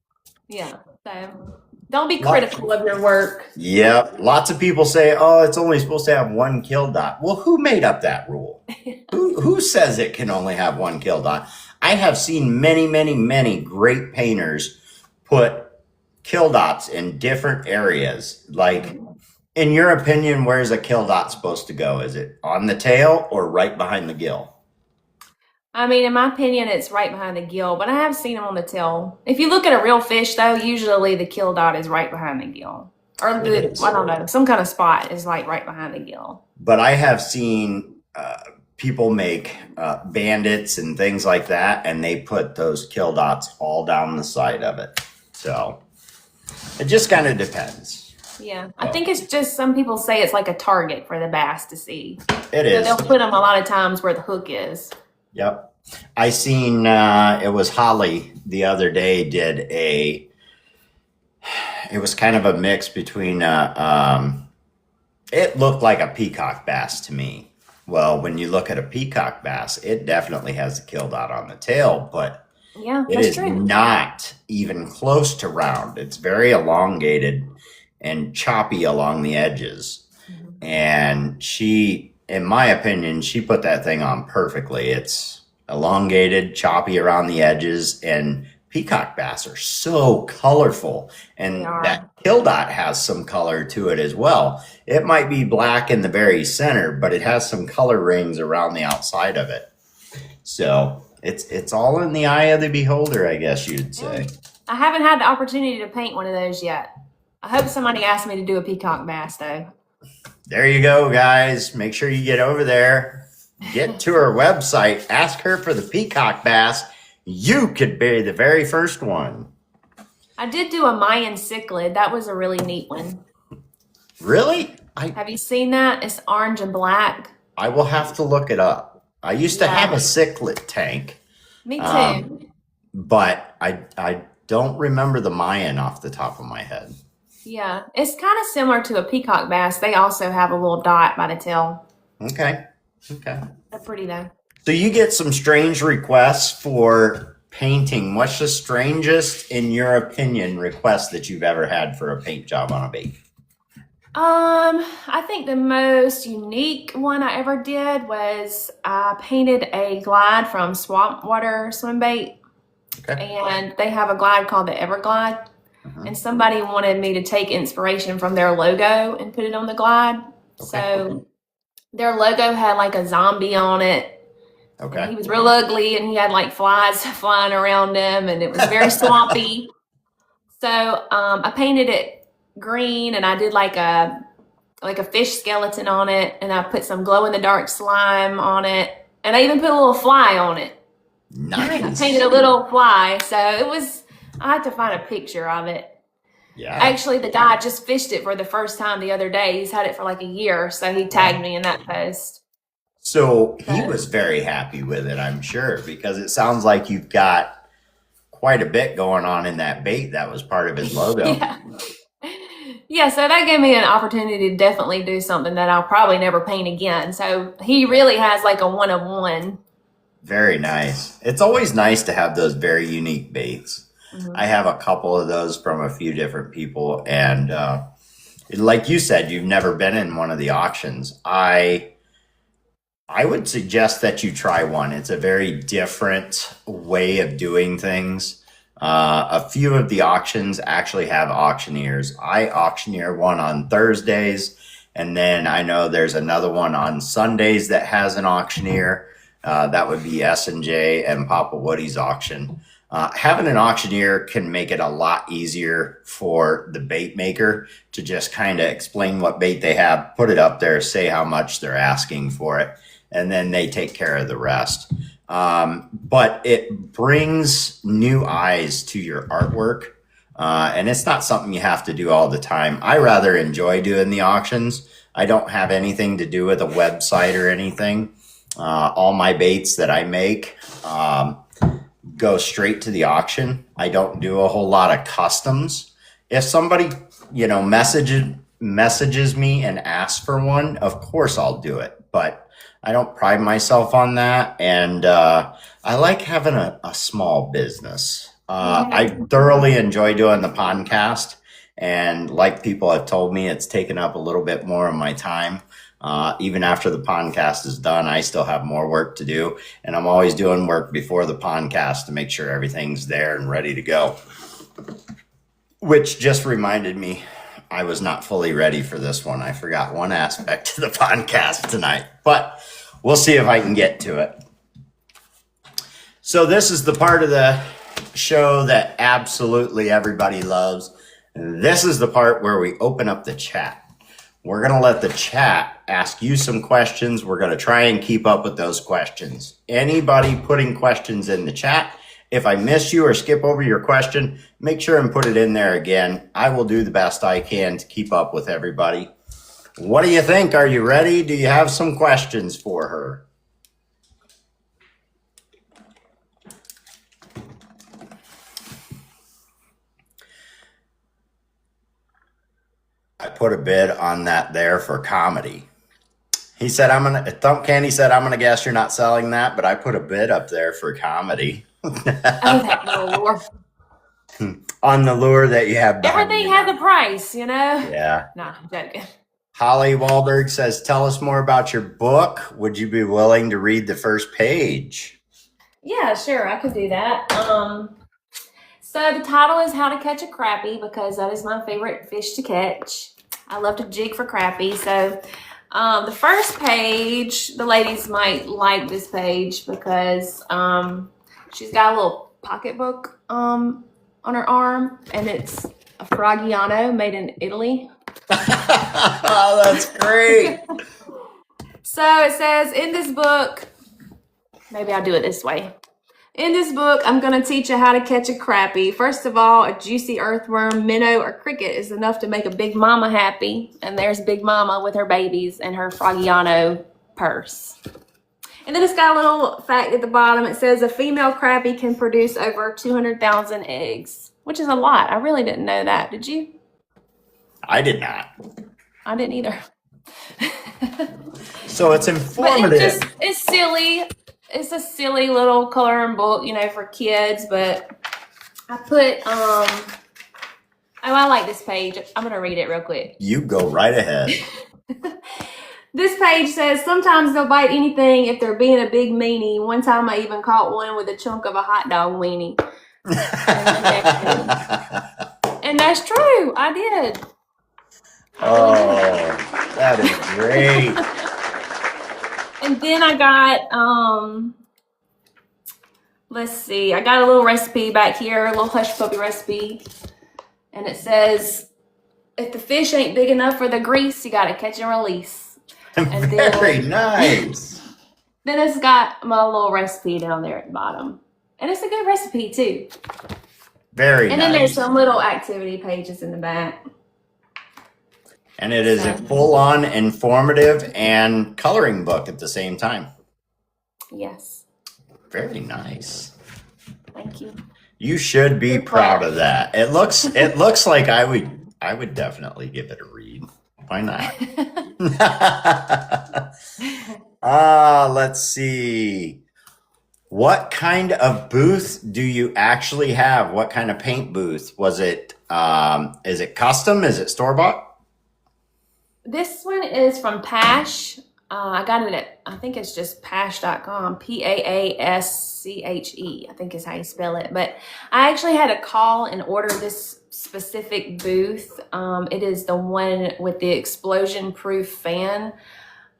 Yeah. So don't be critical of your work. yeah. Lots of people say, oh, it's only supposed to have 1 kill dot. Well, who made up that rule? Who says it can only have 1 kill dot? I have seen many, many, many great painters put kill dots in different areas. Like, in your opinion, where's a kill dot supposed to go? Is it on the tail or right behind the gill? I mean, in my opinion, it's right behind the gill, but I have seen them on the tail. If you look at a real fish, though, usually the kill dot is right behind the gill. or It is. I don't know, some kind of spot is like right behind the gill. But I have seen people make bandits and things like that, and they put those kill dots all down the side of it. So it just kind of depends. Yeah, I think it's just some people say it's like a target for the bass to see. It So is. they'll put them a lot of times where the hook is. Yep. I seen it was Holly the other day did it was kind of a mix between it looked like a peacock bass to me. Well, when you look at a peacock bass, it definitely has a kill dot on the tail, but Yeah, it that's is true. not even close to round. It's very elongated and choppy along the edges. Mhm. And she, in my opinion, she put that thing on perfectly. It's elongated, choppy around the edges, and peacock bass are so colorful. And They are. that kill dot has some color to it as well. It might be black in the very center, but it has some color rings around the outside of it. So it's all in the eye of the beholder, I guess you'd say. I haven't had the opportunity to paint one of those yet. I hope somebody asks me to do a peacock bass though. There you go, guys. Make sure you get over there. Get to her website. Ask her for the peacock bass. You could be the very first one. I did do a Mayan cichlid. That was a really neat one. Really? Have you seen that? It's orange and black. I will have to look it up. I used to have a cichlid tank, Me too. but I don't remember the Mayan off the top of my head. Yeah, it's kind of similar to a peacock bass. They also have a little dot by the tail. Okay. They're pretty though. So you get some strange requests for painting. What's the strangest, in your opinion, request that you've ever had for a paint job on a bait? I think the most unique one I ever did was I painted a glide from Swamp Water Swim Bait, Okay. and they have a glide called the Everglide. Mhm. And somebody wanted me to take inspiration from their logo and put it on the glide. So their logo had like a zombie on it. And he Okay. was real ugly and he had like flies flying around him and it was very swampy. So I painted it green and I did like a fish skeleton on it and I put some glow in the dark slime on it and I even put a little fly on it. I Nice. painted a little fly. So it was, I had to find a picture of it. Yeah. Actually, the guy just fished it for the first time the other day. He's had it for like a year, so he tagged me in that post. So he was very happy with it, I'm sure, because it sounds like you've got quite a bit going on in that bait that was part of his logo. Yeah. Yeah, so that gave me an opportunity to definitely do something that I'll probably never paint again. So he really has like a one of one. Very nice. It's always nice to have those very unique baits. Mhm. I have a couple of those from a few different people. And like you said, you've never been in one of the auctions. I would suggest that you try one. It's a very different way of doing things. A few of the auctions actually have auctioneers. I auctioneer one on Thursdays, and then I know there's another one on Sundays that has an auctioneer. That would be S&J and Papa Woody's auction. Having an auctioneer can make it a lot easier for the bait maker to just kind of explain what bait they have, put it up there, say how much they're asking for it, and then they take care of the rest. But it brings new eyes to your artwork, and it's not something you have to do all the time. I rather enjoy doing the auctions. I don't have anything to do with a website or anything. All my baits that I make go straight to the auction. I don't do a whole lot of customs. If somebody, messages me and asks for one, of course I'll do it. But I don't pride myself on that. And I like having a small business. I thoroughly enjoy doing the podcast. And like people have told me, it's taken up a little bit more of my time. Even after the podcast is done, I still have more work to do. And I'm always doing work before the podcast to make sure everything's there and ready to go. Which just reminded me, I was not fully ready for this one. I forgot one aspect to the podcast tonight, but we'll see if I can get to it. So this is the part of the show that absolutely everybody loves. This is the part where we open up the chat. We're going to let the chat ask you some questions. We're going to try and keep up with those questions. Anybody putting questions in the chat, if I miss you or skip over your question, make sure and put it in there again. I will do the best I can to keep up with everybody. What do you think? Are you ready? Do you have some questions for her? I put a bid on that there for comedy. He said, Thump Candy said, I'm going to guess you're not selling that, but I put a bid up there for comedy. Oh, that little lure. On the lure that you have behind Everything you. has a price, you know? Yeah. No, I'm joking. Holly Wahlberg says, tell us more about your book. Would you be willing to read the first page? Yeah, sure, I could do that. So the title is How to Catch a Crappie because that is my favorite fish to catch. I love to jig for crappie. So the first page, the ladies might like this page because she's got a little pocketbook on her arm, and it's a Fraggiano made in Italy. Oh, that's great. So it says in this book, maybe I'll do it this way. In this book, I'm going to teach you how to catch a crappie. First of all, a juicy earthworm, minnow, or cricket is enough to make a Big Mama happy. And there's Big Mama with her babies and her Fraggiano purse. And then it's got a little fact at the bottom. It says a female crappie can produce over 200,000 eggs, which is a lot. I really didn't know that. Did you? I did not. I didn't either. So it's But informative. it's silly. It's a silly little coloring book, you know, for kids. But I put I like this page. I'm gonna read it real quick. You go right ahead. This page says sometimes they'll bite anything if they're being a big meanie. One time I even caught one with a chunk of a hot dog weenie. And that's true. I did. Oh, that is great. And then I got, let's see, I got a little recipe back here, a little hush puppy recipe. And it says, if the fish ain't big enough for the grease, you got to catch and release. And Very nice. Then it's got my little recipe down there at the bottom. And it's a good recipe too. Very And then there's nice. some little activity pages in the back. And it is a full-on informative and coloring book at the same time. Yes. Very nice. Thank you. You should be proud of that. It looks like I would definitely give it a read. Why not? Let's see. What kind of booth do you actually have? What kind of paint booth? Was it is it custom? Is it store-bought? This one is from Pash. I got it at, I think it's just pash.com, Paasche, I think is how you spell it. But I actually had to call and order this specific booth. It is the one with the explosion-proof fan.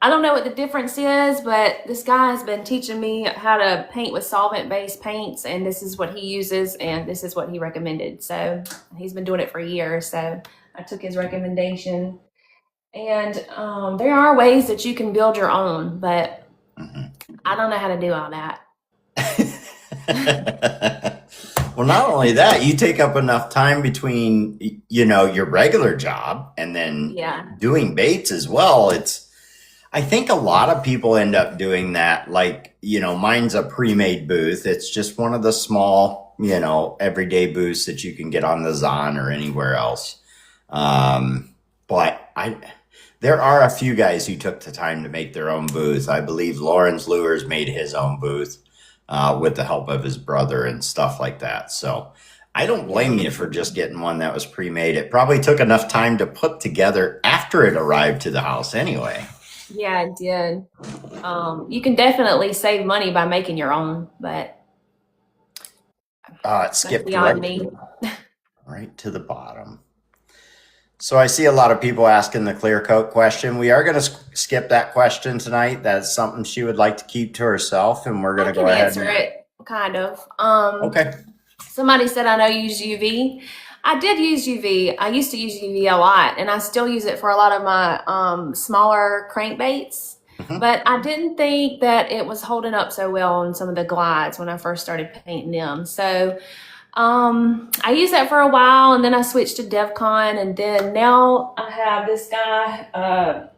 I don't know what the difference is, but this guy has been teaching me how to paint with solvent-based paints, and this is what he uses, and this is what he recommended. So he's been doing it for years, so I took his recommendation. And there are ways that you can build your own, but I don't know how to do all that. Well, not only that, you take up enough time between, your regular job and then doing baits as well. I think a lot of people end up doing that. Like, mine's a pre-made booth. It's just one of the small, everyday booths that you can get on the Zon or anywhere else. But there are a few guys who took the time to make their own booth. I believe Lawrence Lures made his own booth with the help of his brother and stuff like that. So I don't blame you for just getting one that was pre-made. It probably took enough time to put together after it arrived to the house anyway. Yeah, it did. You can definitely save money by making your own, but It skipped beyond me. right to the bottom. So I see a lot of people asking the clear coat question. We are going to skip that question tonight. That's something she would like to keep to herself, and we're going to go ahead answer it, kind of. Okay. Somebody said I know you use UV. I did use UV. I used to use UV a lot, and I still use it for a lot of my smaller crankbaits. Mhm. But I didn't think that it was holding up so well on some of the glides when I first started painting them. So I used that for a while, and then I switched to DevCon, and then now I have this guy.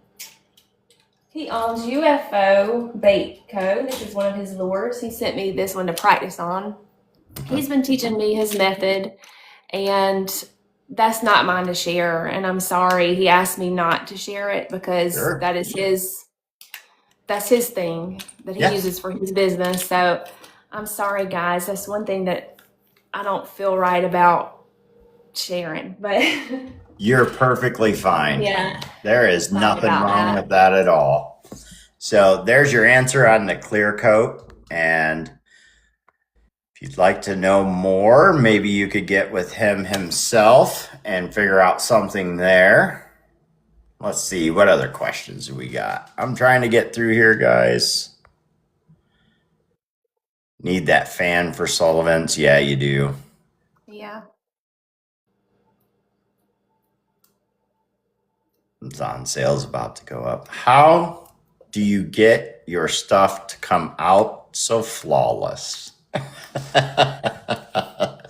He owns UFO Bait Co. This is one of his lures. He sent me this one to practice on. He's been teaching me his method, and that's not mine to share. And I'm sorry he asked me not to share it because Sure. that's his thing that he Yeah. uses for his business. So I'm sorry, guys. That's one thing that I don't feel right about sharing. But You're perfectly fine. yeah, There is sorry nothing about wrong that. with that at all. So there's your answer on the clear coat. And if you'd like to know more, maybe you could get with him himself and figure out something there. Let's see, what other questions do we got? I'm trying to get through here, guys. Need that fan for Sullivan's? Yeah, you do. Yeah. It's on sale's about to go up. How do you get your stuff to come out so flawless?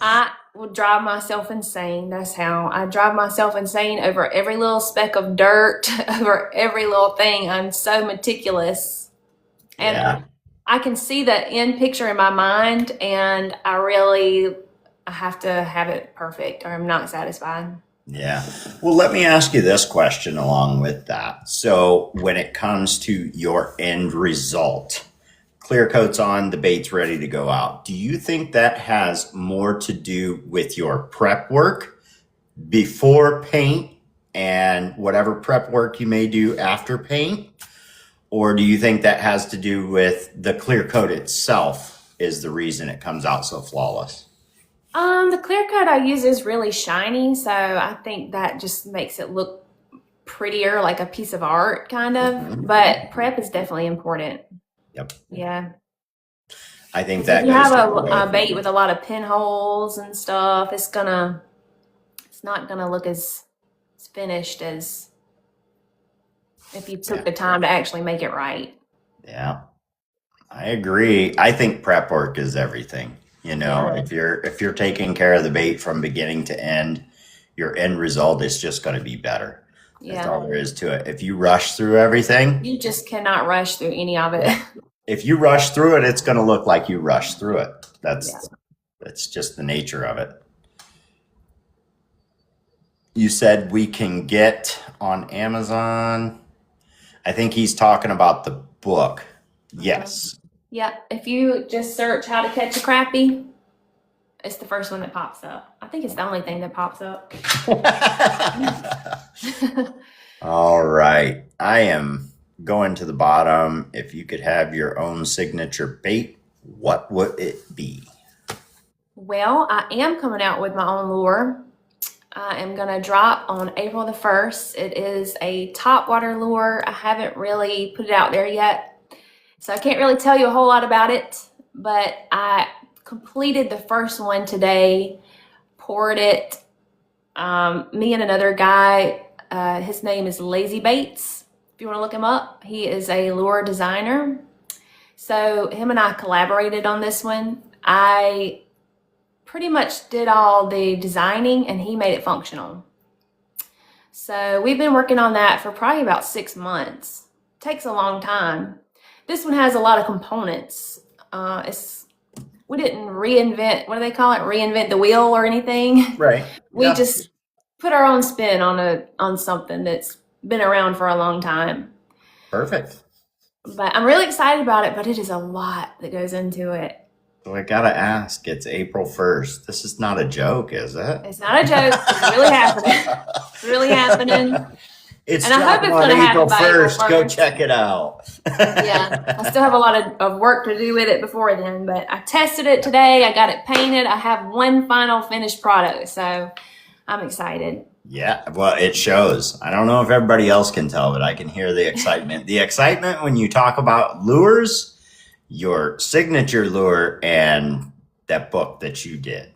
I would drive myself insane. That's how I drive myself insane over every little speck of dirt, over every little thing. I'm so meticulous. And Yeah. I can see the end picture in my mind, and I have to have it perfect or I'm not satisfied. Yeah. Well, let me ask you this question along with that. So, when it comes to your end result, clear coat's on, the bait's ready to go out. Do you think that has more to do with your prep work before paint and whatever prep work you may do after paint? Or do you think that has to do with the clear coat itself is the reason it comes out so flawless? The clear coat I use is really shiny, so I think that just makes it look prettier, like a piece of art, kind of. Mhm. But prep is definitely important. Yep. Yeah. I think If that you goes have to both a of bait them. with a lot of pinholes and stuff, it's not gonna look as finished as if you took Yeah. the time to actually make it right. Yeah. I agree. I think prep work is everything. You know, Yeah. if you're taking care of the bait from beginning to end, your end result is just going to be better. That's all Yeah. there is to it. If you rush through everything, You just cannot rush through any of it. if you rush through it, it's going to look like you rushed through it. Yeah. That's just the nature of it. You said we can get on Amazon. I think he's talking about the book. Yes. Yeah. If you just search how to catch a crappie, it's the first one that pops up. I think it's the only thing that pops up. All right. I am going to the bottom. If you could have your own signature bait, what would it be? Well, I am coming out with my own lure. I am going to drop on April the 1st. It is a topwater lure. I haven't really put it out there yet, so I can't really tell you a whole lot about it, but I completed the first one today, poured it. Me and another guy, his name is Lazy Baits. If you want to look him up, he is a lure designer. So him and I collaborated on this one. I pretty much did all the designing and he made it functional. So we've been working on that for probably about 6 months. Takes a long time. This one has a lot of components. We didn't reinvent, what do they call it? Reinvent the wheel or anything. Right. We Yeah. just put our own spin on something that's been around for a long time. Perfect. But I'm really excited about it, but it is a lot that goes into it. So I got to ask, it's April 1st. This is not a joke, is it? It's not a joke. It's really happening. It's really happening. It's And I hope dropping it's on gonna happen April by April 1st. Go 1st. check it out. Yeah, I still have a lot of work to do with it before then, but I tested it today. I got it painted. I have one final finished product, so I'm excited. Yeah, well, it shows. I don't know if everybody else can tell, but I can hear the excitement. The excitement when you talk about lures, your signature lure, and that book that you did.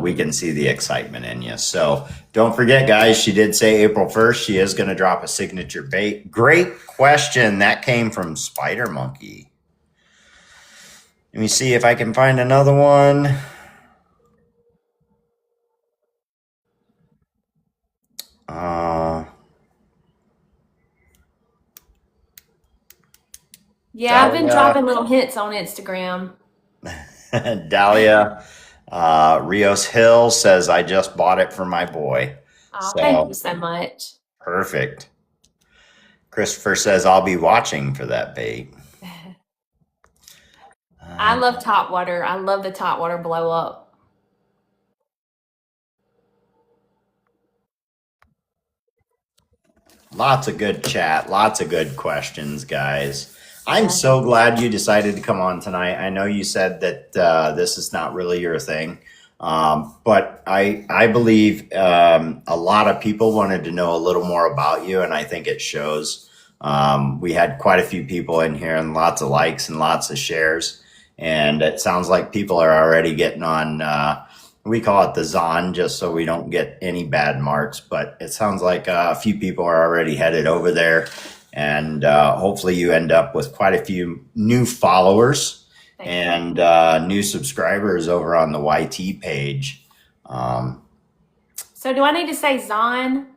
We can see the excitement in you. So don't forget, guys, she did say April 1st, she is going to drop a signature bait. Great question. That came from Spider Monkey. Let me see if I can find another one. Yeah, I've been dropping little hints on Instagram. Dahlia Rios Hill says, I just bought it for my boy. Oh, thank you so much. Perfect. Christopher says, I'll be watching for that bait. I love top water. I love the top water blow up. Lots of good chat. Lots of good questions, guys. I'm so glad you decided to come on tonight. I know you said that this is not really your thing. But I believe a lot of people wanted to know a little more about you, and I think it shows. We had quite a few people in here and lots of likes and lots of shares. And it sounds like people are already getting on, we call it the Zon, just so we don't get any bad marks. But it sounds like a few people are already headed over there. And hopefully you end up with quite a few new followers and new subscribers over on the YT page. So do I need to say Zon?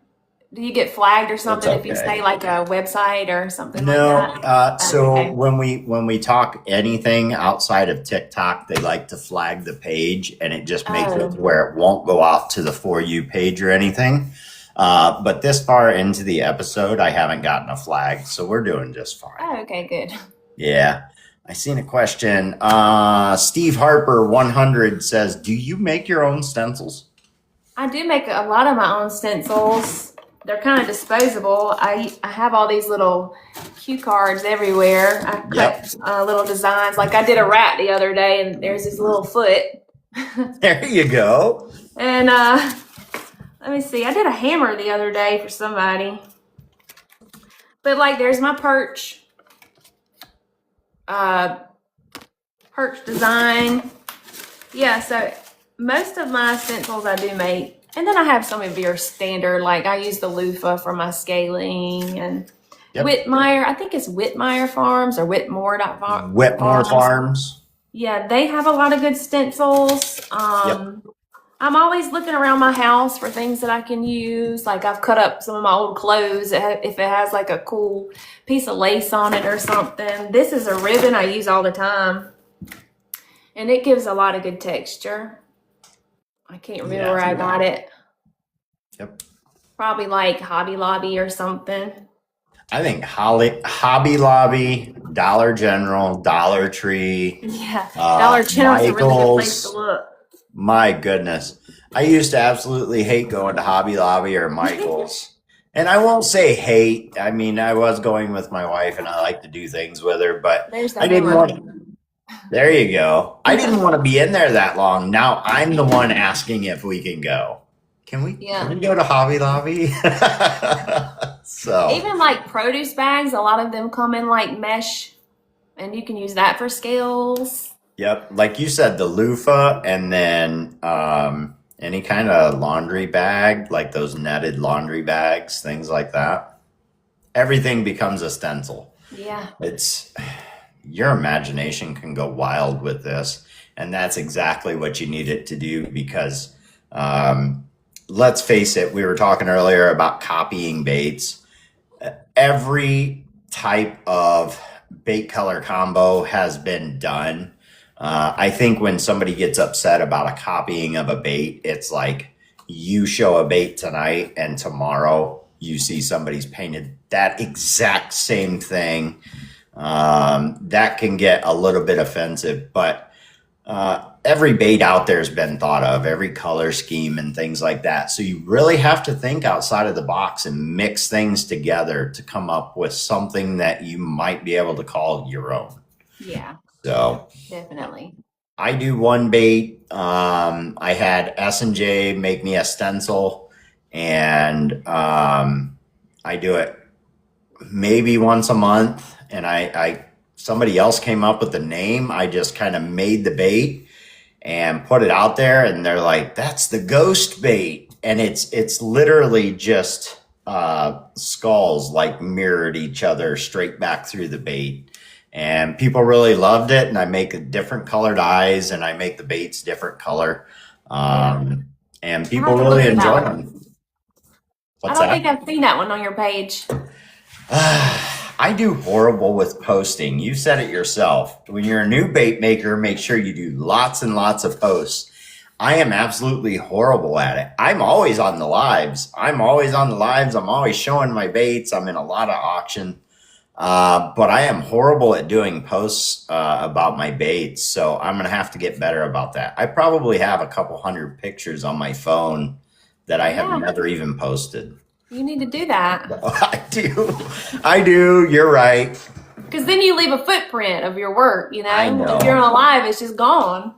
Do you get flagged or something if you say like a website or something like that? So when we talk anything outside of TikTok, they like to flag the page, and it just makes it where it won't go off to the For You page or anything. But this far into the episode, I haven't gotten a flag, so we're doing just fine. Oh, okay, good. Yeah. I seen a question. Steve Harper 100 says, do you make your own stencils? I do make a lot of my own stencils. They're kind of disposable. I have all these little cue cards everywhere. I cut little designs. Like I did a rat the other day, and there's this little foot. There you go. And let me see. I did a hammer the other day for somebody. But like there's my perch. Perch design. Yeah, so most of my stencils I do make. And then I have some of your standard, like I use the loofah for my scaling, and Whitmire, I think it's Whitmire Farms or Whitmore Farms. Yeah, they have a lot of good stencils. I'm always looking around my house for things that I can use. Like I've cut up some of my old clothes if it has like a cool piece of lace on it or something. This is a ribbon I use all the time, and it gives a lot of good texture. I can't remember where I got it. Yep. Probably like Hobby Lobby or something. I think Hobby Lobby, Dollar General, Dollar Tree. Yeah, Dollar General's a really good place to look. My goodness. I used to absolutely hate going to Hobby Lobby or Michael's. And I won't say hate. I mean, I was going with my wife, and I like to do things with her, but I didn't want. There you go. I didn't want to be in there that long. Now I'm the one asking if we can go. Can we go to Hobby Lobby? So even like produce bags, a lot of them come in like mesh, and you can use that for scales. Yep. Like you said, the loofah, and then any kind of laundry bag, like those netted laundry bags, things like that. Everything becomes a stencil. Yeah. Your imagination can go wild with this, and that's exactly what you need it to do, because let's face it, we were talking earlier about copying baits. Every type of bait color combo has been done. I think when somebody gets upset about a copying of a bait, it's like you show a bait tonight and tomorrow you see somebody's painted that exact same thing. That can get a little bit offensive, but every bait out there has been thought of, every color scheme and things like that. So you really have to think outside of the box and mix things together to come up with something that you might be able to call your own. Yeah. So definitely. I do one bait. I had S&J make me a stencil, and I do it maybe once a month. And I somebody else came up with the name. I just kind of made the bait, and put it out there, and they're like, "That's the ghost bait," and it's literally just skulls like mirrored each other straight back through the bait. And people really loved it. And I make a different colored eyes, and I make the baits different color. Yeah. And I people have to look really at enjoy that one. them. I What's don't that? think I've seen that one on your page. I do horrible with posting. You said it yourself. When you're a new bait maker, make sure you do lots and lots of posts. I am absolutely horrible at it. I'm always on the lives. I'm always showing my baits. I'm in a lot of auction. But I am horrible at doing posts about my baits. So I'm going to have to get better about that. I probably have a couple hundred pictures on my phone that I have Yeah, never even posted. you need to do that. I do. I do. You're right. Because then you leave a footprint of your work, you I know? know. If you're on a live, it's just gone.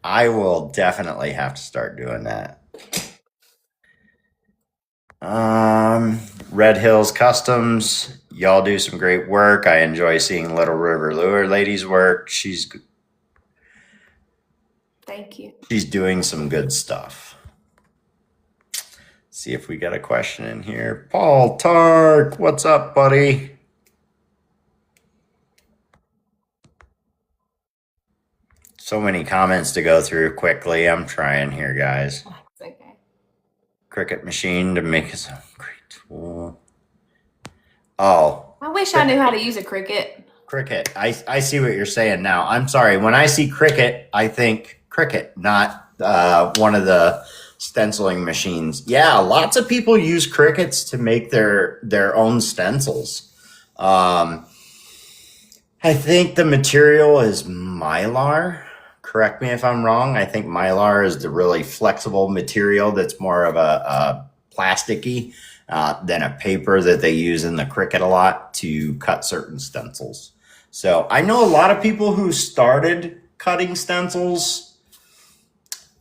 I will definitely have to start doing that. Red Hills Customs, y'all do some great work. I enjoy seeing Little River Lure Lady's work. She's Thank you. doing some good stuff. See if we got a question in here. Paul Tark, what's up, buddy? So many comments to go through quickly. I'm trying here, guys. It's okay. Cricut machine to make its own great tool. Oh, I wish I knew how to use a Cricut. Cricut. I see what you're saying now. I'm sorry. When I see Cricut, I think Cricut, not one of the stenciling machines. Yeah, lots of people use Cricuts to make their own stencils. I think the material is Mylar. Correct me if I'm wrong. I think Mylar is the really flexible material that's more of a plasticky than a paper that they use in the Cricut a lot to cut certain stencils. So I know a lot of people who started cutting stencils.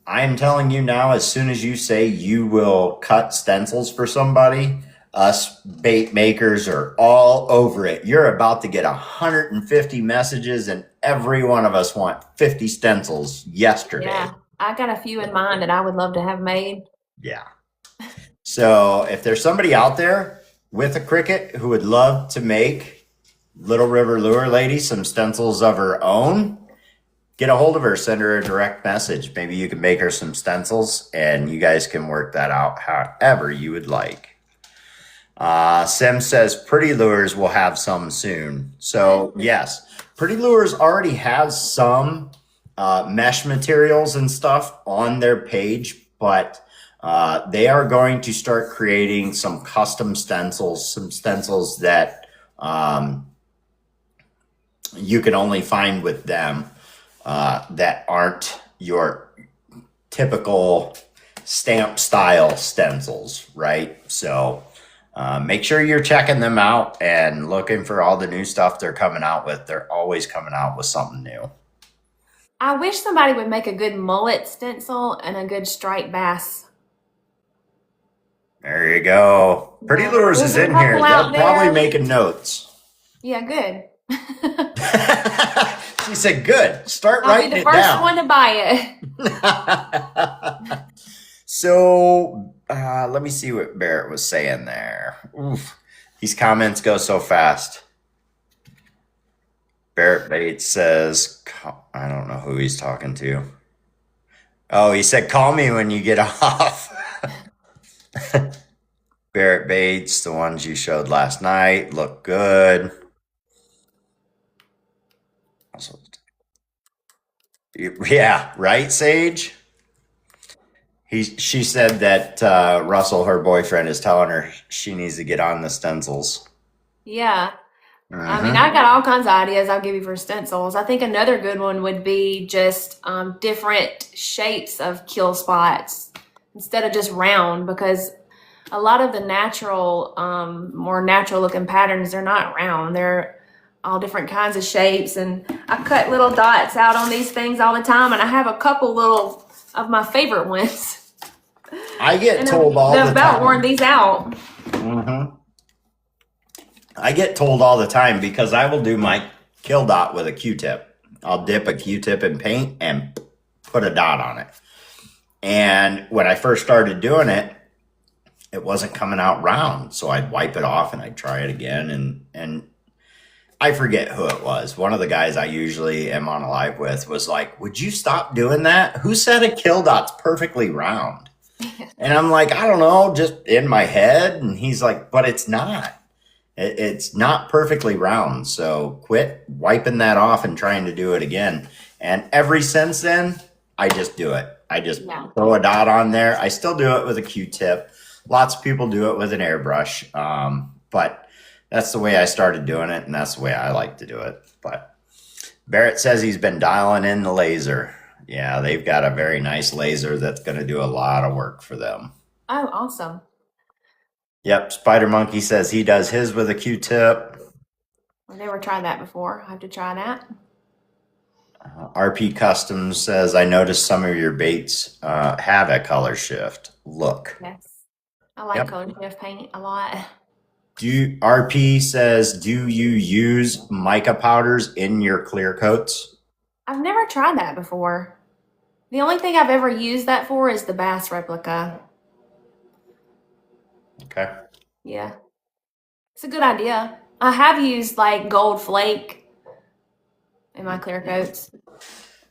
I am telling you now, as soon as you say you will cut stencils for somebody, us bait makers are all over it. You're about to get 150 messages, and every one of us want 50 stencils yesterday. Yeah, I got a few in mind that I would love to have made. Yeah. So if there's somebody out there with a Cricut who would love to make Little River Lure Lady some stencils of her own, get a hold of her, send her a direct message. Maybe you can make her some stencils, and you guys can work that out however you would like. Sim says Pretty Lures will have some soon. So yes, Pretty Lures already has some mesh materials and stuff on their page, but they are going to start creating some custom stencils, some stencils that you can only find with them that aren't your typical stamp style stencils, right? So make sure you're checking them out and looking for all the new stuff they're coming out with. They're always coming out with something new. I wish somebody would make a good mullet stencil and a good striped bass. There you go. Pretty Yeah, Lures there's is a in here. couple out They're probably there. making notes. Yeah, good. She said, good. Start I'll be writing the it first down. one to buy it. So let me see what Barrett was saying there. Oof. These comments go so fast. Barrett Bates says, I don't know who he's talking to. Oh, he said, call me when you get off. Barrett Bates, the ones you showed last night look good. Also, yeah, right, Sage? She said that Russell, her boyfriend, is telling her she needs to get on the stencils. Yeah. I mean, Mhm. I got all kinds of ideas I'll give you for stencils. I think another good one would be just different shapes of kill spots instead of just round, because a lot of the natural, more natural looking patterns, they're not round. They're all different kinds of shapes. And I cut little dots out on these things all the time, and I have a couple little of my favorite ones. I get And told all I've the about time. worn these out. Mhm. I get told all the time because I will do my kill dot with a Q-tip. I'll dip a Q-tip in paint and put a dot on it. And when I first started doing it, it wasn't coming out round. So I'd wipe it off and I'd try it again. And I forget who it was. One of the guys I usually am on a live with was like, would you stop doing that? Who said a kill dot's perfectly round? And I'm like, I don't know, just in my head. And he's like, but it's not. It's not perfectly round. So quit wiping that off and trying to do it again. And ever since then, I just do it. I just throw a dot on there. I still do it with a Q-tip. Lots of people do it with an airbrush. But that's the way I started doing it, and that's the way I like to do it. But Barrett says he's been dialing in the laser. Yeah, they've got a very nice laser that's going to do a lot of work for them. Oh, awesome. Yep, Spider Monkey says he does his with a Q-tip. I've never tried that before. I have to try that. RP Customs says, I noticed some of your baits have a color shift. Look. Yes. I like color shift paint a lot. RP says, do you use mica powders in your clear coats? I've never tried that before. The only thing I've ever used that for is the bass replica. Okay. Yeah. It's a good idea. I have used like gold flake in my clear coats.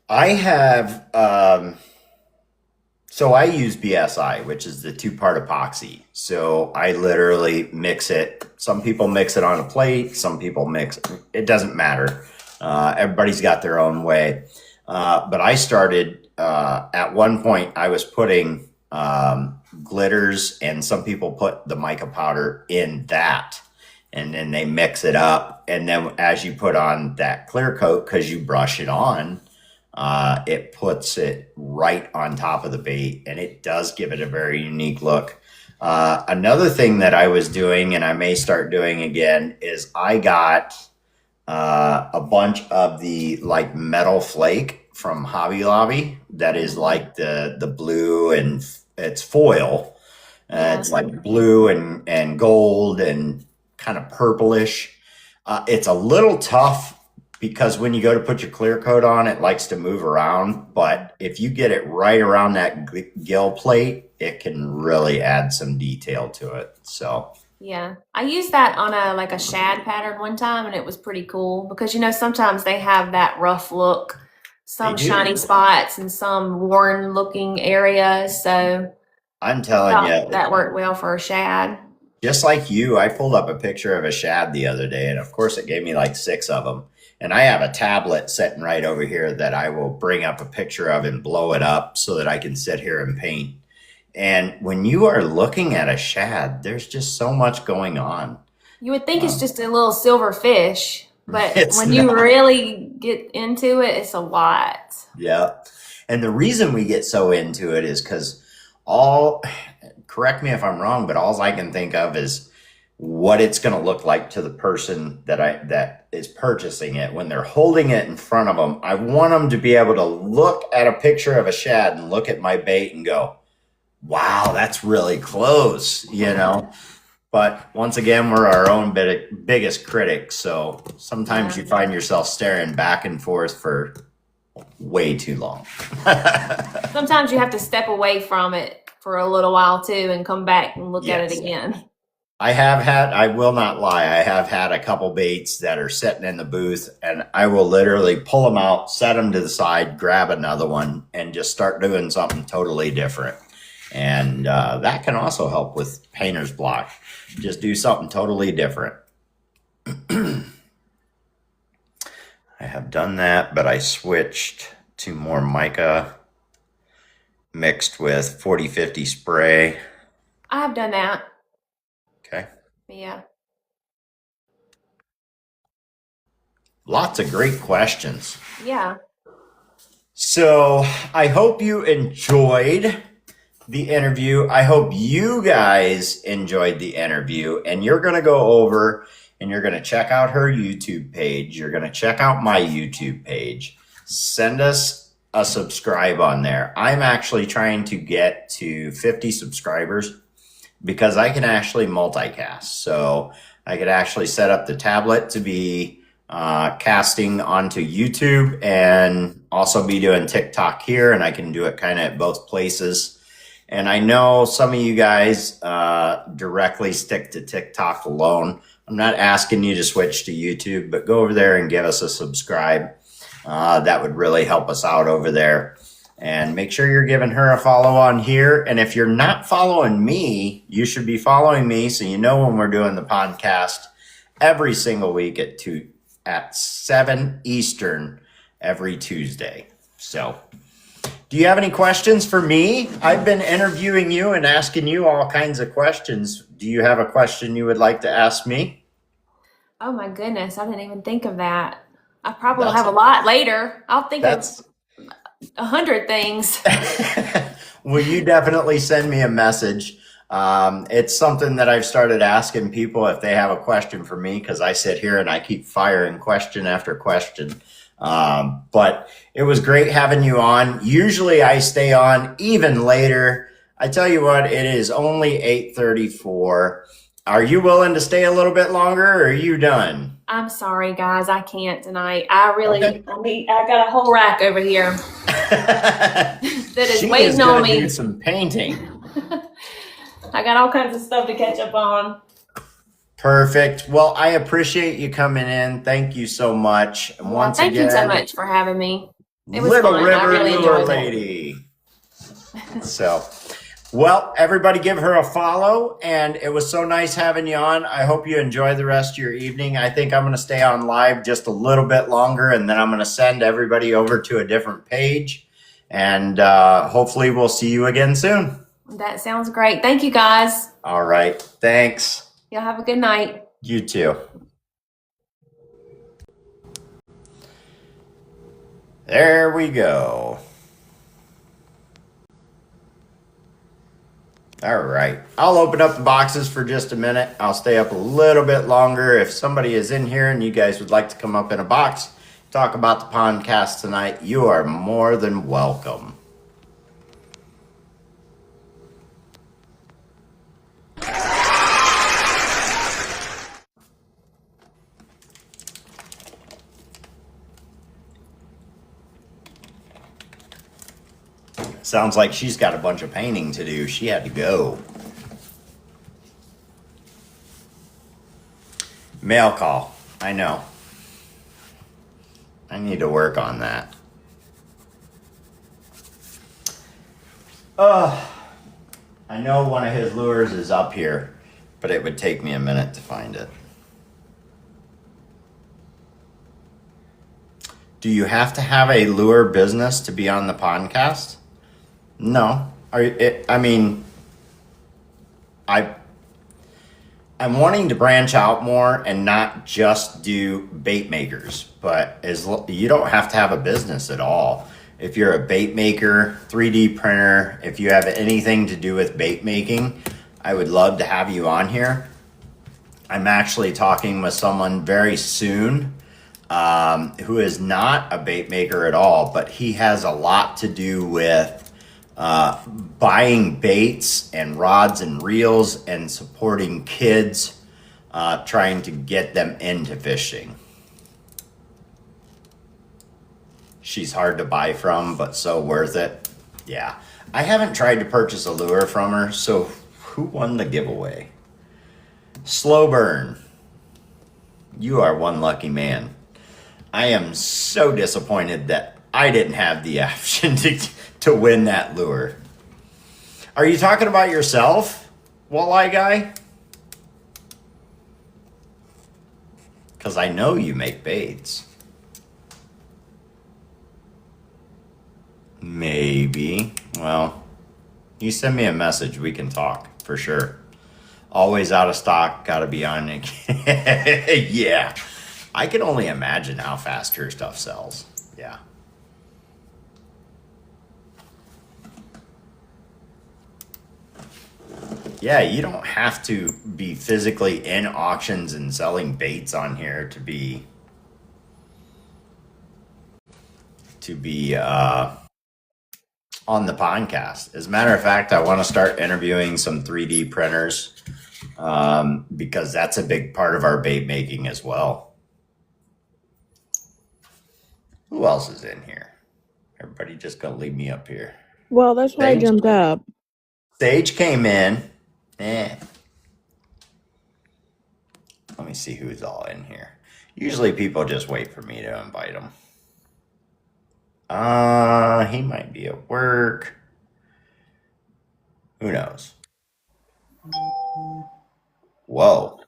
I have, so I use BSI, which is the 2-part epoxy. So I literally mix it. Some people mix it on a plate. Some people mix it. Doesn't matter. Everybody's got their own way. But I started, at one point I was putting, glitters, and some people put the mica powder in that, and then they mix it up. And then as you put on that clear coat, because you brush it on, it puts it right on top of the bait, and it does give it a very unique look. Another thing that I was doing, and I may start doing again, is I got a bunch of the like metal flake from Hobby Lobby that is like the blue, and it's foil. It's like blue and gold and kind of purplish. It's a little tough because when you go to put your clear coat on, it likes to move around. But if you get it right around that gill plate, it can really add some detail to it. So yeah, I used that on a shad pattern one time, and it was pretty cool because sometimes they have that rough look, some shiny spots and some worn looking areas. So I'm telling you, that worked well for a shad. Just like you, I pulled up a picture of a shad the other day, and of course it gave me like 6 of them. And I have a tablet sitting right over here that I will bring up a picture of and blow it up so that I can sit here and paint. And when you are looking at a shad, there's just so much going on. You would think it's just a little silver fish, but when you really get into it, it's a lot. Yeah. And the reason we get so into it is because correct me if I'm wrong, but all I can think of is what it's going to look like to the person that is purchasing it when they're holding it in front of them. I want them to be able to look at a picture of a shad and look at my bait and go, wow, that's really close, But once again, we're our own biggest critics. So sometimes you find yourself staring back and forth for way too long. Sometimes you have to step away from it for a little while too and come back and look at it again. I will not lie, I have had a couple baits that are sitting in the booth, and I will literally pull them out, set them to the side, grab another one, and just start doing something totally different. And that can also help with painter's block. Just do something totally different. I have done that, but I switched to more mica mixed with 40/50 spray. I have done that. Okay. Yeah. Lots of great questions. Yeah. So I hope you enjoyed the interview. I hope you guys enjoyed the interview, and you're going to go over and you're going to check out her YouTube page. You're going to check out my YouTube page. Send us a subscribe on there. I'm actually trying to get to 50 subscribers because I can actually multicast. So I could actually set up the tablet to be casting onto YouTube and also be doing TikTok here, and I can do it kind of at both places. And I know some of you guys directly stick to TikTok alone. I'm not asking you to switch to YouTube, but go over there and give us a subscribe. That would really help us out over there. And make sure you're giving her a follow on here. And if you're not following me, you should be following me so you know when we're doing the podcast every single week at 7 Eastern every Tuesday. So, do you have any questions for me? I've been interviewing you and asking you all kinds of questions. Do you have a question you would like to ask me? Oh my goodness, I didn't even think of that. I probably will have a lot later. I'll think of 100 things. Well, you definitely send me a message. It's something that I've started asking people if they have a question for me, because I sit here and I keep firing question after question. But it was great having you on. Usually I stay on even later. I tell you what, it is only 8:34. Are you willing to stay a little bit longer, or are you done? I'm sorry, guys. I can't tonight. I got a whole rack over here that is waiting on me. Do some painting. I got all kinds of stuff to catch up on. Perfect. Well, I appreciate you coming in. Thank you so much. And once Thank again, you so much for having me. It was Little fun. River I really Lure enjoyed it. Lady. So, well, everybody give her a follow, and it was so nice having you on. I hope you enjoy the rest of your evening. I think I'm going to stay on live just a little bit longer, and then I'm going to send everybody over to a different page, and hopefully we'll see you again soon. That sounds great. Thank you, guys. All right. Thanks. Y'all have a good night. You too. There we go. All right. I'll open up the boxes for just a minute. I'll stay up a little bit longer. If somebody is in here and you guys would like to come up in a box, talk about the podcast tonight, you are more than welcome. Sounds like she's got a bunch of painting to do. She had to go. Mail call. I know. I need to work on that. I know one of his lures is up here, but it would take me a minute to find it. Do you have to have a lure business to be on the podcast? No. I'm wanting to branch out more and not just do bait makers, but you don't have to have a business at all. If you're a bait maker, 3D printer, if you have anything to do with bait making, I would love to have you on here. I'm actually talking with someone very soon who is not a bait maker at all, but he has a lot to do with buying baits and rods and reels and supporting kids, trying to get them into fishing. She's hard to buy from, but so worth it. Yeah. I haven't tried to purchase a lure from her, so who won the giveaway? Slow Burn. You are one lucky man. I am so disappointed that I didn't have the option to win that lure. Are you talking about yourself, Walleye Guy? Because I know you make baits. Maybe. Well, you send me a message, we can talk for sure. Always out of stock, gotta be on it. Yeah. I can only imagine how fast her stuff sells. Yeah. Yeah, you don't have to be physically in auctions and selling baits on here to be on the podcast. As a matter of fact, I want to start interviewing some 3D printers because that's a big part of our bait making as well. Who else is in here? Everybody just gonna leave me up here. Well, that's why I Sage, jumped up. Sage came in. Let me see who's all in here. Usually people just wait for me to invite them. He might be at work. Who knows? Whoa.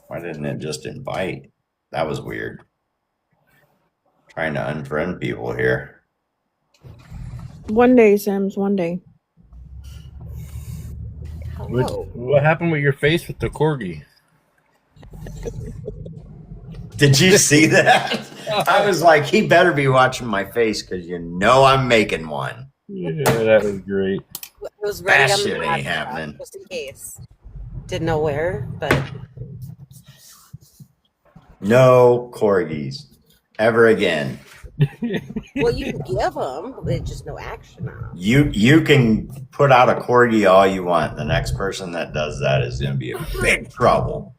Why didn't it just invite? That was weird. Trying to unfriend people here. One day, Sims, one day. What happened with your face with the corgi? Did you see that? I was like, he better be watching my face because you know I'm making one. Yeah, that was great. It was ready That on the shit ain't laptop, happening. just in case. Didn't know where, but No corgis ever again. well, you can give them, but there's just no action on them. You can put out a corgi all you want. The next person that does that is going to be in big trouble.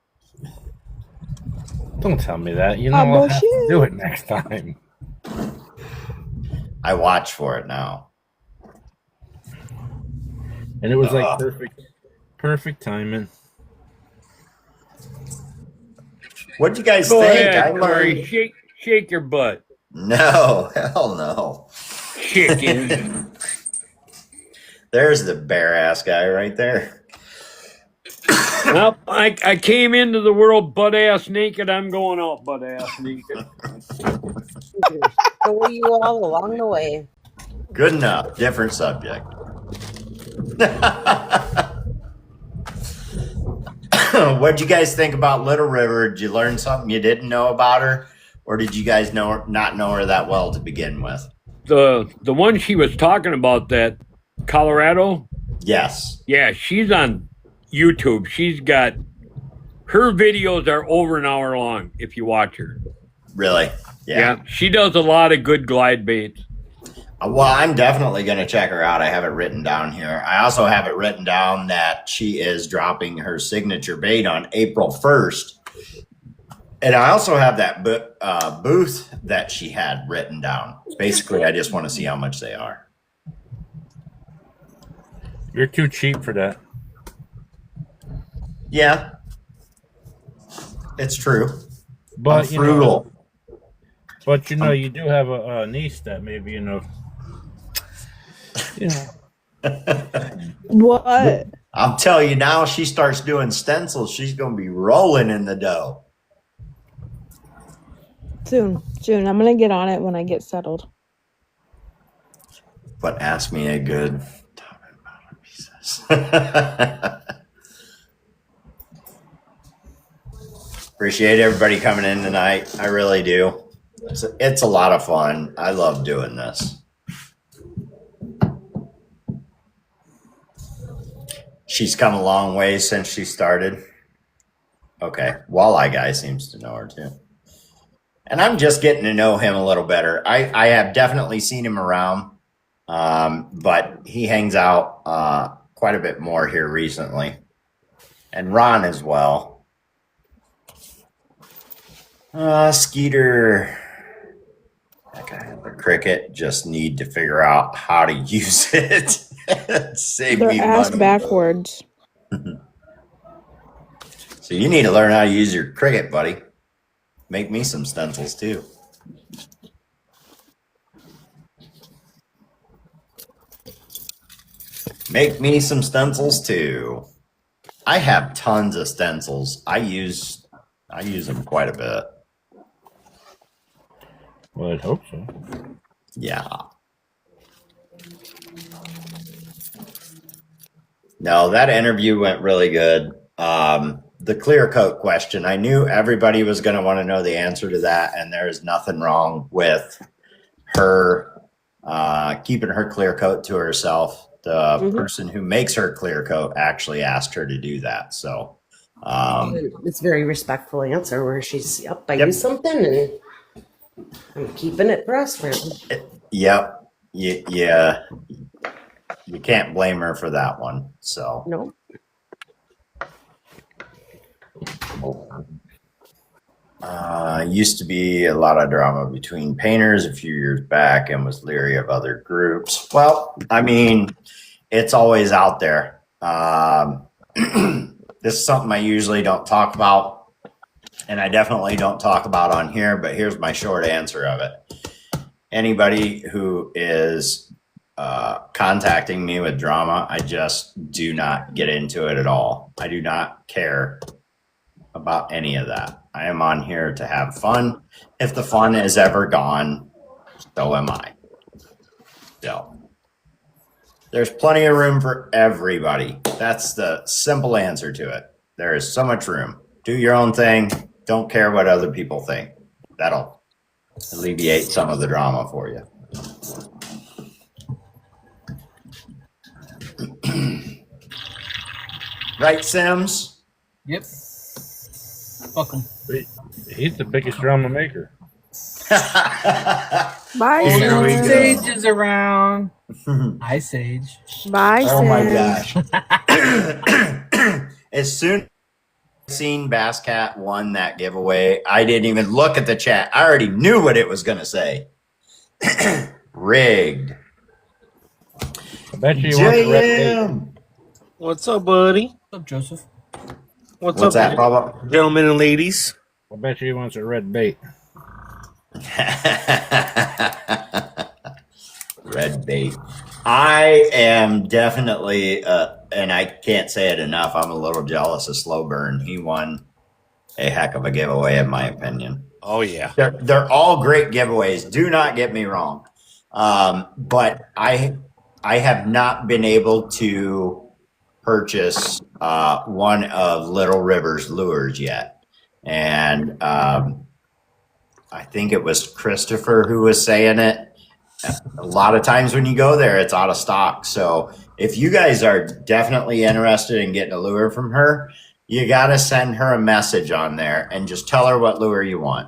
Don't tell me that. You know Oh, I'll have to bullshit. do it next time. I watch for it now. And it was like perfect timing. What'd you guys Go think? ahead, I Corey. learned. Shake your butt. No, hell no. Chicken. There's the bare ass guy right there. Well, I came into the world butt ass naked. I'm going out butt ass naked. So were you all along the way? Good enough. Different subject. What'd you guys think about Little River? Did you learn something you didn't know about her? Or did you guys not know her that well to begin with? The one she was talking about, that Colorado, Yes. yeah, she's on YouTube. She's got her videos are over an hour long if you watch her. Really? Yeah. She does a lot of good glide baits. Well, I'm definitely going to check her out. I have it written down here. I also have it written down that she is dropping her signature bait on April 1st. And I also have that booth that she had written down. Basically, I just want to see how much they are. You're too cheap for that. Yeah. It's true. But I'm frugal. But you do have a niece that maybe What? I'll tell you now, she starts doing stencils, she's going to be rolling in the dough. Soon. I'm gonna get on it when I get settled. But ask me a good top and bottom pieces. Appreciate everybody coming in tonight. I really do. It's a lot of fun. I love doing this. She's come a long way since she started. Okay. Walleye guy seems to know her too. And I'm just getting to know him a little better. I have definitely seen him around, but he hangs out quite a bit more here recently. And Ron as well. Skeeter. That guy had the cricket. Just need to figure out how to use it. Save They're me ass money. backwards. So you need to learn how to use your cricket, buddy. Make me some stencils too. Make me some stencils too. I have tons of stencils. I use them quite a bit. Well, I'd hope so. Yeah. No, that interview went really good. The clear coat question, I knew everybody was going to want to know the answer to that, and there is nothing wrong with her keeping her clear coat to herself. The person who makes her clear coat actually asked her to do that. So It's a very respectful answer where she's, yep, I use something and I'm keeping it for us. yep. Yeah. You can't blame her for that one. So No. Used to be a lot of drama between painters a few years back and was leery of other groups. Well, I mean, it's always out there. This is something I usually don't talk about, and I definitely don't talk about on here, but here's my short answer of it. Anybody who is contacting me with drama, I just do not get into it at all. I do not care about any of that. I am on here to have fun. If the fun is ever gone, so am I. So there's plenty of room for everybody. That's the simple answer to it. There is so much room. Do your own thing. Don't care what other people think. That'll alleviate some of the drama for you. Right, Sims? Yep. Welcome. He's the biggest drama maker. Bye, Oh, Here we Sim. go. Sage is around. Hi, Sage. Bye, Oh my Sim. gosh. As soon as I seen Basscat won that giveaway, I didn't even look at the chat. I already knew what it was going to say. Rigged. I bet you he wants a red bait. JM. What's up, buddy? What's up, Joseph? What's What's up, that, Bubba? gentlemen and ladies? I bet you he wants a red bait. Red bait. I am definitely, and I can't say it enough, I'm a little jealous of Slow Burn. He won a heck of a giveaway, in my opinion. Oh yeah. They're all great giveaways. Do not get me wrong. But I have not been able to purchase one of Little River's lures yet. And I think it was Christopher who was saying it. A lot of times when you go there, it's out of stock. So if you guys are definitely interested in getting a lure from her, you got to send her a message on there and just tell her what lure you want.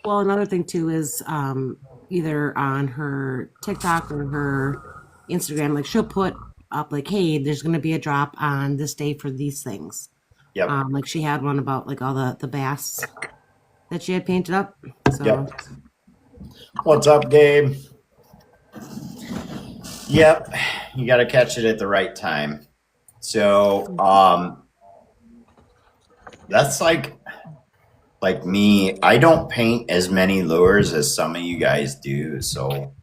Well, another thing too is either on her TikTok or her Instagram, like she'll put up like, "Hey, there's going to be a drop on this day for these things." Yep. Like she had one about like all the bass that she had painted up. So Yep. What's up, Gabe? Yep. You got to catch it at the right time. So, that's like me. I don't paint as many lures as some of you guys do. So,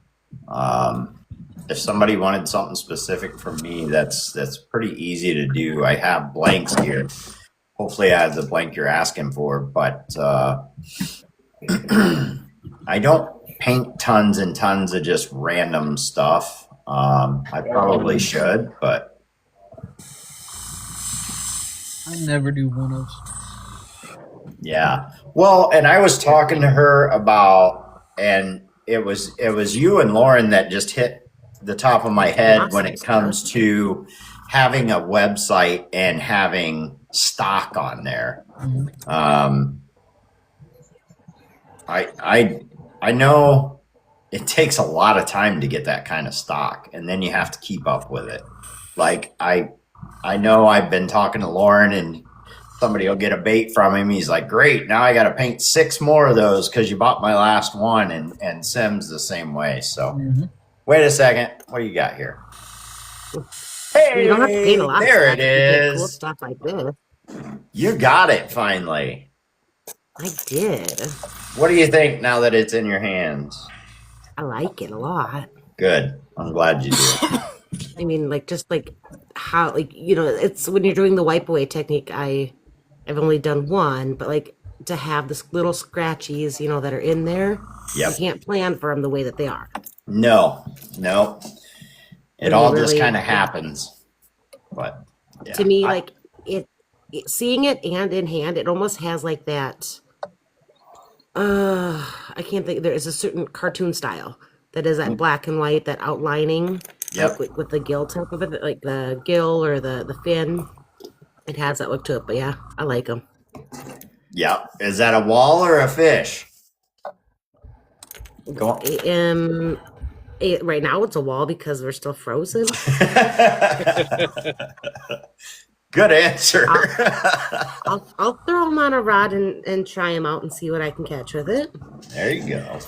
if somebody wanted something specific from me, that's pretty easy to do. I have blanks here. Hopefully, I have the blank you're asking for, but I don't paint tons and tons of just random stuff. I probably should, but I never do one-ups. yeah. Well, and I was talking to her about, and it was you and Lauren that just hit the top of my head when it comes to having a website and having stock on there. I know it takes a lot of time to get that kind of stock, and then you have to keep up with it. Like I know I've been talking to Lauren, and somebody will get a bait from him. He's like, "Great, now I got to paint 6 more of those because you bought my last one." And Sim's the same way. So, wait a second, what do you got here? Hey, you don't have to paint a lot. there of it stuff. You can get cool is. stuff like this. You got it finally. I did. What do you think now that it's in your hands? I like it a lot. Good. I'm glad you do. I mean, like just like how, like, you know, it's when you're doing the wipe away technique. I've only done one, but like to have this little scratchies, you know, that are in there. Yep. You can't plan for them the way that they are. No. It And all you just really- kind of happens. But yeah. To me, like seeing it and in hand, it almost has like that. I can't think. There is a certain cartoon style that is that black and white, that outlining. Yep. Like with the gill type of it, like the gill or the fin. It has that look to it, but yeah, I like them. Yep. Is that a wall or a fish? Go on. Right now it's a wall because we're still frozen. Good answer. I'll throw them on a rod and try them out and see what I can catch with it. There you go.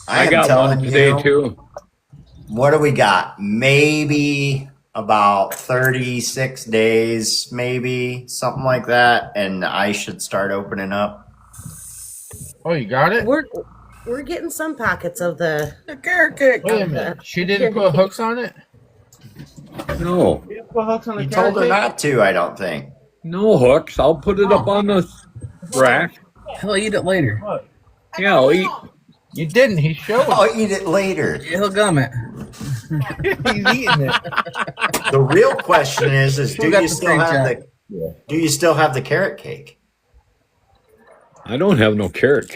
I am got telling one today you, too. What do we got? Maybe about 36 days, maybe something like that. And I should start opening up. Oh, you got it? We're getting some pockets of the carrot cake. Wait a minute. She didn't put hooks on it? No, You didn't put hooks on the You told her not to, I don't think. no hooks. I'll put it up on the rack. He'll eat it later. What? Yeah, I'll eat. You didn't. He showed. I'll eat it later. He'll gum it. He's eating it. The real question is Who do got you the still steak, have Jack? do you still have the carrot cake? I don't have no carrot.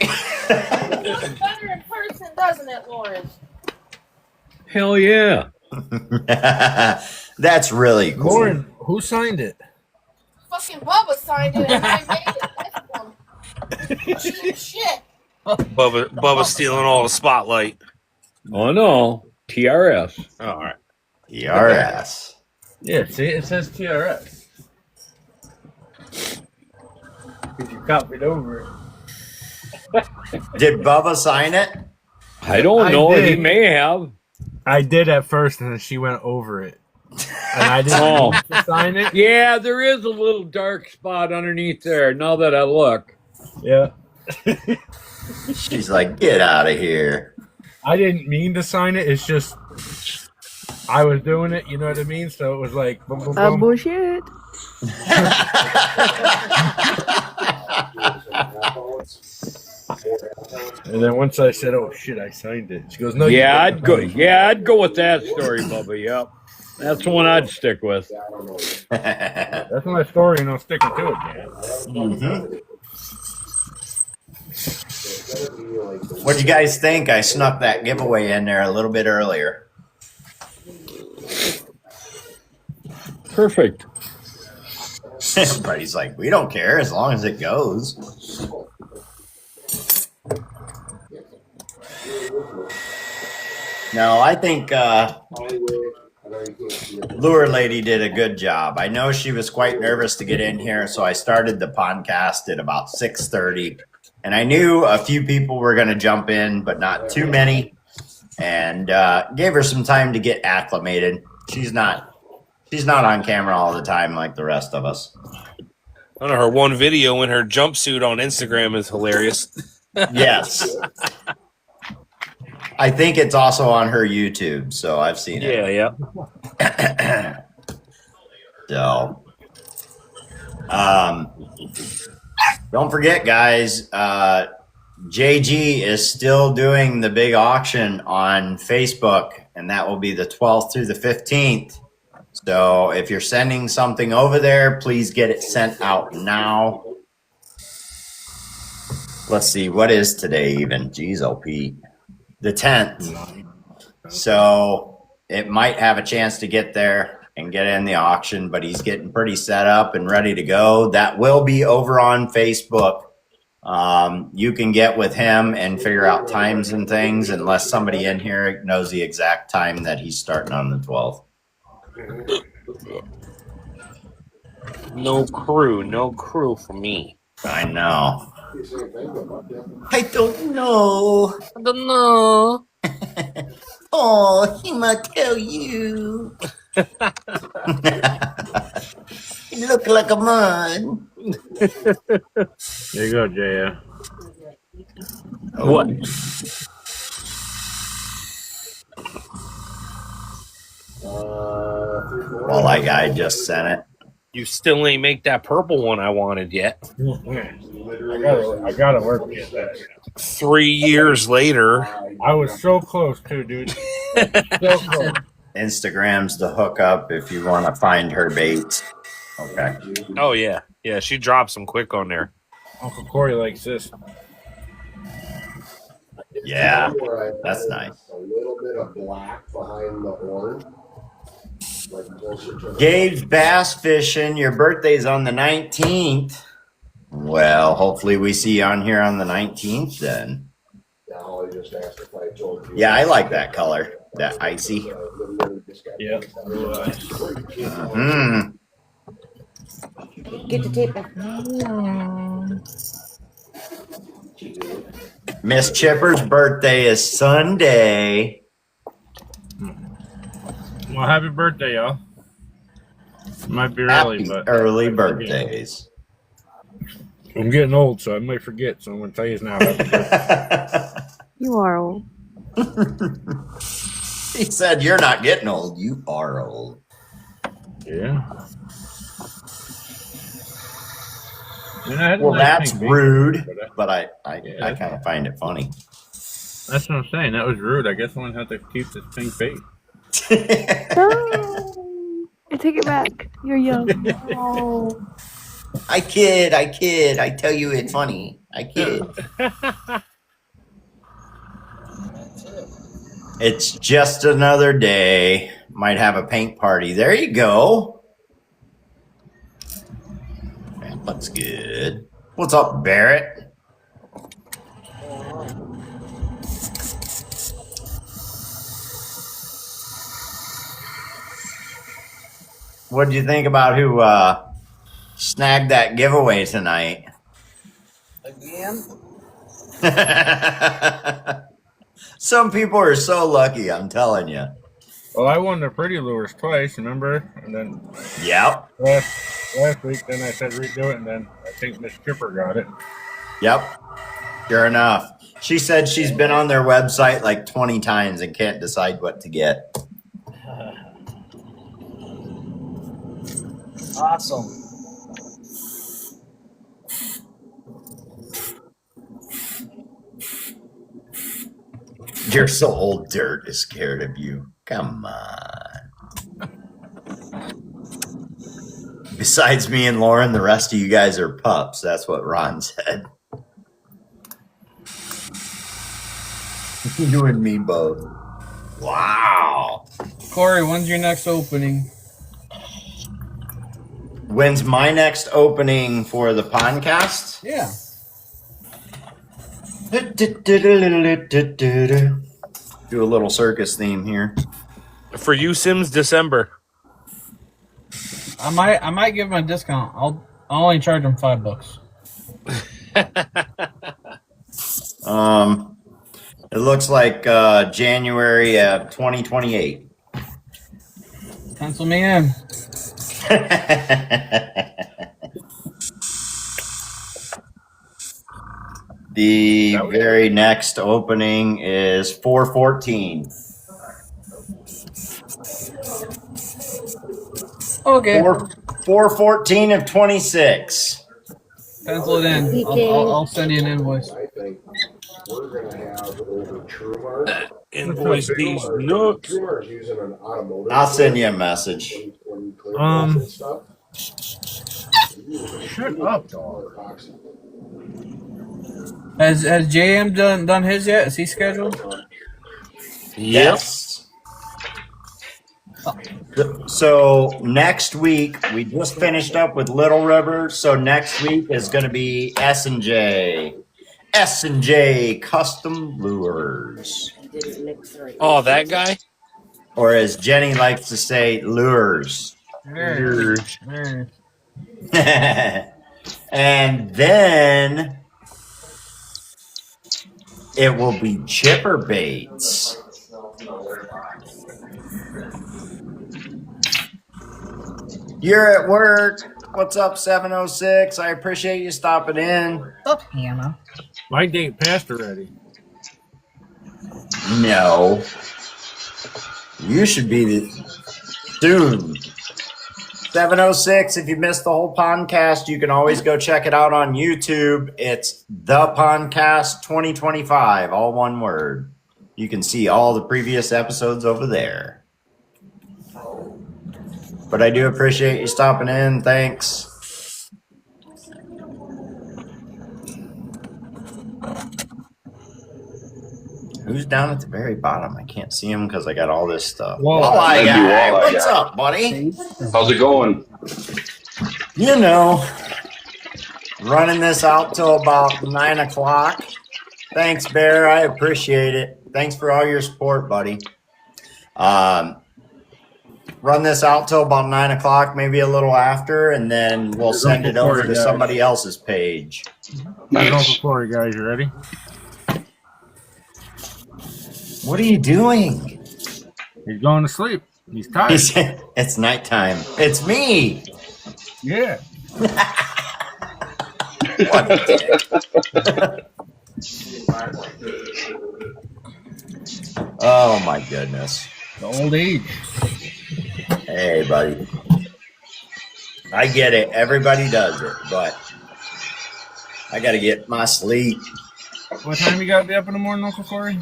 Better in person, doesn't it, Lauren? Hell yeah. That's really cool. Lauren, who signed it? Fucking Bubba signed it and I made it. That's one. Shit. Bubba stealing all the spotlight. Oh no, TRS. Oh, all right. ERS. Yeah, see, it says TRS. Because you copied over it. Did Bubba sign it? I don't I know. did. He may have. I did at first, and then she went over it. And I didn't Oh. need to sign it. Yeah, there is a little dark spot underneath there. Now that I look. Yeah. She's like, get out of here. I didn't mean to sign it. It's just I was doing it. You know what I mean? So it was like boom, boom, boom. Bullshit. And then once I said, "Oh shit, I signed it," she goes, "No, you Yeah, didn't." I'd go. Yeah, I'd go with that story, Bubba. Yep, that's the one I'd stick with. That's my story, and I'm sticking to it, man. Mhm. What'd you guys think? I snuck that giveaway in there a little bit earlier. Perfect. Everybody's like, we don't care as long as it goes. No, I think Lure Lady did a good job. I know she was quite nervous to get in here, so I started the podcast at about 6:30, and I knew a few people were going to jump in, but not too many, and gave her some time to get acclimated. She's not on camera all the time like the rest of us. I know her one video in her jumpsuit on Instagram is hilarious. Yes. I think it's also on her YouTube, so I've seen it. Yeah. So, don't forget, guys, JG is still doing the big auction on Facebook, and that will be the 12th through the 15th. So if you're sending something over there, please get it sent out now. Let's see, what is today even? Jeez, oh Pete. The 10th. So it might have a chance to get there and get in the auction, but he's getting pretty set up and ready to go. That will be over on Facebook. You can get with him and figure out times and things, unless somebody in here knows the exact time that he's starting on the 12th. No crew for me. I know. I don't know. I don't know. Oh, he might tell you. You look like a man. There you go, JF. What? Well, like I just sent it. You still ain't make that purple one I wanted yet. I gotta work to get that. 3 years later. I was so close too, dude. So close. Instagram's the hookup if you want to find her baits. Okay. Oh yeah. Yeah, she drops them quick on there. Uncle Corey likes this. Yeah, that's nice. A little bit of black behind the horn. Like closer to Gabe's bass fishing. Your birthday's on the 19th. Well, hopefully we see you on here on the 19th then. now. I just asked if I told you. Yeah, I like that color. That icy. Yeah. Hmm. Get to tape it. Miss Chipper's birthday is Sunday. Well, happy birthday, y'all. Might be early, Happy but early birthdays. I'm getting old, so I might forget. So I'm going to tell you now. Happy birthday. You are old. He said, "You're not getting old. You are old." Yeah. And I had a Well, nice that's pink baby, rude, but but I Yeah. kind of find it funny. that's what I'm saying. That was rude. I guess I'm going to have to keep this pink face. No. I take it back. You're young. Oh. I kid. I tell you it's funny. I kid. It's just another day. Might have a paint party. There you go. That looks good. What's up, Barrett? What do you think about who snagged that giveaway tonight? Again? Some people are so lucky, I'm telling you. Well, I won the Pretty Lures twice, remember? And then Yep. last week, then I said redo it, and then I think Miss Chipper got it. Yep. Sure enough. She said she's been on their website like 20 times and can't decide what to get. Awesome. You're so old, Dirt is scared of you. Come on. Besides me and Lauren, the rest of you guys are pups. That's what Ron said. You and me both. Wow. Corey, when's your next opening? When's my next opening for the podcast? Yeah. Do a little circus theme here. For you, Sims, December. I might give him a discount. I'll only charge him $5. It looks like January 2028. Pencil me in. The very next opening is 4/14. Okay. 4/14 of 26. Pencil it in. I'll send you an invoice. I think we're gonna have over TrueMark. Invoice these nuts. TrueMark is using an automotive. I'll send you a message. When you clear and stuff. Shut up, dog. Has JM done his yet? Is he scheduled? Yes. So next week we just finished up with Little River. So next week is going to be S&J Custom Lures, Oh, that guy? or as Jenny likes to say, lures. And then it will be Chipper Baits. You're at work. What's up, 706? I appreciate you stopping in. Up, Hannah. My date passed already. No. You should be soon. 706, if you missed the whole podcast, you can always go check it out on YouTube. It's The Podcast 2025, all one word. You can see all the previous episodes over there. But I do appreciate you stopping in. Thanks. Who's down at the very bottom? I can't see him because I got all this stuff. Walleye guy. What's up, buddy? How's it going? You know, running this out till about 9 o'clock. Thanks, Bear. I appreciate it. Thanks for all your support, buddy. run this out till about 9 o'clock, maybe a little after, and then we'll send it over to somebody else's page. Nice. Uncle Corey, guys, you ready? What are you doing? He's going to sleep. He's tired. It's nighttime. It's me. Yeah. What a dick. Oh my goodness. The old age. Hey, buddy. I get it. Everybody does it, but I got to get my sleep. What time you got to be up in the morning, Uncle Corey?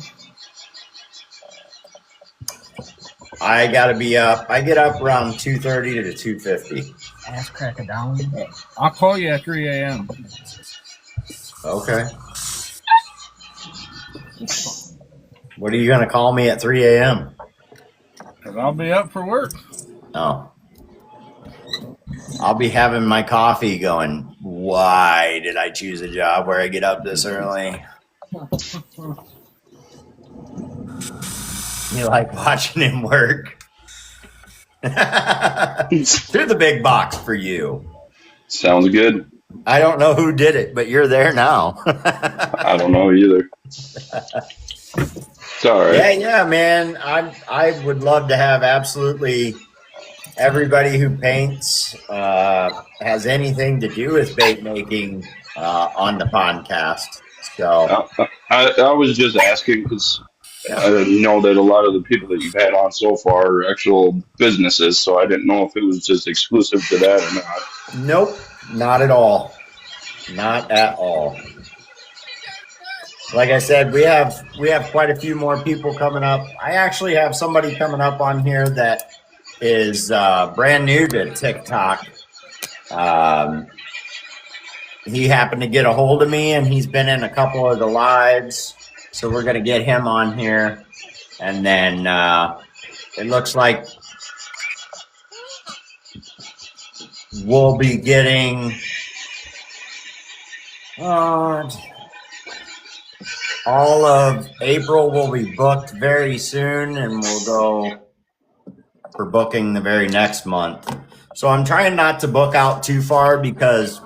I got to be up. I get up around 2:30 to 2:50. Ass crack it down. I'll call you at 3 a.m. Okay. What are you going to call me at 3 a.m.? Because I'll be up for work. Oh. I'll be having my coffee going, why did I choose a job where I get up this early? You like watching him work? Through the big box for you. Sounds good. I don't know who did it, but you're there now. I don't know either. It's all right. Yeah, man. I would love to have absolutely everybody who paints has anything to do with bait making on the podcast. So I was just asking because I know that a lot of the people that you've had on so far are actual businesses, so I didn't know if it was just exclusive to that or not. Nope, not at all. Not at all. Like I said, we have quite a few more people coming up. I actually have somebody coming up on here that is brand new to TikTok. He happened to get a hold of me, and he's been in a couple of the lives. So we're going to get him on here. And then it looks like we'll be getting all of April will be booked very soon, and we'll go for booking the very next month. So I'm trying not to book out too far because,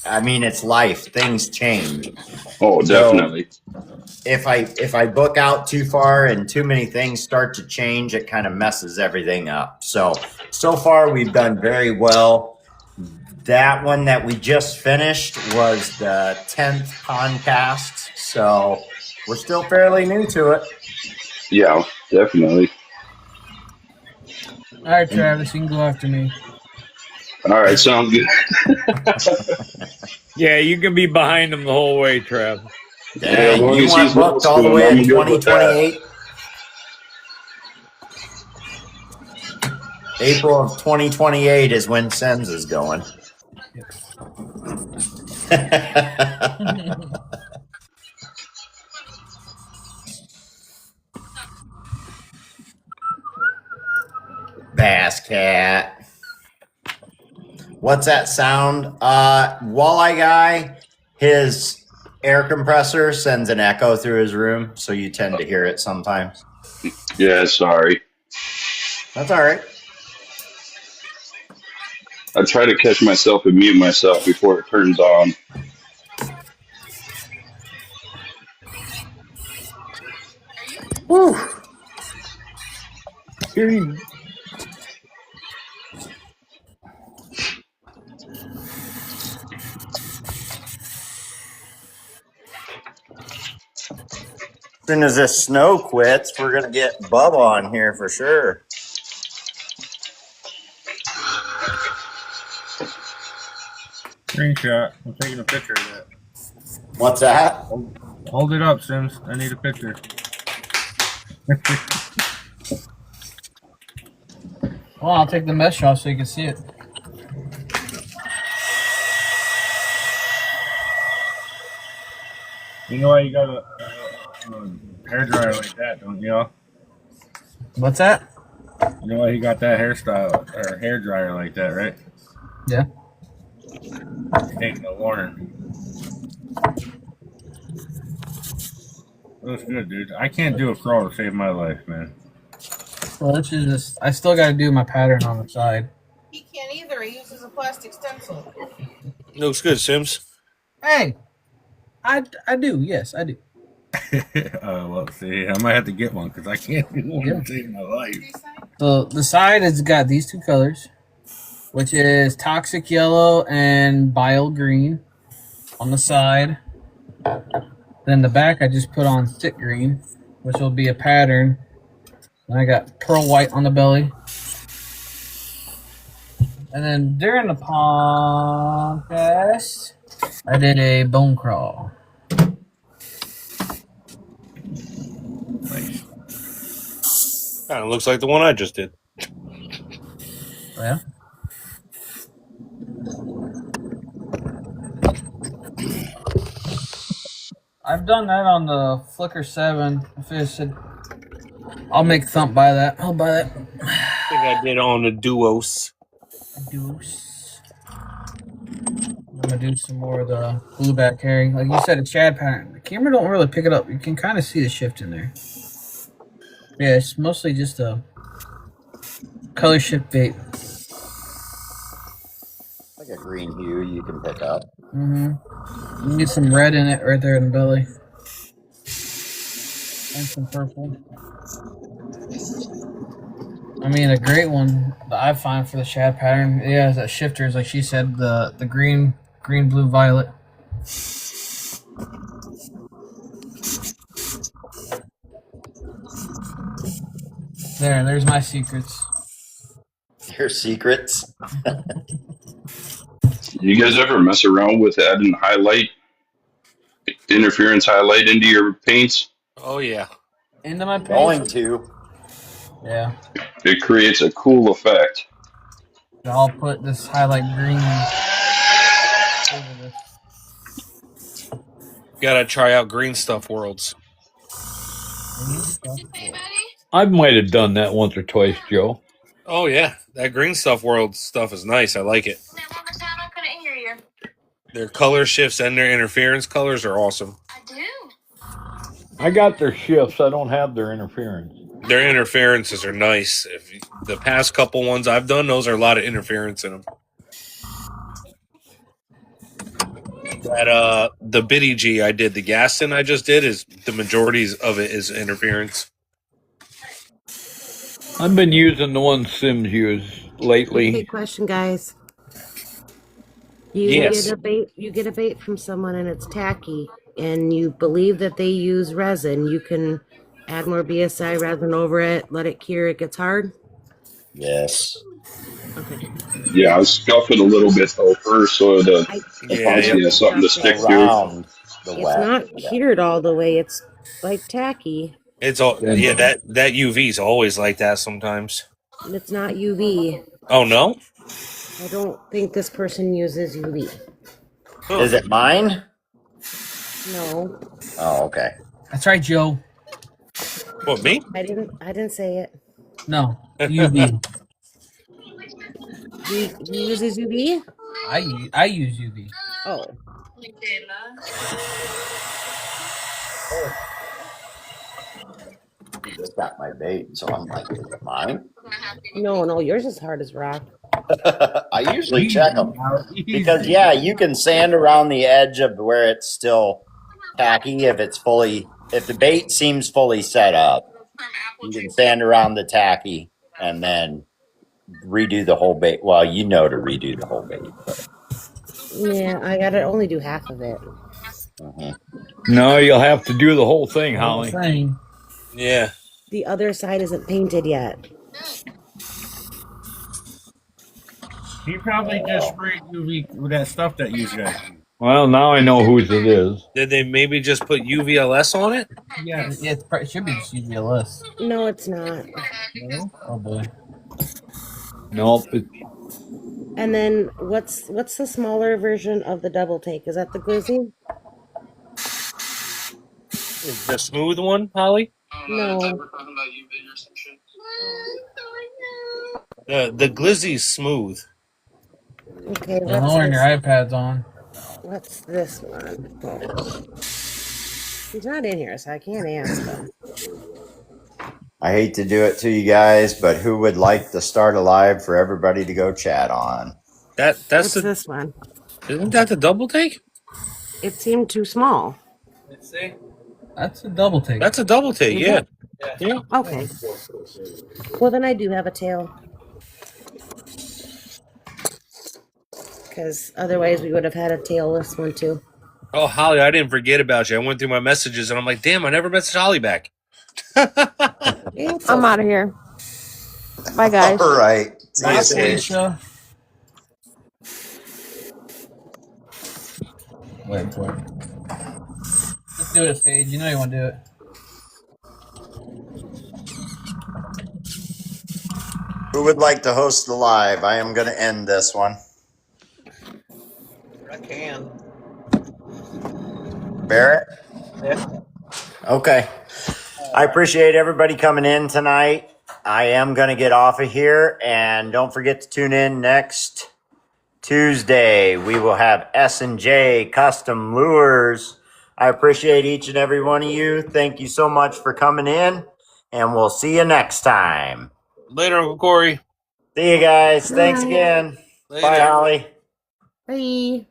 I mean, it's life. Things change. Oh, definitely. So if I book out too far and too many things start to change, it kind of messes everything up. So far we've done very well. That one that we just finished was the 10th podcast. So we're still fairly new to it. Yeah, definitely. All right, Travis, you can go after me. All right, sounds good. Yeah, you can be behind them the whole way, Trav. Yeah, you want booked all the way to 2028? April of 2028 is when Sens is going. Bass Cat. What's that sound? Walleye guy, his air compressor sends an echo through his room, so you tend to hear it sometimes. Yeah, sorry. That's all right. I try to catch myself and mute myself before it turns on. Woo. As soon as this snow quits, we're going to get Bubba on here for sure. Screenshot. I'm taking a picture of that. What's that? Hold it up, Sims. I need a picture. Well, I'll take the mesh off so you can see it. You know why you got a hairdryer like that, don't you? What's that? You know why he got that hairstyle or hairdryer like that, right? Yeah. Ain't no warning. Looks good, dude. I can't do a crawl to save my life, man. Well, this is just. I still got to do my pattern on the side. He can't either. He uses a plastic stencil. Looks good, Sims. Hey, I do. Yes, I do. Well, see, I might have to get one because I can't do one to save my life. So the side has got these two colors, which is toxic yellow and bile green on the side. Then the back I just put on thick green, which will be a pattern. And I got pearl white on the belly. And then during the podcast, I did a bone crawl. Nice. Kind of looks like the one I just did. Yeah. I've done that on the Flickr 7. If it said, I'll make Thump buy that. I'll buy that. I think I did on the Duos. Deuce. I'm gonna do some more of the blueback herring. Like you said, a shad pattern. The camera don't really pick it up. You can kind of see the shift in there. Yeah, it's mostly just a color shift bait. Like a green hue you can pick up. Mm-hmm. You can get some red in it right there in the belly. And some purple. I mean, a great one that I find for the shad pattern, yeah, is that shifters, like she said, the green, blue, violet. There's my secrets. Your secrets. You guys ever mess around with adding highlight, interference highlight into your paints? Oh, yeah. Into my paint? Going to. Yeah. It creates a cool effect. I'll put this highlight green over this. Gotta try out Green Stuff Worlds. I might have done that once or twice, Joe. Oh, yeah. That Green Stuff World stuff is nice. I like it. Their color shifts and their interference colors are awesome. I got their shifts. I don't have their interference. Their interferences are nice. The past couple ones I've done, those are a lot of interference in them. That the Biddy G I did, the Gaston I just did, is the majority of it is interference. I've been using the one Sims used lately. Okay, question, guys. Yes. You get a bait from someone and it's tacky, and you believe that they use resin. You can add more BSI resin over it, let it cure. It gets hard. Yes. Okay. Yeah, I scuff it a little bit though first, so the epoxy has something to stick to. It's not cured all the way. It's like tacky. It's all that UV is always like that sometimes. And it's not UV. Oh no? I don't think this person uses UV. Is it mine? No. Oh, okay. That's right, Joe. What, me? I didn't say it. No, UV. He uses UV? I use UV. Oh. You just got my bait, so I'm like, is it mine? No, yours is hard as rock. I usually check them because you can sand around the edge of where it's still tacky if the bait seems fully set up. You can sand around the tacky and then redo the whole bait. Well, to redo the whole bait. But. Yeah, I gotta only do half of it. No, you'll have to do the whole thing, Holly. Yeah. The other side isn't painted yet. He probably just sprayed UV with that stuff that you guys use. Well, now I know whose it is. Did they maybe just put UVLS on it? Yeah, it should be just UVLS. No, it's not. No? Oh boy. Nope. And then what's the smaller version of the double take? Is that the Glizzy? Is the smooth one, Holly? No. The Glizzy's smooth. Okay, Don't learn your iPads on. What's this one? Oh. He's not in here, so I can't ask him. I hate to do it to you guys, but who would like to start a live for everybody to go chat on? That's It's the this one. isn't that the double take? It seemed too small. Let's see. That's a double take. That's a double take. Is Yeah. it? Yeah. Okay. Well, then I do have a tail. Because otherwise we would have had a tailless one too. Oh, Holly, I didn't forget about you. I went through my messages and I'm like, damn, I never messaged Holly back. I'm out of here. Bye, guys. All right. See Bye, you soon. Felicia. Wait for it. Let's do it, Sage. You know you want to do it. Who would like to host the live? I am going to end this one. I can. Barrett? Yeah. Okay. I appreciate everybody coming in tonight. I am going to get off of here, and don't forget to tune in next Tuesday. We will have S&J Custom Lures. I appreciate each and every one of you. Thank you so much for coming in, and we'll see you next time. Later, Uncle Corey. See you guys. Thanks Bye. again. Later. Bye, Holly. Bye.